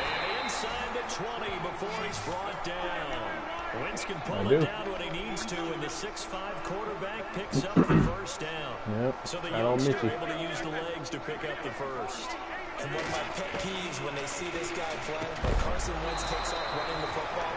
And inside the 20 before he's brought down. Wentz can pull it down when he needs to, and the 6'5 quarterback picks up the first down. Yep. So the youngster able to use the legs to pick up the first. And one of my pet peeves when they see this guy play, when Carson Wentz takes off running the football,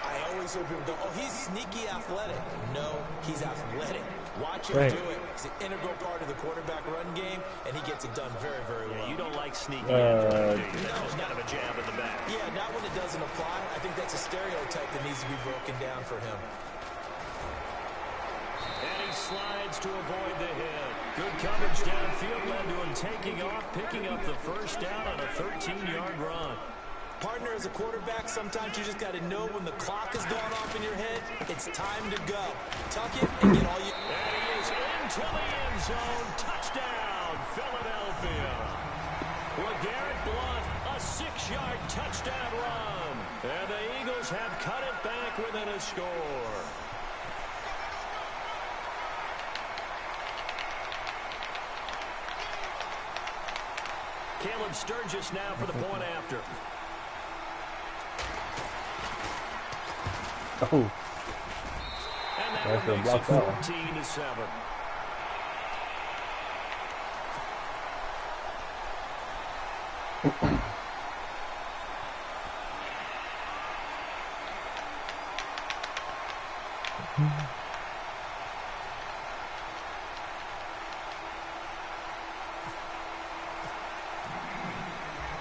I always hear people go, oh, he's sneaky athletic. No, he's athletic. Watch him do it. It's an integral part of the quarterback run game, and he gets it done very, very well. You don't like sneaky athletic. That's just kind of a jab in the back. Yeah, not when it doesn't apply. I think that's a stereotype that needs to be broken down for him. And he slides to avoid the hit. Good coverage downfield led to him taking off, picking up the first down on a 13-yard run. Partner, as a quarterback, sometimes you just got to know when the clock has gone off in your head, it's time to go. Tuck it and get all you... And he is into the end zone. Touchdown, Philadelphia. LeGarrette Blount, a 6-yard touchdown run. And the Eagles have cut it back within a score. Caleb Sturgis now for the point after. Oh. And that one makes it 14-7.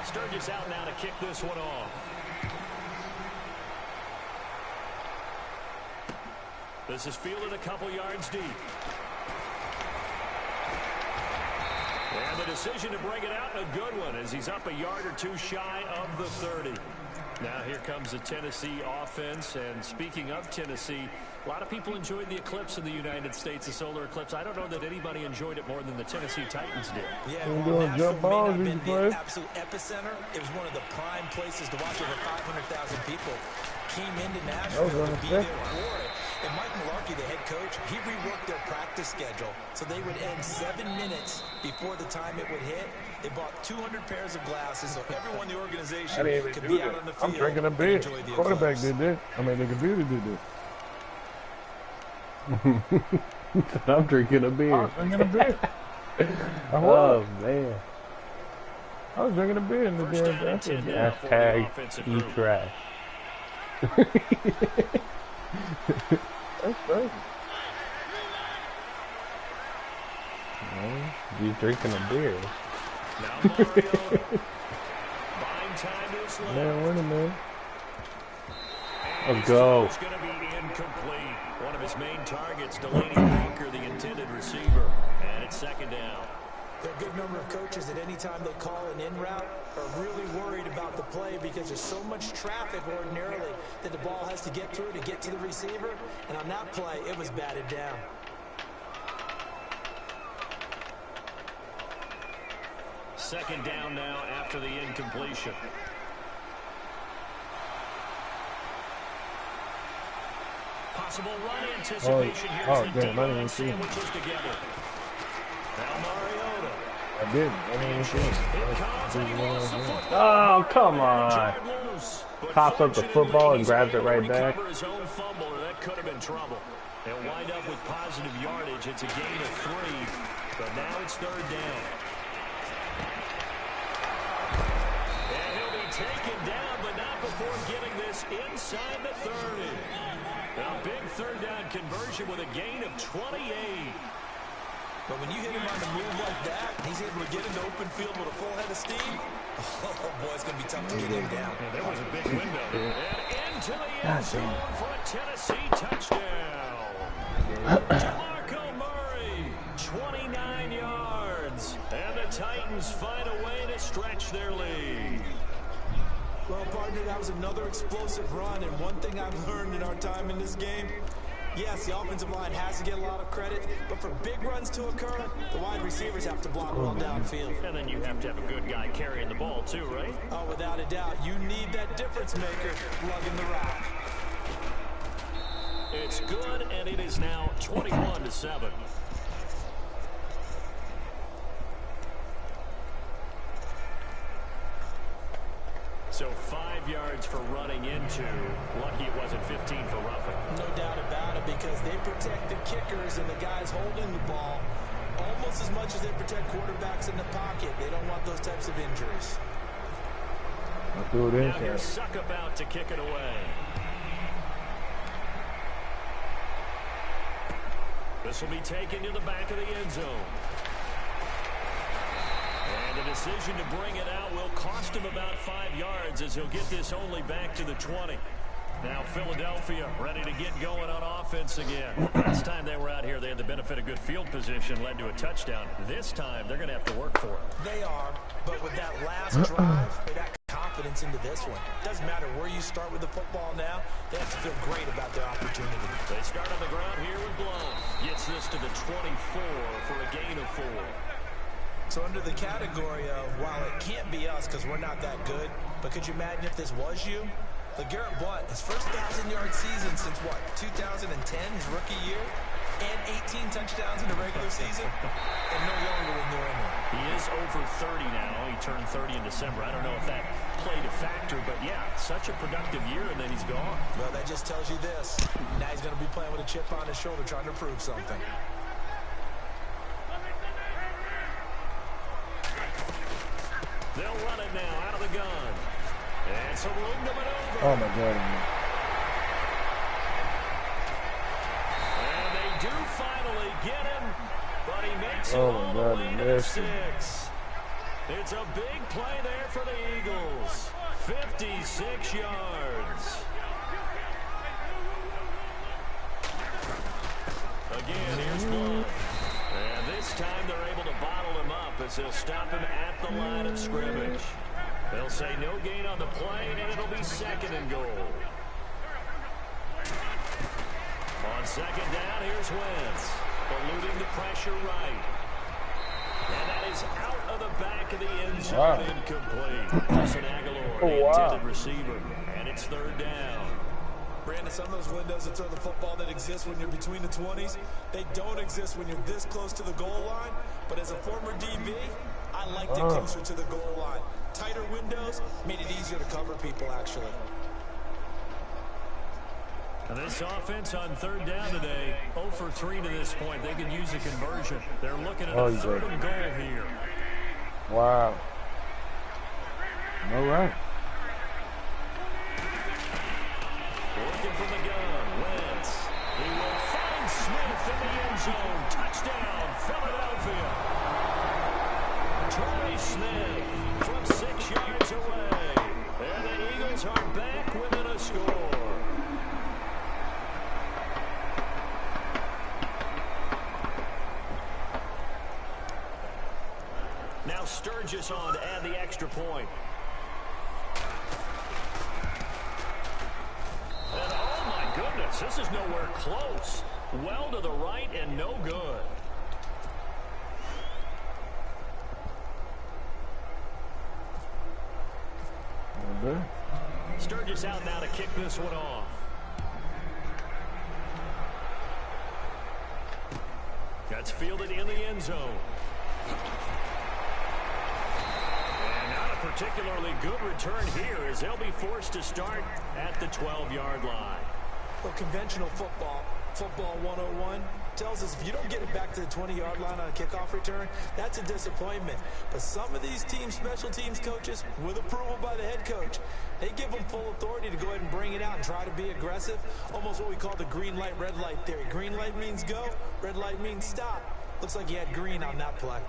Sturgis out now to kick this one off. This is fielded a couple yards deep. And the decision to bring it out, a good one, as he's up a yard or two shy of the 30. Now here comes the Tennessee offense, and speaking of Tennessee, a lot of people enjoyed the eclipse in the United States, the solar eclipse. I don't know that anybody enjoyed it more than the Tennessee Titans did. Yeah, while Nashville may not have been the absolute epicenter, it was one of the prime places to watch. Over 500,000 people came into Nashville to be there for it. And Mike Mularkey, the head coach, he reworked their practice schedule so they would end 7 minutes before the time it would hit. They bought 200 pairs of glasses so everyone in the organization could be out on the field. I'm drinking a beer. The quarterback did this. I mean, the computer did this. I'm drinking a beer. I was drinking a beer. Oh, man. I was drinking a beer in the damn Hashtag eat trash. That's crazy. He's drinking a beer. Now Mario. Buying time to slow. Man, winning, man. Let's go. It's going to be incomplete. One of his main targets, Delaney Baker, the intended receiver. And it's second down. There are a good number of coaches at any time they call an in route are really worried about the play because there's so much traffic ordinarily that the ball has to get through to get to the receiver. And on that play, it was batted down. Second down now after the incompletion. Possible run anticipation. Here's the deep sandwiches together. Now Mariota. I didn't. I didn't even see it. Oh, come on. Pops up the football and grabs it right back. His own fumble, or that could have been trouble. They'll wind up with positive yardage. It's a gain of 3, but now it's third down. And he'll be taken down, but not before getting this inside the 30. Now, big third down conversion with a gain of 28. But when you hit him on the move like that, he's able to get into open field with a full head of steam. Oh, boy, it's going to be tough to get him down. Yeah, there was a big window. And into the end zone for a Tennessee touchdown. DeMarco Murray, 29 yards. And the Titans find a way to stretch their lead. Well, partner, that was another explosive run. And one thing I've learned in our time in this game, yes, the offensive line has to get a lot of credit, but for big runs to occur, the wide receivers have to block well downfield. And then you have to have a good guy carrying the ball too, right? Oh, without a doubt. You need that difference maker lugging the rock. It's good, and it is now 21-7. So 5 yards for running into. Lucky it wasn't 15 for roughing. No doubt about it, because they protect the kickers and the guys holding the ball almost as much as they protect quarterbacks in the pocket. They don't want those types of injuries. Now here's Suck about to kick it away. This will be taken to the back of the end zone. And the decision to bring it out will cost him about 5 yards, as he'll get this only back to the 20. Now Philadelphia ready to get going on offense again. Last time they were out here, they had the benefit of good field position, led to a touchdown. This time, they're going to have to work for it. They are, but with that last drive, they got confidence into this one. Doesn't matter where you start with the football now, they have to feel great about their opportunity. They start on the ground here with Blown. Gets this to the 24 for a gain of 4. So under the category of, while it can't be us because we're not that good, but could you imagine if this was you? LeGarrette Blount, his first 1,000-yard season since, what, 2010, his rookie year? And 18 touchdowns in the regular season? And no longer with New England. He is over 30 now. He turned 30 in December. I don't know if that played a factor, but yeah, such a productive year, and then he's gone. Well, that just tells you this. Now he's going to be playing with a chip on his shoulder trying to prove something. They'll run it now out of the gun. And some room to maneuver. Oh, my God. And they do finally get him, but he makes it all the way to the 6. It's a big play there for the Eagles. 56 yards. Again, here's one. And this time they're able to bottle him up as they'll stop him at the line of scrimmage. They'll say no gain on the play, and it'll be 2nd and goal. On 2nd down, here's Wentz, eluding the pressure right. And that is out of the back of the end zone, incomplete. Nelson Aguilar, the intended receiver, and it's 3rd down. Brandon, some of those windows that throw the football that exist when you're between the 20s, they don't exist when you're this close to the goal line. But as a former DB, I liked it closer to the goal line. Tighter windows made it easier to cover people, actually. And this offense on 3rd down today, 0 for 3 to this point. They can use a conversion. They're looking at a 3rd and goal here. Wow. All right. Working from the gun, Wentz. He will find Smith in the end zone. Touchdown, Philadelphia. Troy Smith from 6 yards away. And the Eagles are back within a score. Now Sturgis on to add the extra point. And oh my goodness, this is nowhere close. Well to the right and no good. Sturgis out now to kick this one off. That's fielded in the end zone. And not a particularly good return here as they'll be forced to start at the 12-yard line. Well, conventional football 101, tells us if you don't get it back to the 20-yard line on a kickoff return, that's a disappointment. But some of these teams, special teams coaches, with approval by the head coach, they give them full authority to go ahead and bring it out and try to be aggressive. Almost what we call the green light, red light theory. Green light means go, red light means stop. Looks like he had green on that play.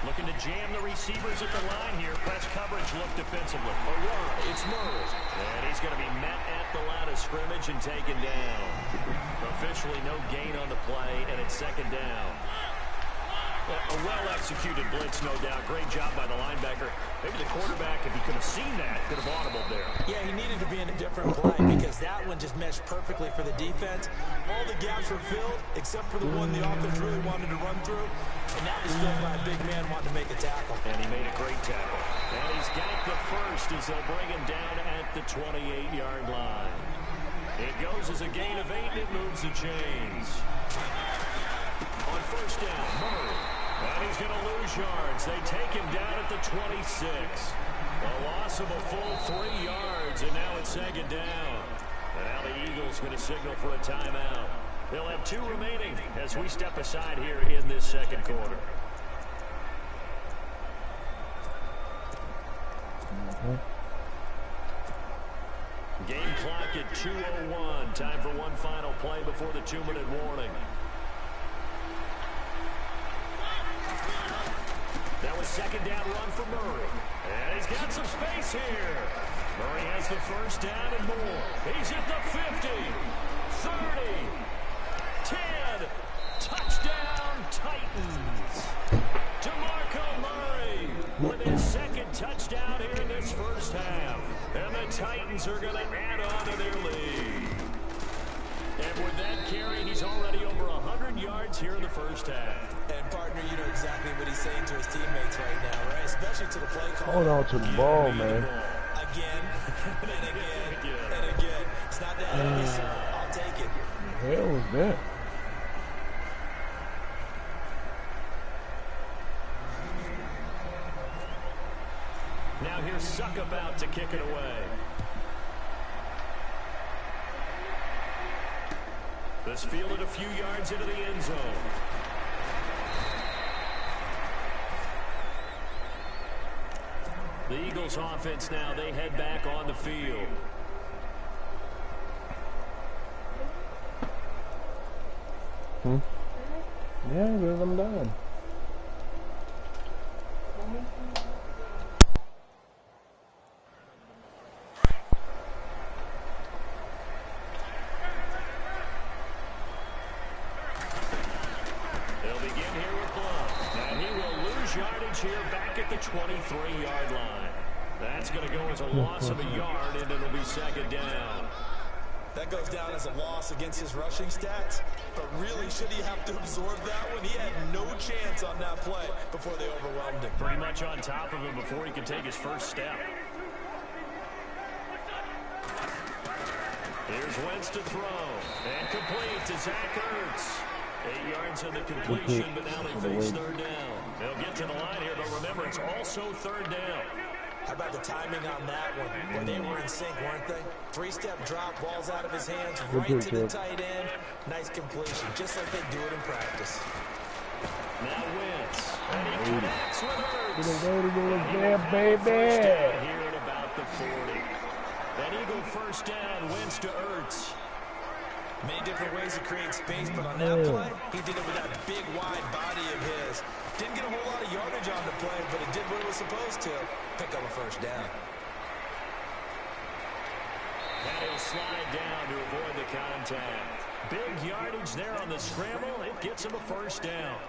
Looking to jam the receivers at the line here. Press coverage look defensively. It's Murray. And he's going to be met at the line of scrimmage and taken down. Officially no gain on the play, and it's 2nd down. A well-executed blitz, no doubt. Great job by the linebacker. Maybe the quarterback, if he could have seen that, could have audibled there. Yeah, he needed to be in a different play because that one just meshed perfectly for the defense. All the gaps were filled except for the one the offense really wanted to run through. And that was filled by a big man wanting to make a tackle. And he made a great tackle. And he's got the first as they'll bring him down at the 28-yard line. It goes as a gain of 8, and it moves the chains. On 1st down, Murray. And he's going to lose yards. They take him down at the 26. A loss of a full 3 yards, and now it's 2nd down. And now the Eagles going to signal for a timeout. They'll have 2 remaining as we step aside here in this 2nd quarter. Game clock at 2:01. Time for one final play before the 2-minute warning. That was 2nd down run for Murray. And he's got some space here. Murray has the 1st down and more. He's at the 50, 30, 10. Touchdown, Titans. DeMarco Murray with his 2nd touchdown here in this 1st half. And the Titans are going to add on to their lead. And with that carry, he's already over 100 yards here in the 1st half. And, partner, you know exactly what he's saying to his teammates right now, right? Especially to the play call. Hold on to the ball, man. Again, and again, and again. It's not that heavy, sir. I'll take it. What the hell was that? now here's Suck about to kick it away. This fielded a few yards into the end zone. The Eagles offense now, they head back on the field. Yeah, because I'm done. They'll begin here with Blunt. And he will lose yardage here back at the 23-yard line. That's going to go as a loss of a yard, and it'll be second down. That goes down as a loss against his rushing stats, but really should he have to absorb that one? He had no chance on that play before they overwhelmed him. Pretty much on top of him before he could take his first step. Here's Wentz to throw. And complete to Zach Ertz. 8 yards on the completion, but now they face third down. They'll get to the line here, but remember, it's also third down. How about the timing on that one? Boy, they were in sync, weren't they? 3-step drop, ball's out of his hands, right to the tight end. Nice completion, just like they do it in practice. Now Wentz, and he connects with Ertz. Baby. First down here at about the 40. That Eagle first down, Wentz to Ertz. Many different ways to create space, but on that play, he did it with that big, wide body of his. Didn't get a whole lot of yardage on the play, but it did what it was supposed to. Pick up a first down. And he'll slide down to avoid the contact. Big yardage there on the scramble. It gets him a first down.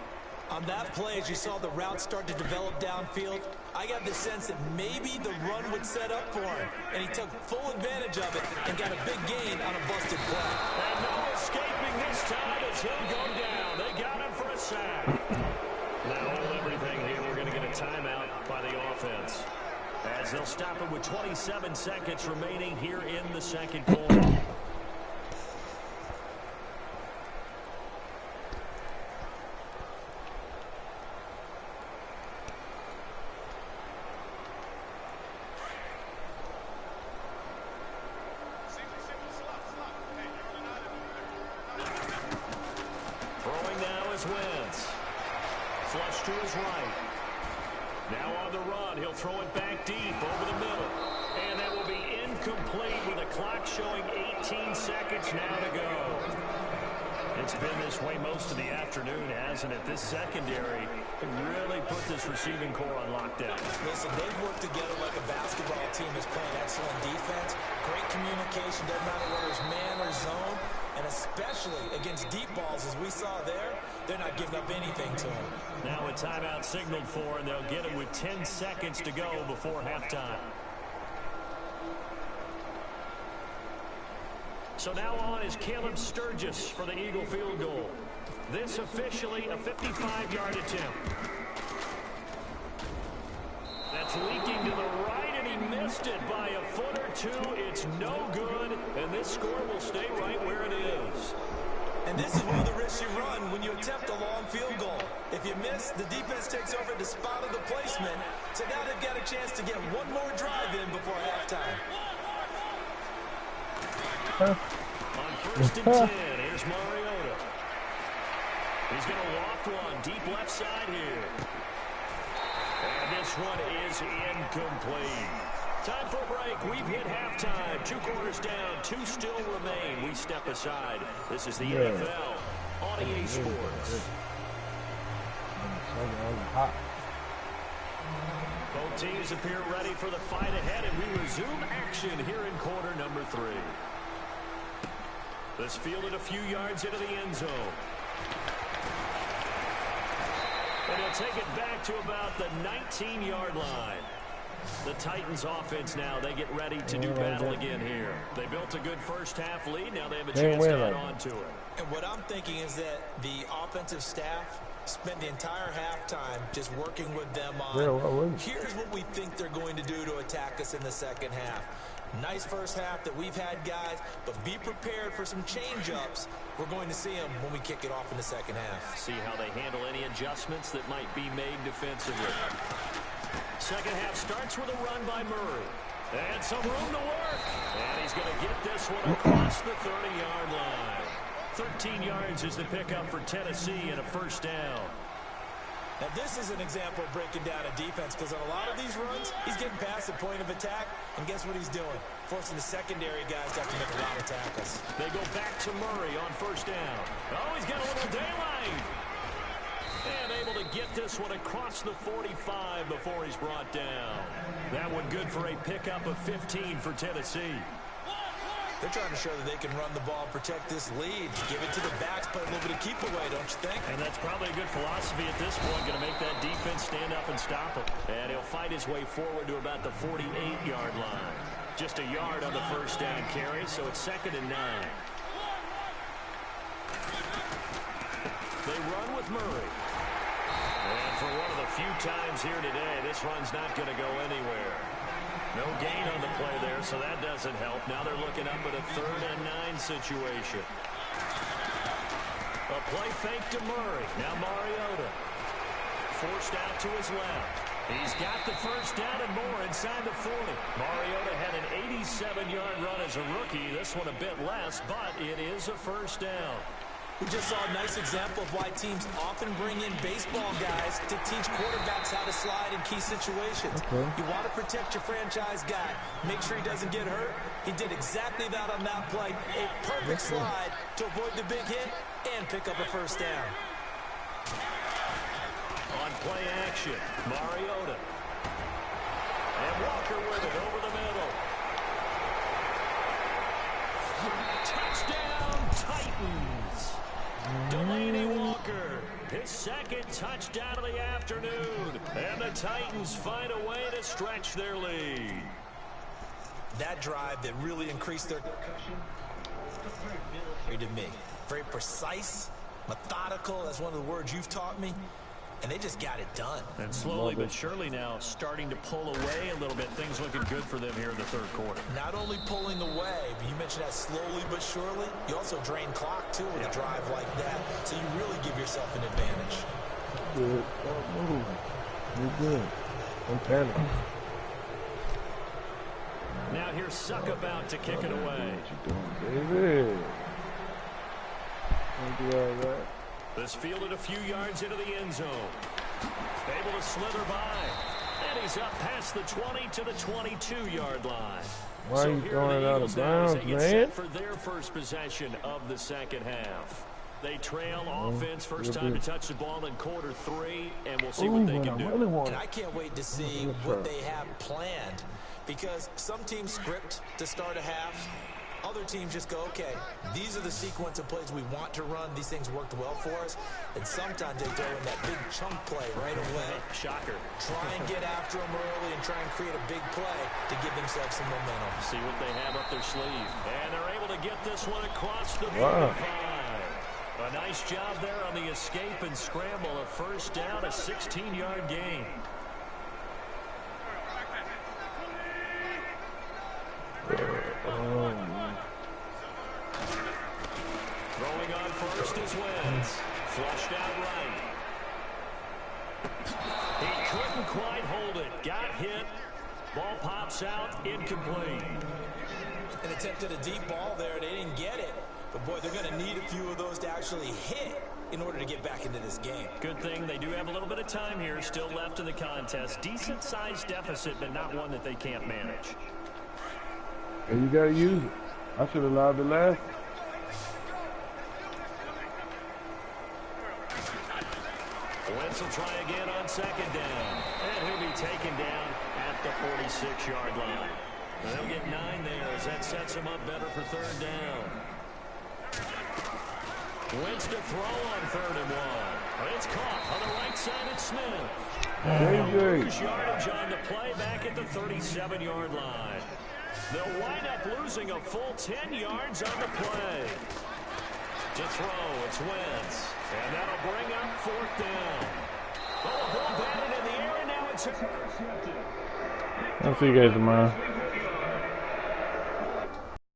On that play, as you saw the route start to develop downfield, I got the sense that maybe the run would set up for him, and he took full advantage of it and got a big gain on a busted play. And no escaping this time as he'll go down. They got him for a sack. Now hold everything here. We're going to get a timeout by the offense, as they'll stop it with 27 seconds remaining here in the second quarter. Wentz. Flush to his right. Now on the run, he'll throw it back deep over the middle. And that will be incomplete with the clock showing 18 seconds now to go. It's been this way most of the afternoon, hasn't it? This secondary really put this receiving core on lockdown. Listen, they've worked together like a basketball team is playing excellent defense. Great communication, doesn't matter whether it's man or zone. And especially against deep balls, as we saw there, they're not giving up anything to him. Now a timeout signaled for, and they'll get it with 10 seconds to go before halftime. So now on is Caleb Sturgis for the Eagle field goal. This officially a 55-yard attempt. That's leaking to the right, and he missed it by a foot or two. It's no good, and this score will stay right where it is. And this is one of the risks you run when you attempt a long field goal. If you miss, the defense takes over the spot of the placement, so now they've got a chance to get one more drive in before halftime. On first and 10, here's Mariota. He's going to loft one deep left side here. And this one is incomplete. Time for a break. We've hit halftime. 2 quarters down. 2 still remain. We step aside. This is the NFL on EA Sports. Both teams appear ready for the fight ahead, and we resume action here in quarter number 3. This fielded a few yards into the end zone. And he'll take it back to about the 19-yard line. The Titans offense now, they get ready to do battle again here. They built a good first half lead. Now they have a chance to add on to it. And what I'm thinking is that the offensive staff spent the entire halftime just working with them on, here's what we think they're going to do to attack us in the second half. Nice first half that we've had, guys, but be prepared for some change-ups. We're going to see them when we kick it off in the second half. See how they handle any adjustments that might be made defensively. Second half starts with a run by Murray. And some room to work. And he's going to get this one across the 30-yard line. 13 yards is the pickup for Tennessee and a first down. Now, this is an example of breaking down a defense because on a lot of these runs, he's getting past the point of attack, and guess what he's doing? Forcing the secondary guys to have to make a lot of tackles. They go back to Murray on first down. Oh, he's got a little daylight. And able to get this one across the 45 before he's brought down. That one good for a pickup of 15 for Tennessee. They're trying to show that they can run the ball and protect this lead. Give it to the backs, play a little bit of keep away, don't you think? And that's probably a good philosophy at this point. Going to make that defense stand up and stop him. And he'll fight his way forward to about the 48-yard line. Just a yard on the first down carry, so it's 2nd and 9. They run with Murray. And for one of the few times here today, this run's not going to go anywhere. No gain on the play there, so that doesn't help. Now they're looking up at a 3rd and 9 situation. A play fake to Murray. Now Mariota. Forced out to his left. He's got the first down and more inside the 40. Mariota had an 87-yard run as a rookie. This one a bit less, but it is a first down. We just saw a nice example of why teams often bring in baseball guys to teach quarterbacks how to slide in key situations. Okay. You want to protect your franchise guy. Make sure he doesn't get hurt. He did exactly that on that play. A perfect slide to avoid the big hit and pick up a first down. On play action, Mariota. And Walker with it over the middle. Touchdown, Titans. Delaney Walker, his 2nd touchdown of the afternoon. And the Titans find a way to stretch their lead. That drive that really increased their to me. Very precise, methodical. That's one of the words you've taught me. And they just got it done. And slowly but surely now starting to pull away a little bit. Things looking good for them here in the 3rd quarter. Not only pulling away, but you mentioned that slowly but surely. You also drain clock, too, with a drive like that. So you really give yourself an advantage. Good. Don't move. You're good. Don't panic. Now here's Suck about to kick it away. What you doing, baby? Don't do all that. This fielded a few yards into the end zone. Able to slither by. And he's up past the 20 to the 22-yard line. Why are you throwing it out of bounds, man? For their first possession of the 2nd half. They trail offense first time to touch the ball in quarter 3, and we'll see what they can do. And I can't wait to see what they have planned, because some teams script to start a half. Other teams just go, okay, these are the sequence of plays we want to run. These things worked well for us. And sometimes they throw in that big chunk play right away. Shocker. Try and get after them early and try and create a big play to give themselves some momentum. See what they have up their sleeve. And they're able to get this one across the 45. A nice job there on the escape and scramble. A first down, a 16-yard gain. Throwing on first is Wentz. Flushed out right. He couldn't quite hold it. Got hit. Ball pops out. Incomplete. And attempted a deep ball there. They didn't get it. But, boy, they're going to need a few of those to actually hit in order to get back into this game. Good thing they do have a little bit of time here still left in the contest. Decent-sized deficit, but not one that they can't manage. And you got to use it. I should have allowed the last. Wentz will try again on 2nd down. And he'll be taken down at the 46-yard line. They'll get 9 there as that sets him up better for 3rd down. Wentz to throw on 3rd and 1. It's caught on the right side at Smith. Lose yardage on the play back at the 37-yard line. They'll wind up losing a full 10 yards on the play. To throw, it's Wentz. And that'll bring up 4th down. Oh, a ball batted in the air, and now it's intercepted. I'll see you guys tomorrow.